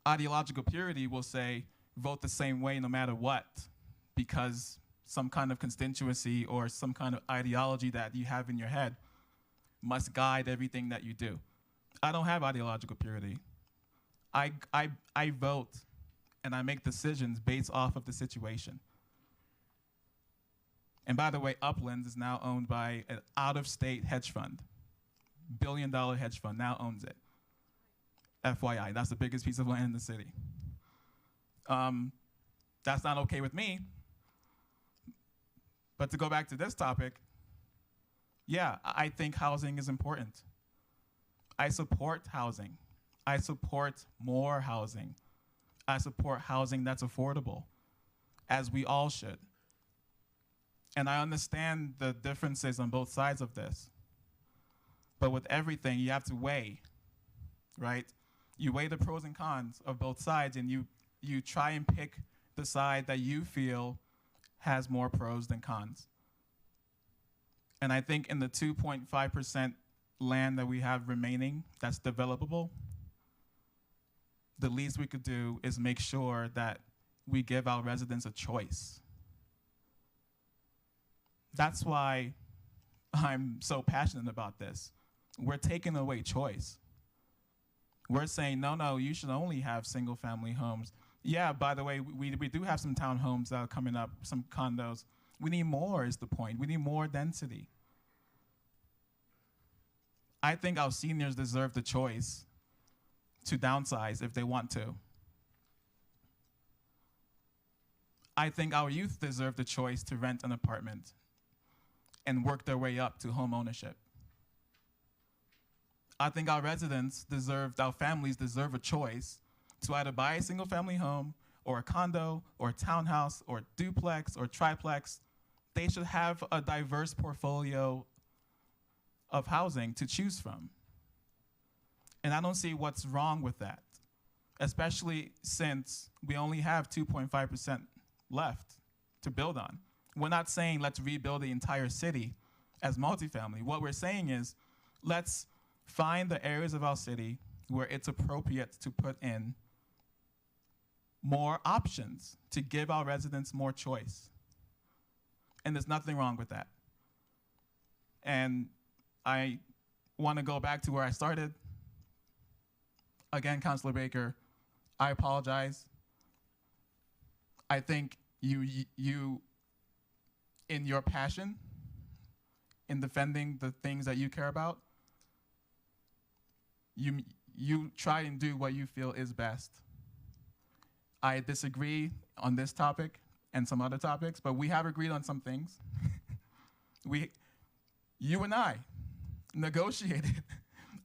Ideological purity will say vote the same way no matter what, because some kind of constituency or some kind of ideology that you have in your head must guide everything that you do. I don't have ideological purity. I vote and I make decisions based off of the situation. And by the way, Uplands is now owned by an out-of-state hedge fund. Billion-dollar hedge fund now owns it. FYI, that's the biggest piece of land in the city. That's not okay with me. But to go back to this topic, yeah, I think housing is important. I support housing. I support more housing. I support housing that's affordable, as we all should. And I understand the differences on both sides of this. But with everything, you have to weigh, right? You weigh the pros and cons of both sides, and you try and pick the side that you feel has more pros than cons. And I think in the 2.5% land that we have remaining that's developable, the least we could do is make sure that we give our residents a choice. That's why I'm so passionate about this. We're taking away choice. We're saying, no, you should only have single-family homes. Yeah, by the way, we do have some townhomes that are coming up, some condos. We need more is the point. We need more density. I think our seniors deserve the choice to downsize if they want to. I think our youth deserve the choice to rent an apartment and work their way up to home ownership. I think our residents our families deserve a choice to either buy a single family home or a condo or a townhouse or duplex or triplex. They should have a diverse portfolio of housing to choose from. And I don't see what's wrong with that, especially since we only have 2.5% left to build on. We're not saying let's rebuild the entire city as multifamily. What we're saying is let's find the areas of our city where it's appropriate to put in more options to give our residents more choice. And there's nothing wrong with that. And I want to go back to where I started. Again, Councilor Baker, I apologize. I think you in your passion, in defending the things that you care about, you try and do what you feel is best. I disagree on this topic and some other topics, but we have agreed on some things. You and I negotiated,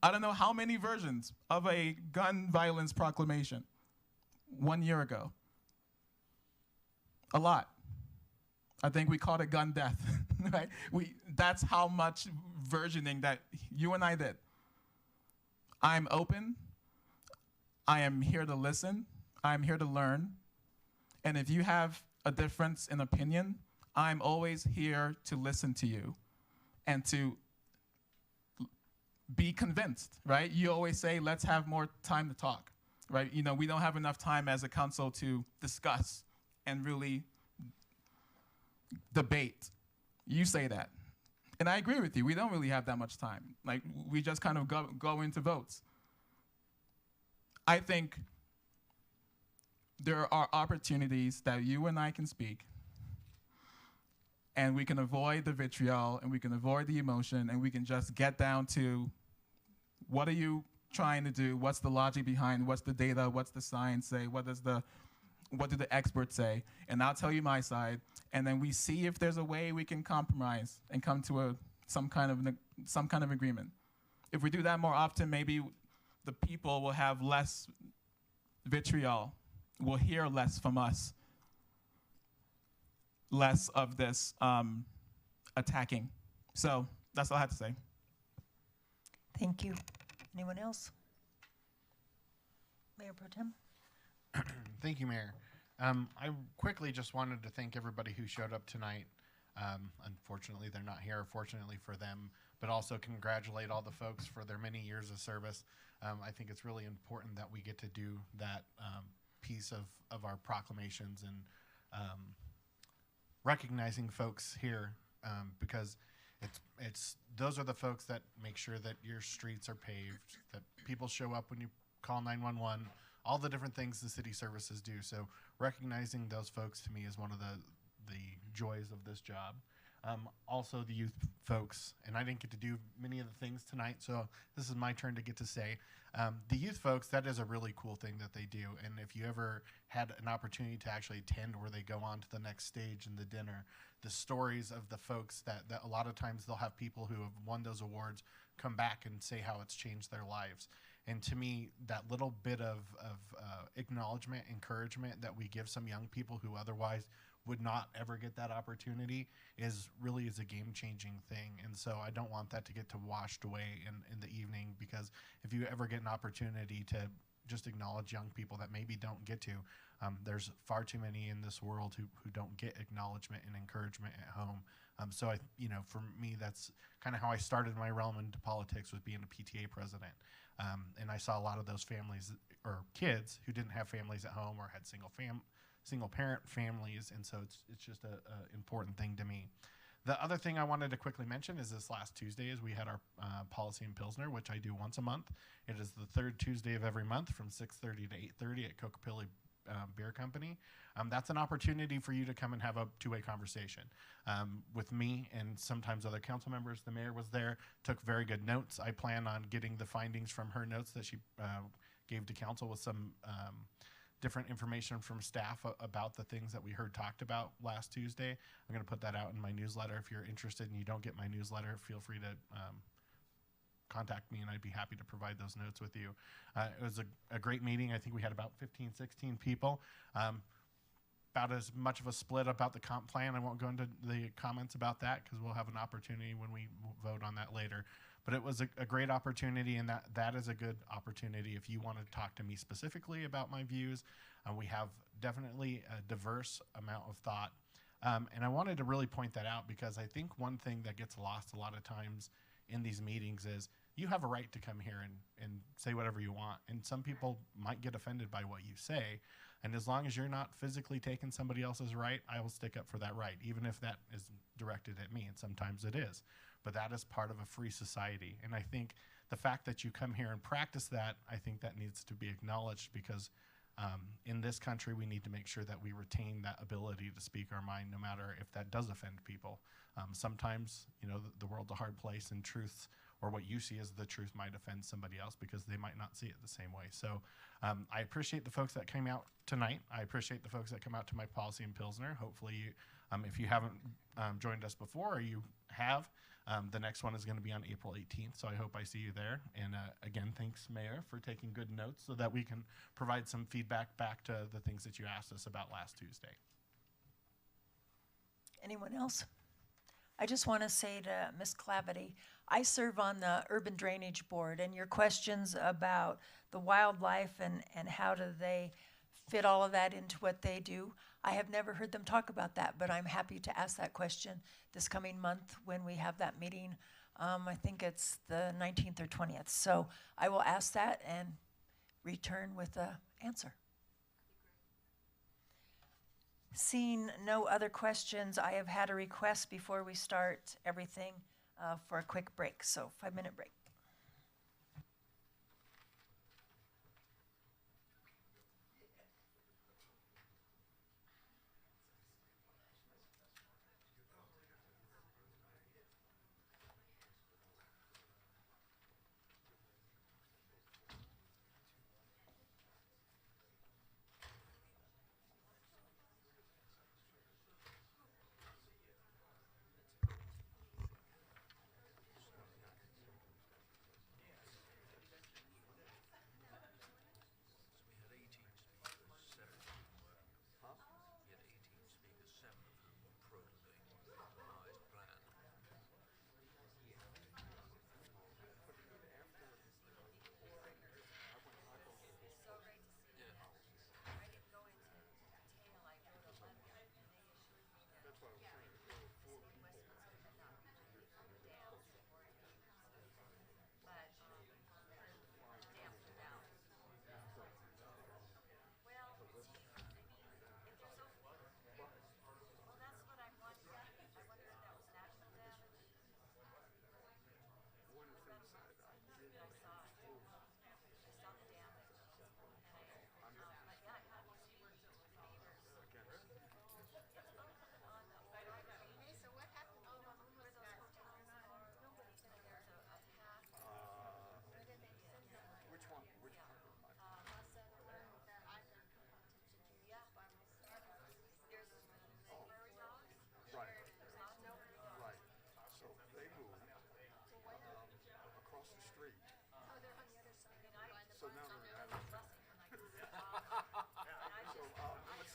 I don't know how many versions of a gun violence proclamation 1 year ago. A lot. I think we called it gun death, right? That's how much versioning that you and I did. I'm open. I am here to listen. I'm here to learn. And if you have a difference in opinion, I'm always here to listen to you and to be convinced, right? You always say, let's have more time to talk, right? You know, we don't have enough time as a council to discuss and really debate. You say that. And I agree with you. We don't really have that much time. Like, we just kind of go into votes. I think there are opportunities that you and I can speak, and we can avoid the vitriol, and we can avoid the emotion, and we can just get down to what are you trying to do? What's the logic behind? What's the data? What's the science say? What do the experts say? And I'll tell you my side, and then we see if there's a way we can compromise and come to some kind of agreement. If we do that more often, maybe the people will have less vitriol, will hear less from us, less of this attacking. So that's all I have to say. Thank you. Anyone else? Mayor Pro Tem? Thank you, Mayor. I quickly just wanted to thank everybody who showed up tonight. Unfortunately, they're not here, fortunately for them, but also congratulate all the folks for their many years of service. I think it's really important that we get to do that piece of our proclamations and recognizing folks here because it's those are the folks that make sure that your streets are paved, that people show up when you call 911, all the different things the city services do. So recognizing those folks to me is one of the joys of this job. Also the youth folks, and I didn't get to do many of the things tonight, so this is my turn to get to say. The youth folks, that is a really cool thing that they do, and if you ever had an opportunity to actually attend where they go on to the next stage in the dinner, the stories of the folks that a lot of times they'll have people who have won those awards come back and say how it's changed their lives. And to me, that little bit of acknowledgement, encouragement that we give some young people who otherwise would not ever get that opportunity is a game-changing thing. And so I don't want that to get to washed away in the evening, because if you ever get an opportunity to just acknowledge young people that maybe don't get to, there's far too many in this world who don't get acknowledgement and encouragement at home. So for me, that's kind of how I started my realm into politics, was being a PTA president. And I saw a lot of those families or kids who didn't have families at home or had single parent families, and so it's just a important thing to me. The other thing I wanted to quickly mention is this last Tuesday is we had our Policy in Pilsner, which I do once a month. It is the third Tuesday of every month from 6:30 to 8:30 at Kokopilli Beer Company. That's an opportunity for you to come and have a two-way conversation with me and sometimes other council members. The mayor was there, took very good notes. I plan on getting the findings from her notes that she gave to council with some different information from staff about the things that we heard talked about last Tuesday. I'm going to put that out in my newsletter. If you're interested and you don't get my newsletter, feel free to contact me and I'd be happy to provide those notes with you. It was a great meeting. I think we had about 15, 16 people. About as much of a split about the comp plan. I won't go into the comments about that because we'll have an opportunity when we vote on that later. But it was a great opportunity, and that is a good opportunity if you want to talk to me specifically about my views. We have definitely a diverse amount of thought. And I wanted to really point that out because I think one thing that gets lost a lot of times in these meetings is you have a right to come here and say whatever you want. And some people might get offended by what you say. And as long as you're not physically taking somebody else's right, I will stick up for that right, even if that is directed at me, and sometimes it is. But that is part of a free society. And I think the fact that you come here and practice that, I think that needs to be acknowledged because in this country, we need to make sure that we retain that ability to speak our mind, no matter if that does offend people. Sometimes, the world's a hard place, and truth, or what you see as the truth, might offend somebody else because they might not see it the same way. So I appreciate the folks that came out tonight. I appreciate the folks that come out to my Policy in Pilsner. Hopefully, if you haven't joined us before, or you have, the next one is going to be on April 18th, so I hope I see you there. And again, thanks, Mayor, for taking good notes so that we can provide some feedback back to the things that you asked us about last Tuesday. Anyone else? I just want to say to Ms. Clavity, I serve on the Urban Drainage Board, and your questions about the wildlife and how do they fit all of that into what they do, I have never heard them talk about that, but I'm happy to ask that question this coming month when we have that meeting I think it's the 19th or 20th. So I will ask that and return with an answer. Seeing no other questions, I have had a request before we start everything for a quick break. So 5-minute break.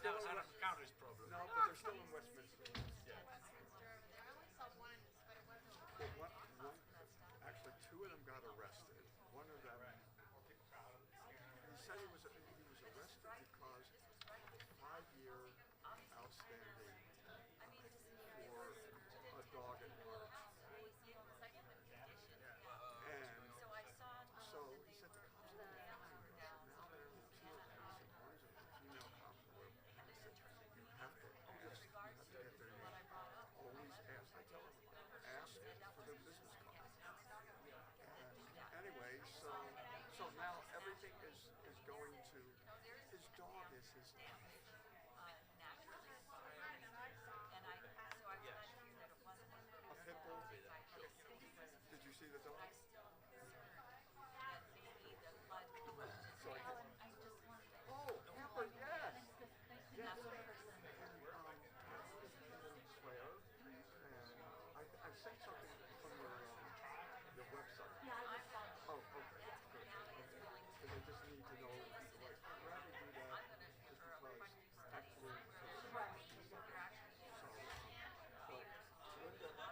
Now it's not a county's problem. No, but they're still in Westminster. Yeah. I only saw one, but it wasn't. Well, actually, two of them got arrested. One of them, he said he was arrested because 5-year outstanding for a dog at large. And so he said the cops were now there were two of them. He said one's a female cop. You have to get their name. Always ask. I tell them, ask for their business card. And anyway, so now everything is going to his dog is his life. A pit bull. Did you see the dog? Oh, Amber, yes. Yes. Claire, and I sent something from your website. Yeah, oh, okay. Good. Because I just need to know, like, I'd rather do that just because actually, so Linda and I,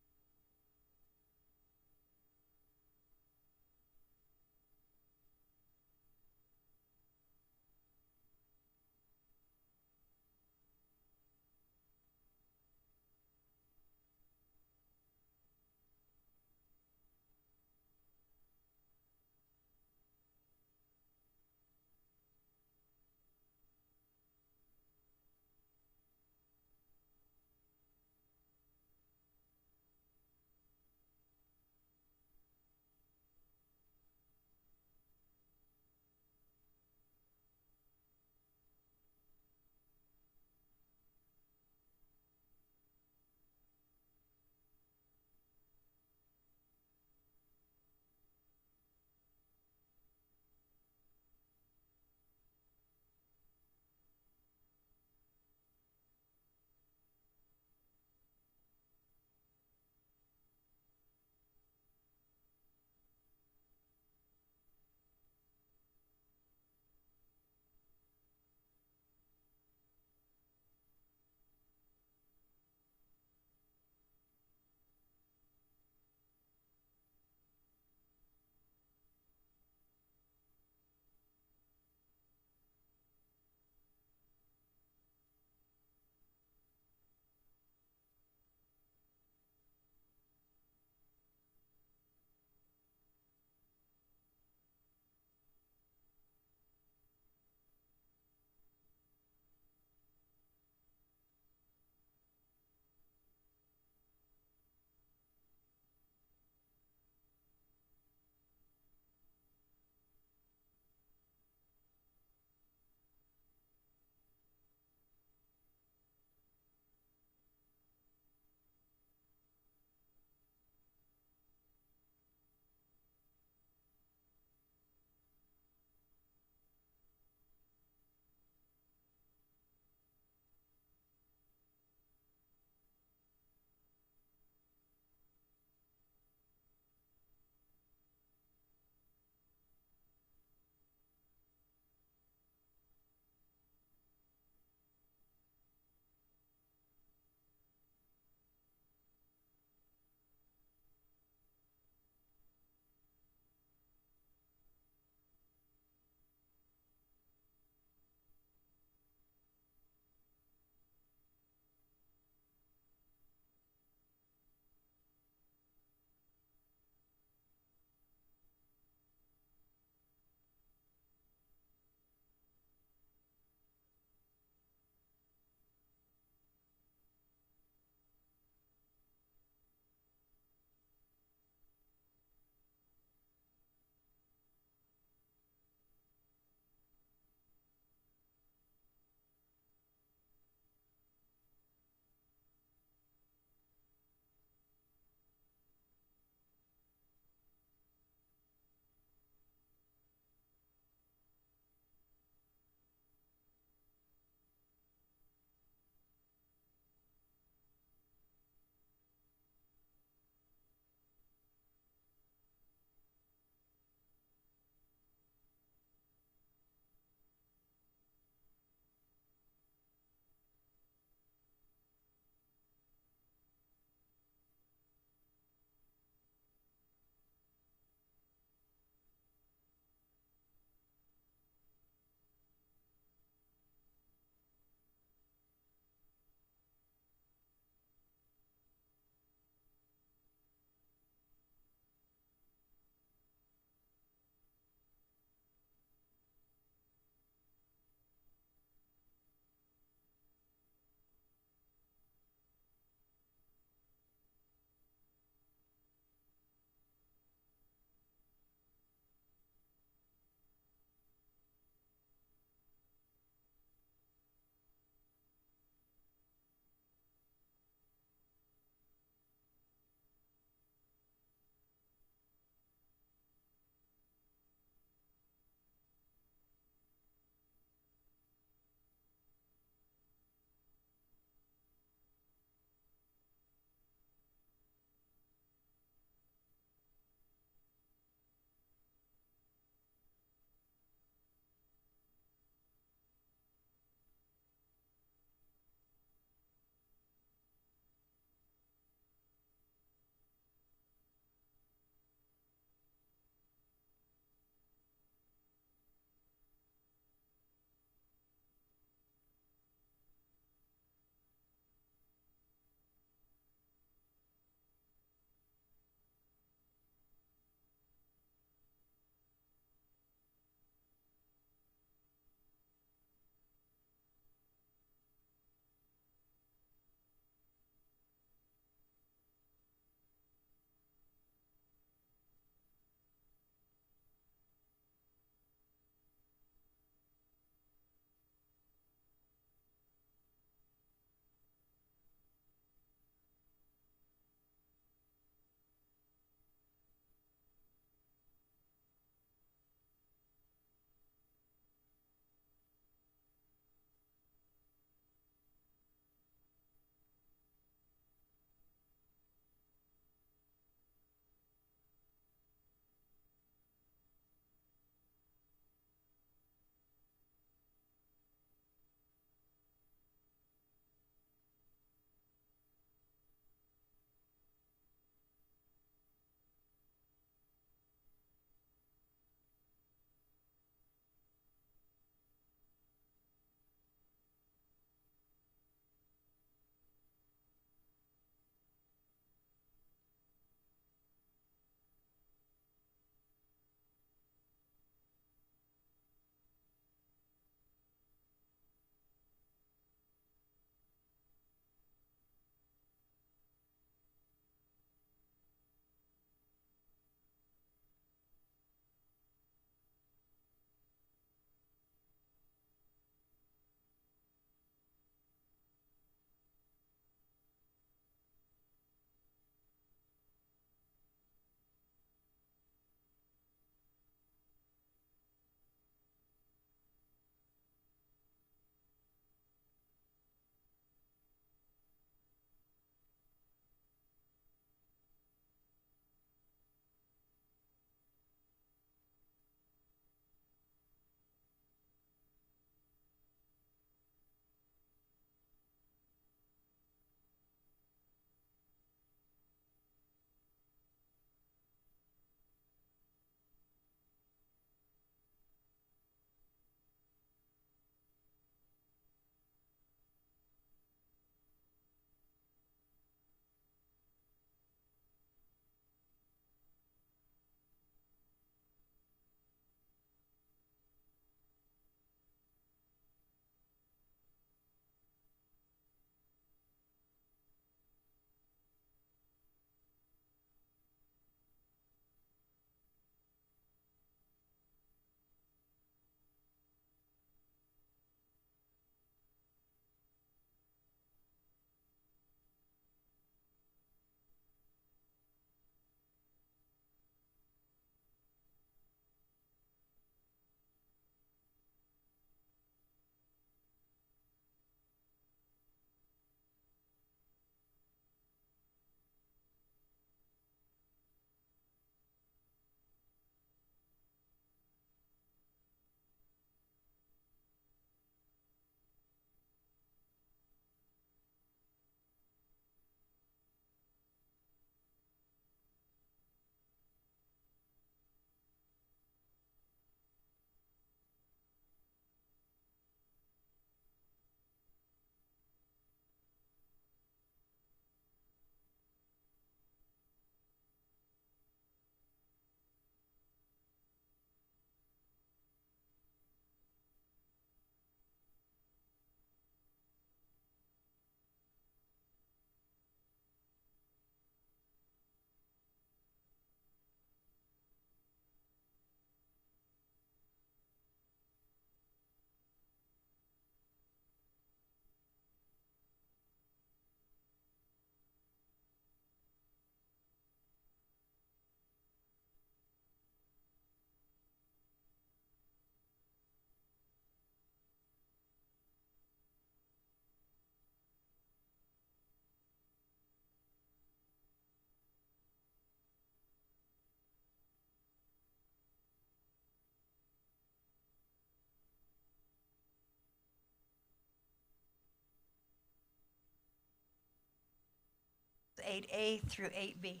8A through 8B.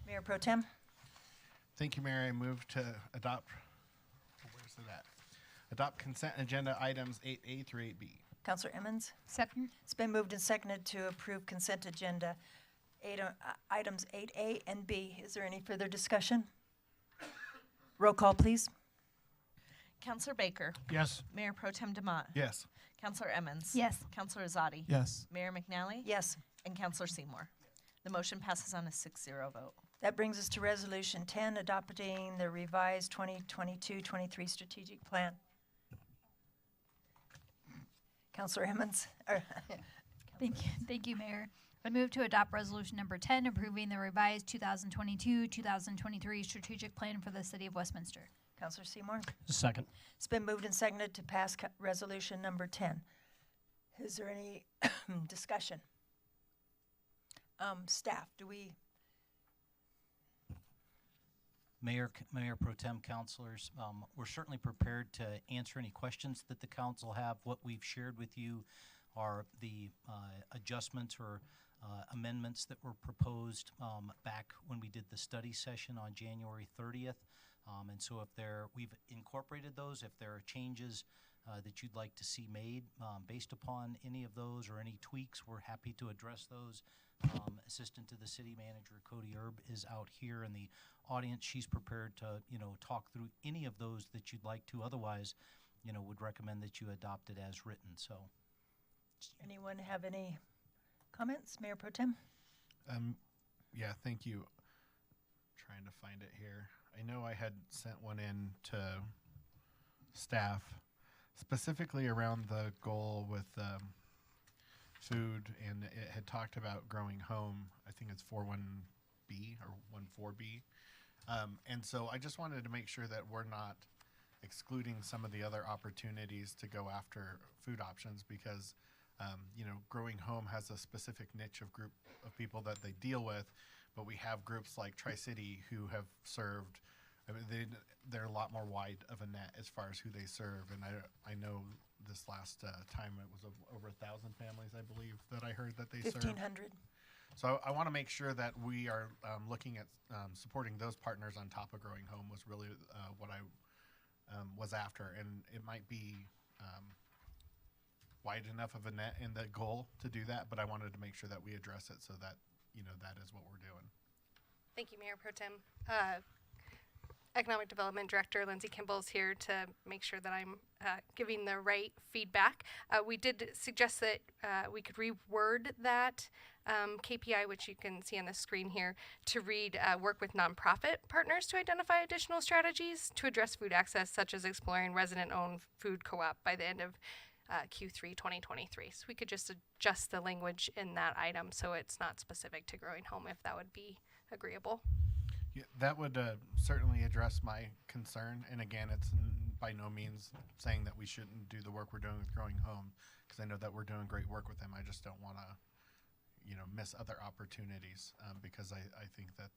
Mayor Pro Tem? Thank you, Mayor. I move to adopt, where's it at? Adopt consent agenda items 8A through 8B. Counselor Emmons? Second. It's been moved and seconded to approve consent agenda items 8A and B. Is there any further discussion? Roll call, please. Counselor Baker. Yes. Mayor Pro Tem Demott. Yes. Counselor Emmons. Yes. Counselor Azadi. Yes. Mayor McNally. Yes. And Counselor Seymour. The motion passes on a 6-0 vote. That brings us to Resolution 10, adopting the revised 2022-23 strategic plan. Counselor Emmons? Thank you, Mayor. I move to adopt resolution number 10, approving the revised 2022-2023 strategic plan for the city of Westminster. Counselor Seymour? Second. It's been moved and seconded to pass resolution number 10. Is there any discussion? Staff, do we? Mayor Pro Tem, councilors, we're certainly prepared to answer any questions that the council have. What we've shared with you are the adjustments or amendments that were proposed back when we did the study session on January 30th. And so we've incorporated those. If there are changes that you'd like to see made based upon any of those or any tweaks, we're happy to address those. Assistant to the city manager, Cody Erb, is out here in the audience. She's prepared to, talk through any of those that you'd like to. Otherwise, would recommend that you adopt it as written. So, Anyone have any comments, Mayor Pro Tem? Yeah, thank you. Trying to find it here. I know I had sent one in to staff specifically around the goal with food, and it had talked about growing home. I think it's 41B or 14B. And so I just wanted to make sure that we're not excluding some of the other opportunities to go after food options because, growing home has a specific niche of group of people that they deal with, but we have groups like Tri-City who have served. I mean, they're a lot more wide of a net as far as who they serve, and I know this last time it was over 1,000 families, I believe, that I heard that they served. 1,500. So I want to make sure that we are looking at supporting those partners on top of growing home was really what I was after, and it might be wide enough of a net in the goal to do that, but I wanted to make sure that we address it so that that is what we're doing. Thank you, Mayor Pro Tem. Economic Development Director Lindsay Kimball is here to make sure that I'm giving the right feedback. We did suggest that we could reword that KPI, which you can see on the screen here, to read work with nonprofit partners to identify additional strategies to address food access, such as exploring resident-owned food co-op by the end of Q3 2023. So we could just adjust the language in that item so it's not specific to growing home, if that would be agreeable. Yeah, that would certainly address my concern. And again, it's by no means saying that we shouldn't do the work we're doing with Growing Home, because I know that we're doing great work with them. I just don't want to, miss other opportunities because I think that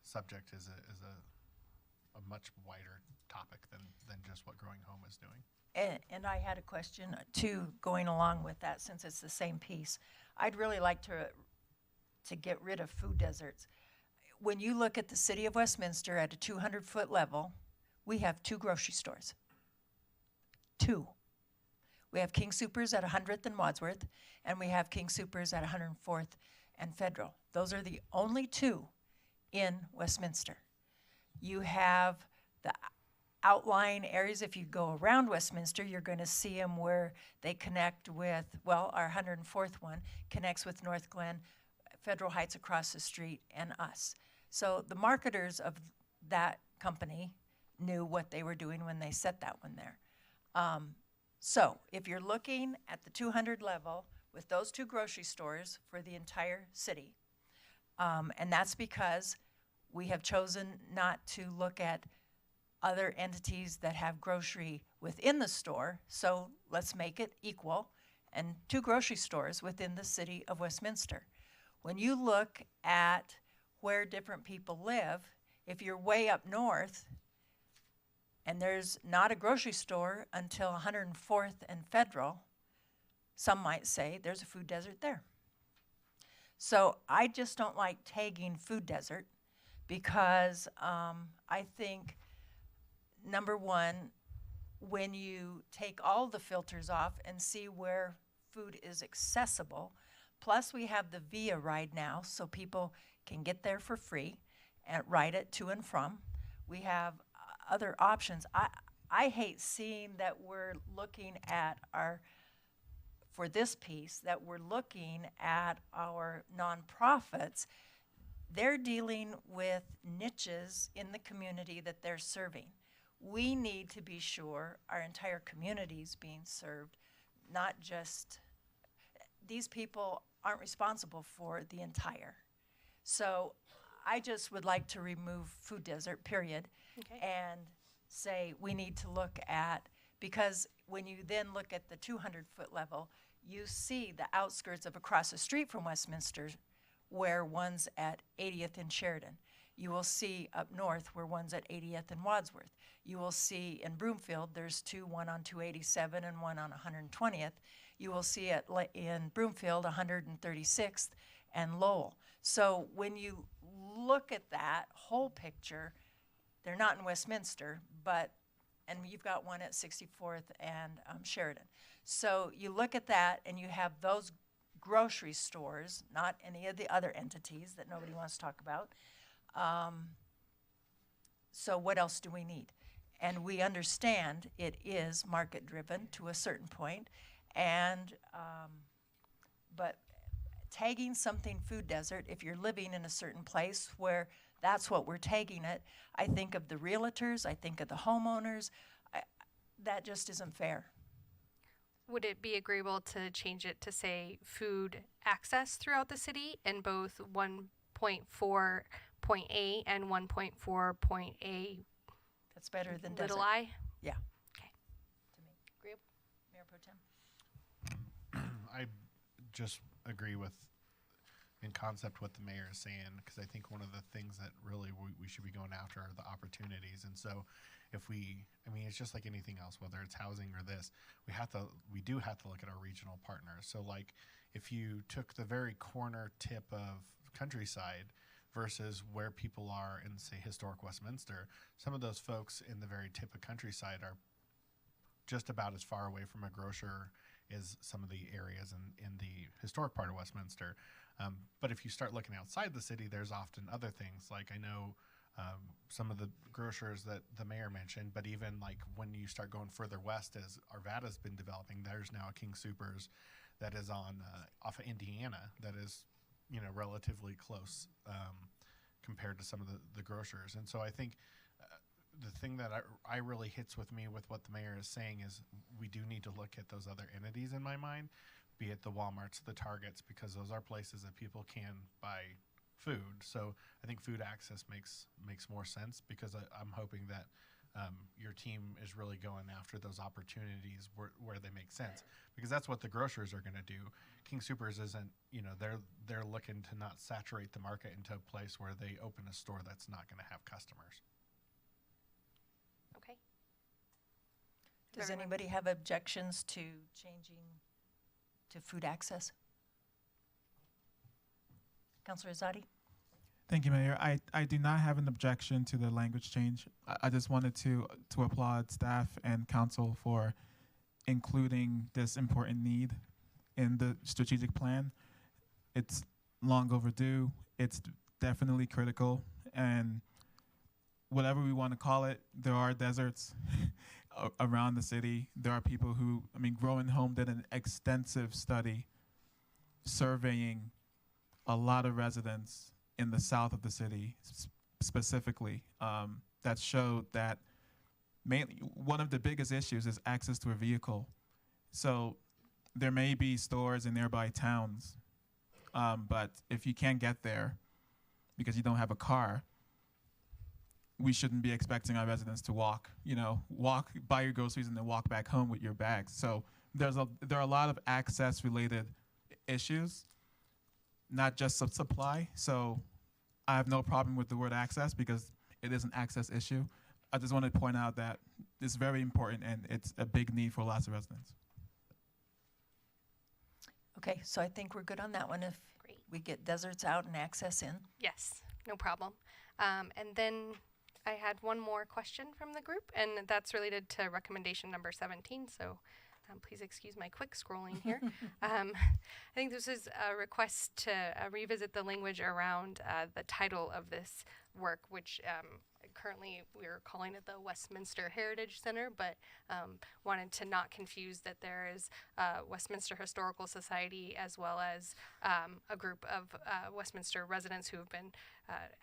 subject is a much wider topic than just what Growing Home is doing. And I had a question too, going along with that, since it's the same piece. I'd really like to get rid of food deserts. When you look at the city of Westminster at a 200-foot level, we have 2 grocery stores. 2. We have King Soopers at 100th and Wadsworth, and we have King Soopers at 104th and Federal. Those are the only 2 in Westminster. You have the outlying areas. If you go around Westminster, you're going to see them where they connect with, our 104th one connects with North Glen, Federal Heights across the street, and us. So the marketers of that company knew what they were doing when they set that one there. So if you're looking at the 200 level with those 2 grocery stores for the entire city, and that's because we have chosen not to look at other entities that have grocery within the store, so let's make it equal, and 2 grocery stores within the city of Westminster. When you look at where different people live, if you're way up north and there's not a grocery store until 104th and Federal, some might say there's a food desert there. So I just don't like tagging food desert because I think, number one, when you take all the filters off and see where food is accessible, plus we have the VIA ride now, so people can get there for free and ride it to and from. We have other options. I hate seeing that we're looking at for this piece, that we're looking at our nonprofits. They're dealing with niches in the community that they're serving. We need to be sure our entire community is being served, not just, these people aren't responsible for the entire. So I just would like to remove food desert, period, and say we need to look at, because when you then look at the 200-foot level, you see the outskirts of across the street from Westminster where one's at 80th and Sheridan. You will see up north where one's at 80th and Wadsworth. You will see in Broomfield, there's two, one on 287 and one on 120th. You will see it in Broomfield, 136th and Lowell. So when you look at that whole picture, they're not in Westminster, and you've got one at 64th and Sheridan. So you look at that and you have those grocery stores, not any of the other entities that nobody wants to talk about. So what else do we need? And we understand it is market driven to a certain point, and but tagging something food desert, if you're living in a certain place where that's what we're tagging it, I think of the realtors, I think of the homeowners, that just isn't fair. Would it be agreeable to change it to say food access throughout the city in both 1.4.A and 1.4.A? That's better than little desert. I? Yeah. Okay. To me. Agreeable? Mayor Pro Tem? I just agree with, in concept, what the mayor is saying, because I think one of the things that really we should be going after are the opportunities. And so if it's just like anything else, whether it's housing or this, we do have to look at our regional partners. So like if you took the very corner tip of countryside versus where people are in, say, historic Westminster, some of those folks in the very tip of countryside are just about as far away from a grocer as some of the areas in the historic part of Westminster. But if you start looking outside the city, there's often other things. Like I know some of the grocers that the mayor mentioned, but even like when you start going further west, as Arvada's been developing, there's now a King Soopers that is on off of Indiana that is, relatively close compared to some of the grocers. And so I think the thing that I really hits with me with what the mayor is saying is we do need to look at those other entities in my mind, be it the Walmarts, the Targets, because those are places that people can buy food. So I think food access makes more sense, because I'm hoping that your team is really going after those opportunities where they make sense, because that's what the grocers are going to do. King Soopers isn't, they're looking to not saturate the market into a place where they open a store that's not going to have customers. Okay. Does anybody have objections to changing to food access? Councilor Azadi? Thank you, Mayor. I do not have an objection to the language change. I just wanted to applaud staff and council for including this important need in the strategic plan. It's long overdue. It's definitely critical. And whatever we want to call it, there are deserts around the city. There are people who, Growing Home did an extensive study surveying a lot of residents in the south of the city specifically, that showed that mainly one of the biggest issues is access to a vehicle. So there may be stores in nearby towns, but if you can't get there because you don't have a car, we shouldn't be expecting our residents to walk, buy your groceries and then walk back home with your bags. So there are a lot of access related issues, not just supply. So I have no problem with the word access because it is an access issue. I just want to point out that it's very important and it's a big need for lots of residents. Okay, so I think we're good on that one. If Great. we get deserts out and access in. Yes, no problem. And then I had one more question from the group, and that's related to recommendation number 17. So please excuse my quick scrolling here. I think this is a request to revisit the language around the title of this work, which currently we're calling it the Westminster Heritage Center, but wanted to not confuse that there is Westminster Historical Society as well as a group of Westminster residents who have been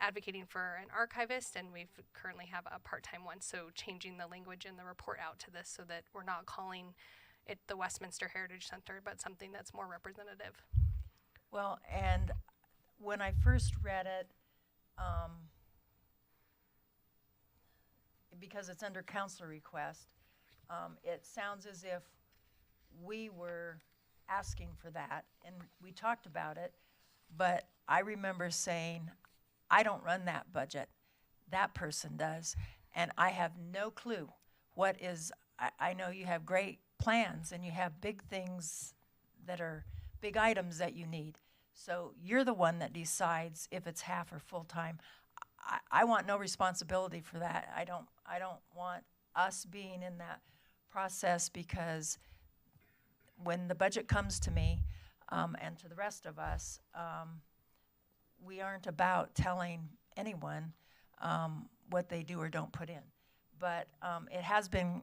advocating for an archivist, and we currently have a part-time one. So changing the language in the report out to this so that we're not calling it the Westminster Heritage Center, but something that's more representative. Well, and when I first read it, because it's under council request, it sounds as if we were asking for that, and we talked about it, but I remember saying, I don't run that budget, that person does, and I have no clue what is, I know you have great plans and you have big things that are big items that you need, so you're the one that decides if it's half or full-time. I want no responsibility for that. I don't want us being in that process, because when the budget comes to me and to the rest of us, we aren't about telling anyone what they do or don't put in. But it has been,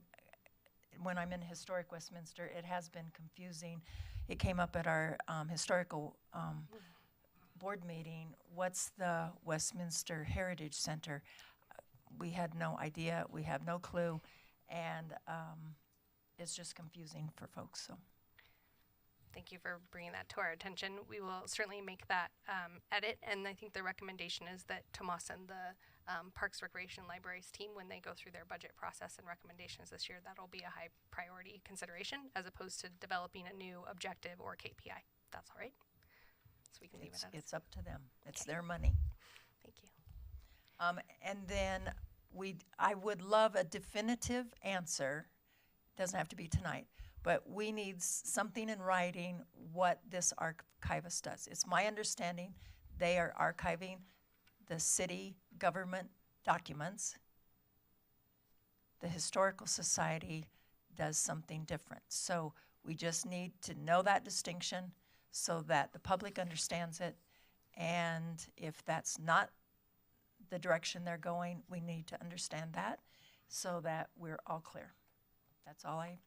when I'm in Historic Westminster, it has been confusing. It came up at our historical board meeting. What's the Westminster Heritage Center? We had no idea. We have no clue, and it's just confusing for folks. So, thank you for bringing that to our attention. We will certainly make that edit, and I think the recommendation is that Tomas and the Parks, Recreation, Libraries team, when they go through their budget process and recommendations this year, that'll be a high priority consideration as opposed to developing a new objective or KPI. That's all right. So we can leave it at it's up to them. It's their money. Thank you. And then I would love a definitive answer. Doesn't have to be tonight, but we need something in writing what this archivist does. It's my understanding they are archiving the city government documents. The Historical Society does something different. So we just need to know that distinction so that the public understands it. And if that's not the direction they're going, we need to understand that so that we're all clear. That's all I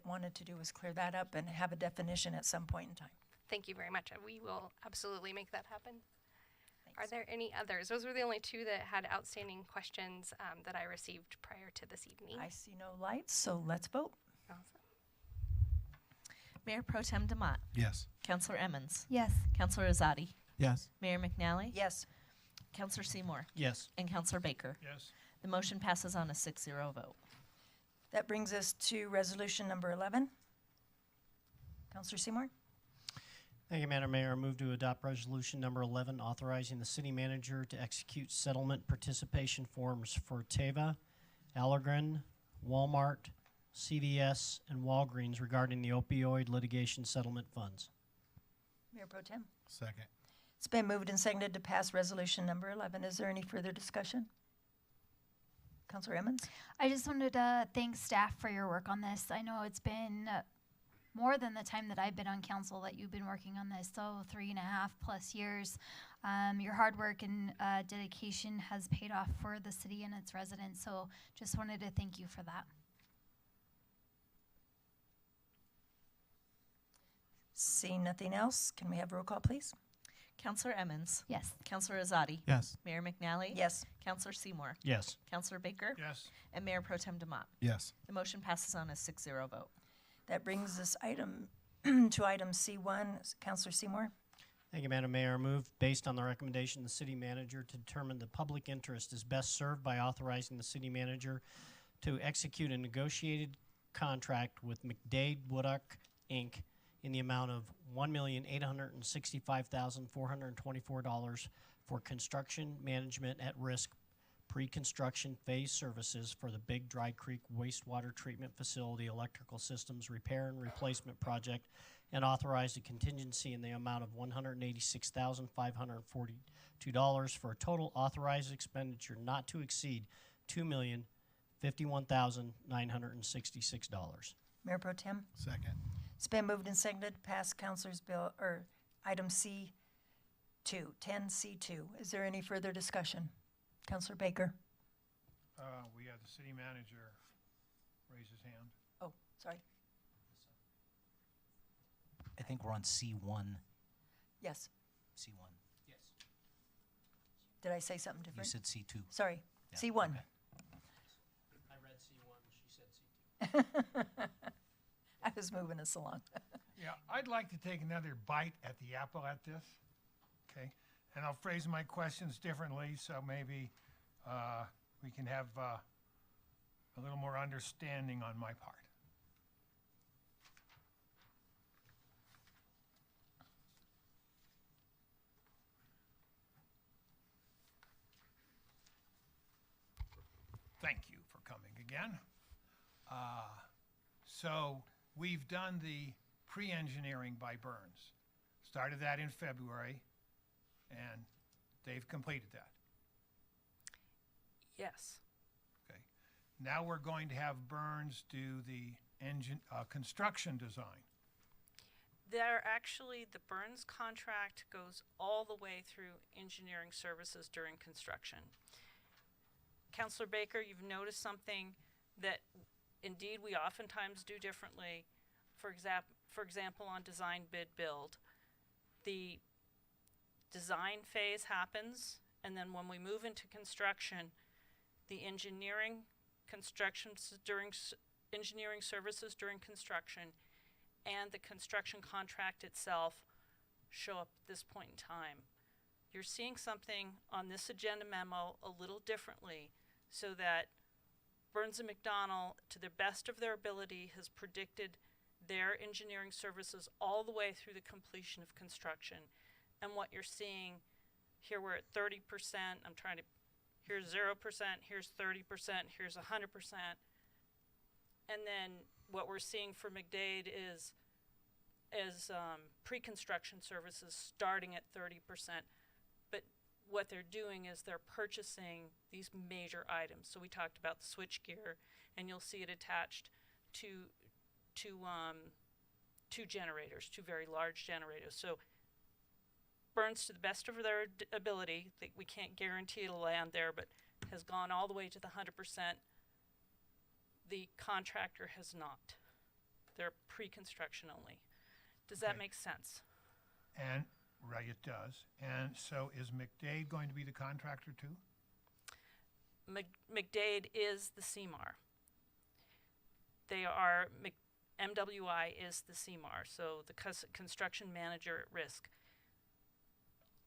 wanted to do was clear that up and have a definition at some point in time. Thank you very much. We will absolutely make that happen. Thanks. Are there any others? Those were the only two that had outstanding questions that I received prior to this evening. I see no lights, so let's vote. Awesome. Mayor Pro Tem DeMott. Yes. Councilor Emmons. Yes. Councilor Azadi. Yes. Mayor McNally. Yes. Councilor Seymour. Yes. And Councilor Baker. Yes. The motion passes on a 6-0 vote. That brings us to resolution number 11. Councilor Seymour? Thank you, Madam Mayor. I move to adopt resolution number 11, authorizing the city manager to execute settlement participation forms for Teva, Allergan, Walmart, CVS, and Walgreens regarding the opioid litigation settlement funds. Mayor Pro Tem? Second. It's been moved and seconded to pass resolution number 11. Is there any further discussion? Councilor Emmons? I just wanted to thank staff for your work on this. I know it's been more than the time that I've been on council that you've been working on this, so 3.5+ years. Your hard work and dedication has paid off for the city and its residents, so just wanted to thank you for that. Seeing nothing else, can we have roll call, please? Councilor Emmons. Yes. Councilor Azadi. Yes. Mayor McNally. Yes. Councilor Seymour. Yes. Councilor Baker. Yes. And Mayor Pro Tem DeMott. Yes. The motion passes on a 6-0 vote. That brings us to item C1. Councilor Seymour? Thank you, Madam Mayor. I move, based on the recommendation of the city manager, to determine the public interest is best served by authorizing the city manager to execute a negotiated contract with McDade Woodruck, Inc. in the amount of $1,865,424 for construction management at risk pre-construction phase services for the Big Dry Creek Wastewater Treatment Facility electrical systems repair and replacement project and authorize a contingency in the amount of $186,542 for a total authorized expenditure not to exceed $2,051,966. Mayor Pro Tem? Second. It's been moved and seconded to pass Councilor's Bill, or item C2, 10C2. Is there any further discussion? Councilor Baker? We have the city manager raise his hand. Oh, sorry. I think we're on C1. Yes. C1. Yes. Did I say something You different? said C2. Sorry. Yeah, C1. okay. I read C1, she said C2. I was moving us along. Yeah, I'd like to take another bite at the apple at this, okay? And I'll phrase my questions differently, so maybe we can have a little more understanding on my part. Thank you for coming again. So we've done the pre-engineering by Burns. Started that in February, and they've completed that. Yes. Okay. Now we're going to have Burns do the construction design. There actually, the Burns contract goes all the way through engineering services during construction. Councilor Baker, you've noticed something that indeed we oftentimes do differently. For example, on design, bid, build, the design phase happens, and then when we move into construction, the engineering services during construction and the construction contract itself show up at this point in time. You're seeing something on this agenda memo a little differently, so that Burns & McDonnell, to the best of their ability, has predicted their engineering services all the way through the completion of construction. And what you're seeing here, we're at 30%. Here's 0%, here's 30%, here's 100%. And then what we're seeing for McDade is pre-construction services starting at 30%. But what they're doing is they're purchasing these major items. So we talked about the switchgear, and you'll see it attached to two generators, two very large generators. So Burns, to the best of their ability, we can't guarantee it'll land there, but has gone all the way to the 100%. The contractor has not. They're pre-construction only. Does that make sense? And, right, it does. And so is McDade going to be the contractor too? McDade is the CMAR. MWI is the CMAR, so the construction manager at risk.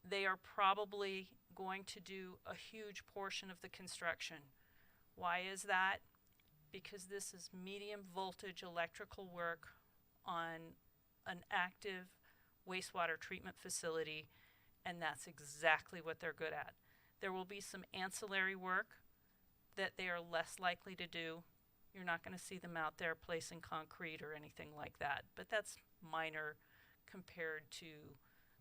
They are probably going to do a huge portion of the construction. Why is that? Because this is medium voltage electrical work on an active wastewater treatment facility, and that's exactly what they're good at. There will be some ancillary work that they are less likely to do. You're not going to see them out there placing concrete or anything like that, but that's minor compared to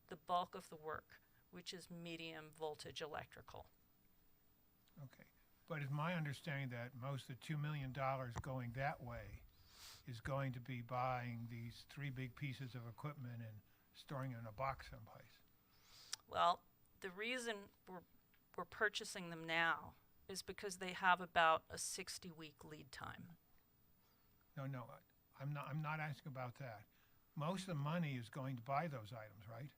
the bulk of the work, which is medium voltage electrical. Okay. But it's my understanding that most of the $2 million going that way is going to be buying these 3 big pieces of equipment and storing them in a box someplace. Well, the reason we're purchasing them now is because they have about a 60-week lead time. No, I'm not asking about that. Most of the money is going to buy those items, right?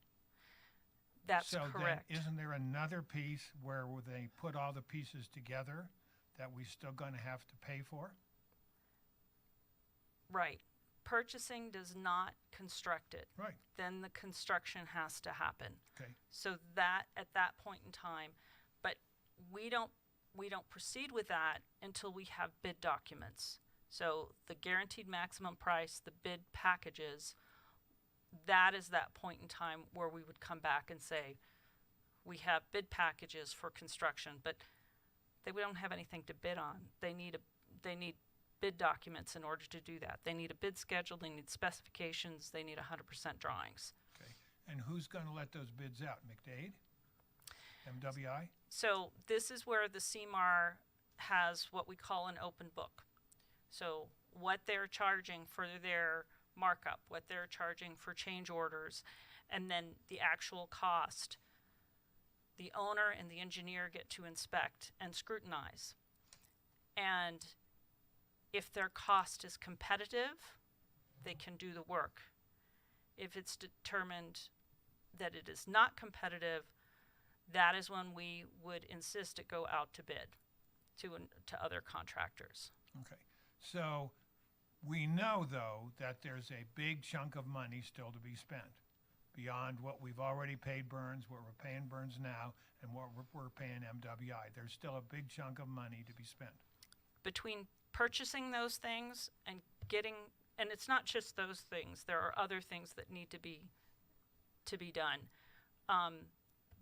That's so correct. Then isn't there another piece where they put all the pieces together that we're still going to have to pay for? Right. Purchasing does not construct it. Right. Then the construction has to happen. Okay. So that at that point in time, but we don't proceed with that until we have bid documents. So the guaranteed maximum price, the bid packages, that is that point in time where we would come back and say, we have bid packages for construction, but we don't have anything to bid on. They need bid documents in order to do that. They need a bid schedule, they need specifications, they need 100% drawings. Okay. And who's going to let those bids out? McDade? MWI? So this is where the CMAR has what we call an open book. So what they're charging for their markup, what they're charging for change orders, and then the actual cost. The owner and the engineer get to inspect and scrutinize. And if their cost is competitive, they can do the work. If it's determined that it is not competitive, that is when we would insist it go out to bid to other contractors. Okay. So we know, though, that there's a big chunk of money still to be spent beyond what we've already paid Burns, what we're paying Burns now, and what we're paying MWI. There's still a big chunk of money to be spent. Between purchasing those things and getting, and it's not just those things, there are other things that need to be done.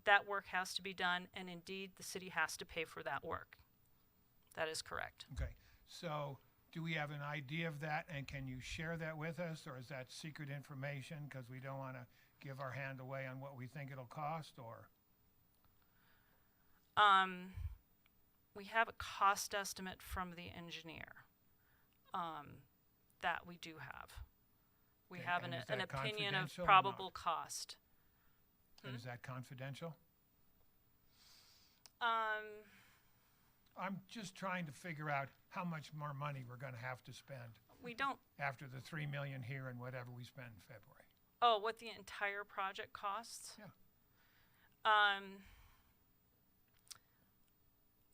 That work has to be done, and indeed the city has to pay for that work. That is correct. Okay. So do we have an idea of that, and can you share that with us, or is that secret information because we don't want to give our hand away on what we think it'll cost, or? We have a cost estimate from the engineer that we do have. We Okay, have and is an that opinion of confidential or probable not? cost. And is that confidential? Um, I'm just trying to figure out how much more money we're going to have to spend we don't, after the $3 million here and whatever we spend in February. oh, what the entire project costs? Yeah.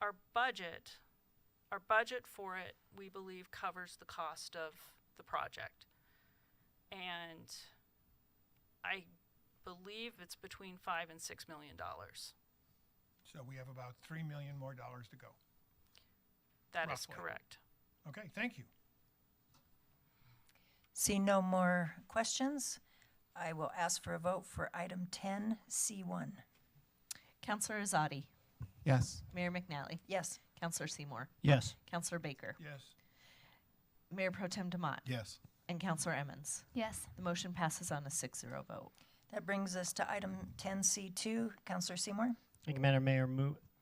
Our budget for it, we believe, covers the cost of the project. And I believe it's between $5 and $6 million. So we have about $3 million more dollars to go. That is Roughly. correct. Okay, thank you. See no more questions. I will ask for a vote for item 10C1. Councillor Azadi. Yes. Mayor McNally. Yes. Councillor Seymour. Yes. Councillor Baker. Yes. Mayor Pro Tem Demott. Yes. And Councillor Emmons. Yes. The motion passes on a 6-0 vote. That brings us to item 10C2. Councillor Seymour? Thank you, Madam Mayor.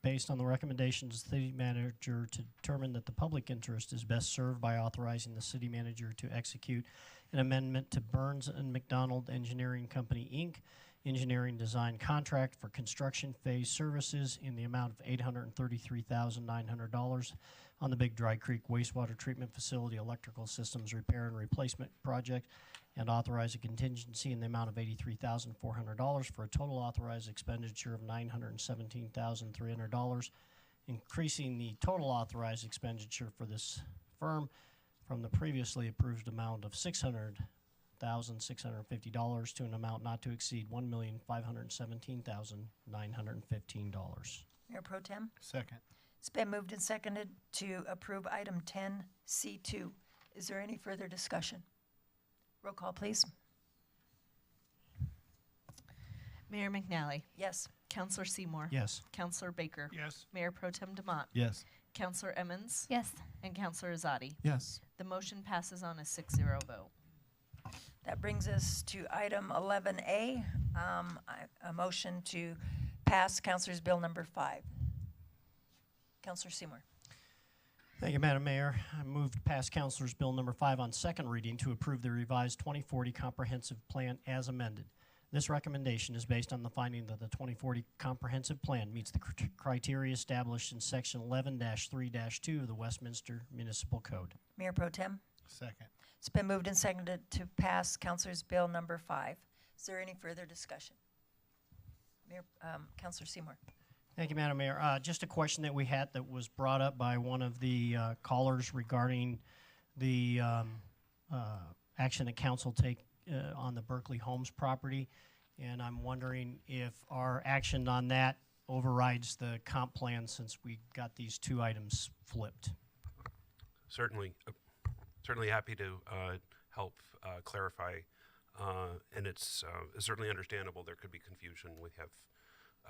Based on the recommendations of the city manager to determine that the public interest is best served by authorizing the city manager to execute an amendment to Burns and McDonald Engineering Company, Inc., engineering design contract for construction phase services in the amount of $833,900 on the Big Dry Creek wastewater treatment facility electrical systems repair and replacement project, and authorize a contingency in the amount of $83,400 for a total authorized expenditure of $917,300, increasing the total authorized expenditure for this firm from the previously approved amount of $600,650 to an amount not to exceed $1,517,915. Mayor Pro Tem? Second. It's been moved and seconded to approve item 10C2. Is there any further discussion? Roll call, please. Mayor McNally. Yes. Councillor Seymour. Yes. Councillor Baker. Yes. Mayor Pro Tem Demott. Yes. Councillor Emmons. Yes. And Councillor Azadi. Yes. The motion passes on a 6-0 vote. That brings us to item 11A, a motion to pass Councilor's Bill number 5. Councilor Seymour. Thank you, Madam Mayor. I move to pass Councilor's Bill number 5 on second reading to approve the revised 2040 comprehensive plan as amended. This recommendation is based on the finding that the 2040 comprehensive plan meets the criteria established in section 11-3-2 of the Westminster Municipal Code. Mayor Pro Tem. Second. It's been moved and seconded to pass Councilor's Bill number 5. Is there any further discussion? Mayor, Councilor Seymour. Thank you, Madam Mayor. Just a question that we had that was brought up by one of the callers regarding the action that council take on the Berkeley Homes property. And I'm wondering if our action on that overrides the comp plan since we got these two items flipped. Certainly happy to help clarify, and it's certainly understandable there could be confusion. We have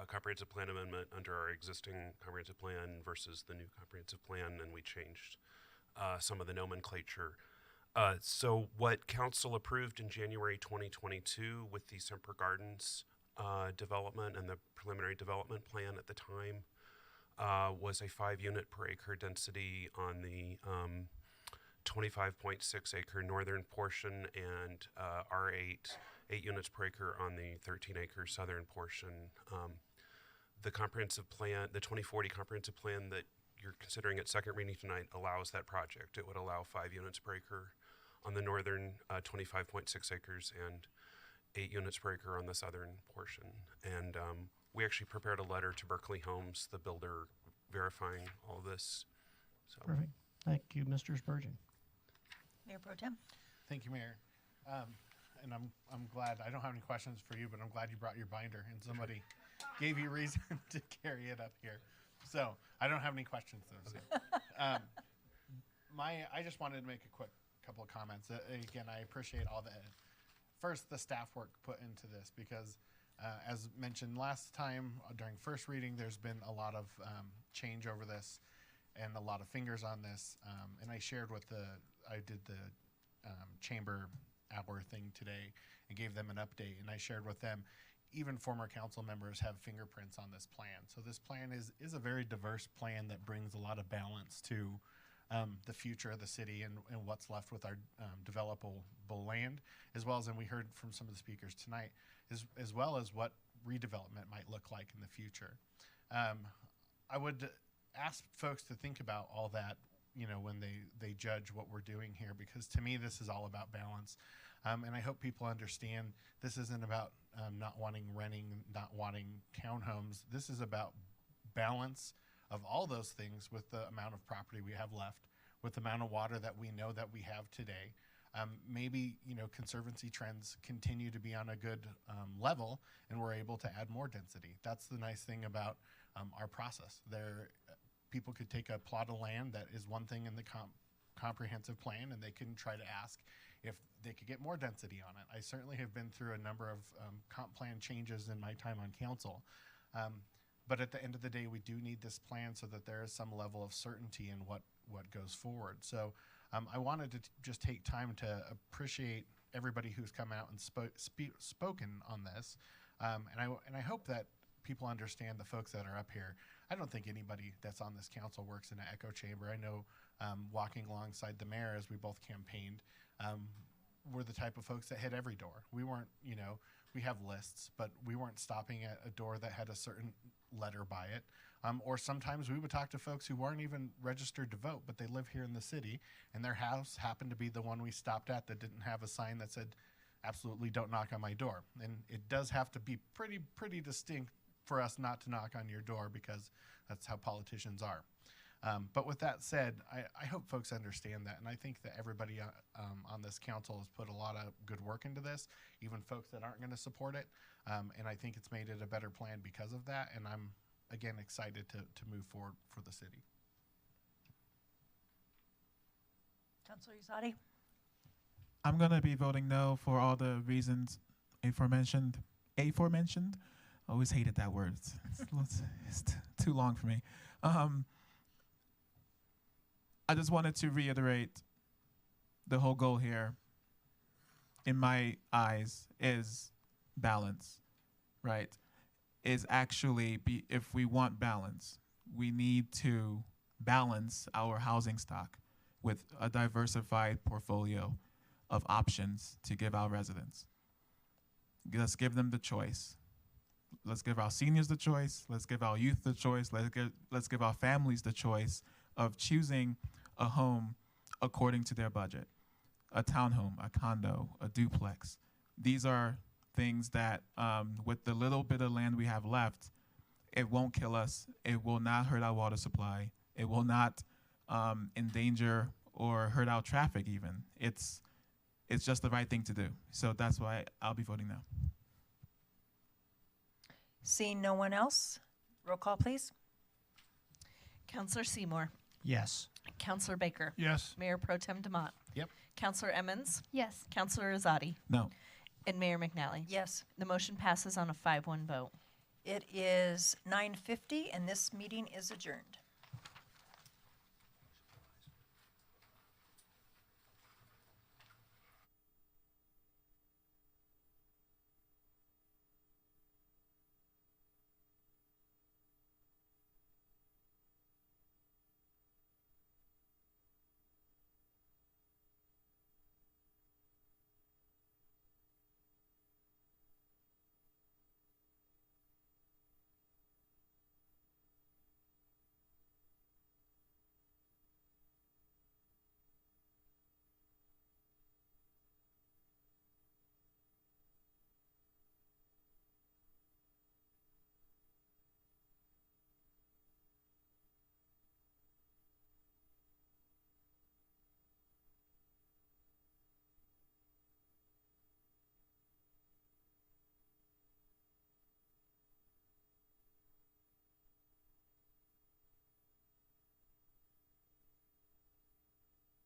a comprehensive plan amendment under our existing comprehensive plan versus the new comprehensive plan, and we changed some of the nomenclature. So what council approved in January 2022 with the Semper Gardens development and the preliminary development plan at the time was a 5 unit per acre density on the 25.6 acre northern portion and R8, 8 units per acre on the 13 acre southern portion. The comprehensive plan, the 2040 comprehensive plan that you're considering at second reading tonight allows that project. It would allow 5 units per acre on the northern 25.6 acres and 8 units per acre on the southern portion. And we actually prepared a letter to Berkeley Homes, the builder, verifying all this. So. Perfect. Thank you, Mr. Spurgeon. Mayor Pro Tem. Thank you, Mayor. And I'm glad, I don't have any questions for you, but I'm glad you brought your binder and somebody gave you reason to carry it up here. So I don't have any questions though. So. I just wanted to make a quick couple of comments. Again, I appreciate all the staff work put into this because as mentioned last time during first reading, there's been a lot of change over this and a lot of fingers on this. And I shared with I did the chamber hour thing today and gave them an update, and I shared with them even former council members have fingerprints on this plan. So this plan is a very diverse plan that brings a lot of balance to the future of the city and what's left with our developable land, as well as, and we heard from some of the speakers tonight, as well as what redevelopment might look like in the future. I would ask folks to think about all that, when they judge what we're doing here, because to me this is all about balance. And I hope people understand this isn't about not wanting renting, not wanting townhomes. This is about balance of all those things with the amount of property we have left, with the amount of water that we know that we have today. Maybe, conservancy trends continue to be on a good level and we're able to add more density. That's the nice thing about our process. People could take a plot of land that is one thing in the comprehensive plan and they can try to ask if they could get more density on it. I certainly have been through a number of comp plan changes in my time on council. But at the end of the day, we do need this plan so that there is some level of certainty in what goes forward. So I wanted to just take time to appreciate everybody who's come out and spoken on this. And I hope that people understand, the folks that are up here. I don't think anybody that's on this council works in an echo chamber. I know walking alongside the mayor as we both campaigned, we're the type of folks that hit every door. We weren't, we have lists, but we weren't stopping at a door that had a certain letter by it. Or sometimes we would talk to folks who weren't even registered to vote, but they live here in the city, and their house happened to be the one we stopped at that didn't have a sign that said, absolutely don't knock on my door. And it does have to be pretty distinct for us not to knock on your door, because that's how politicians are. But with that said, I hope folks understand that, and I think that everybody on this council has put a lot of good work into this, even folks that aren't going to support it, and I think it's made it a better plan because of that, and I'm, again, excited to move forward for the city. Councilor Usati? I'm going to be voting no for all the reasons aforementioned. I always hated that word. It's too long for me. I just wanted to reiterate the whole goal here, in my eyes, is balance, right? Is actually, if we want balance, we need to balance our housing stock with a diversified portfolio of options to give our residents. Let's give them the choice. Let's give our seniors the choice. Let's give our youth the choice. Let's give our families the choice of choosing a home according to their budget, a townhome, a condo, a duplex. These are things that, with the little bit of land we have left, it won't kill us. It will not hurt our water supply. It will not endanger or hurt our traffic even. It's just the right thing to do. So that's why I'll be voting no. Seeing no one else, roll call, please. Councilor Seymour. Yes. Councilor Baker. Yes. Mayor Pro Tem DeMott. Yep. Councilor Emmons. Yes. Councilor Azadi. No. And Mayor McNally. Yes. The motion passes on a 5-1 vote. It is 9:50, and this meeting is adjourned.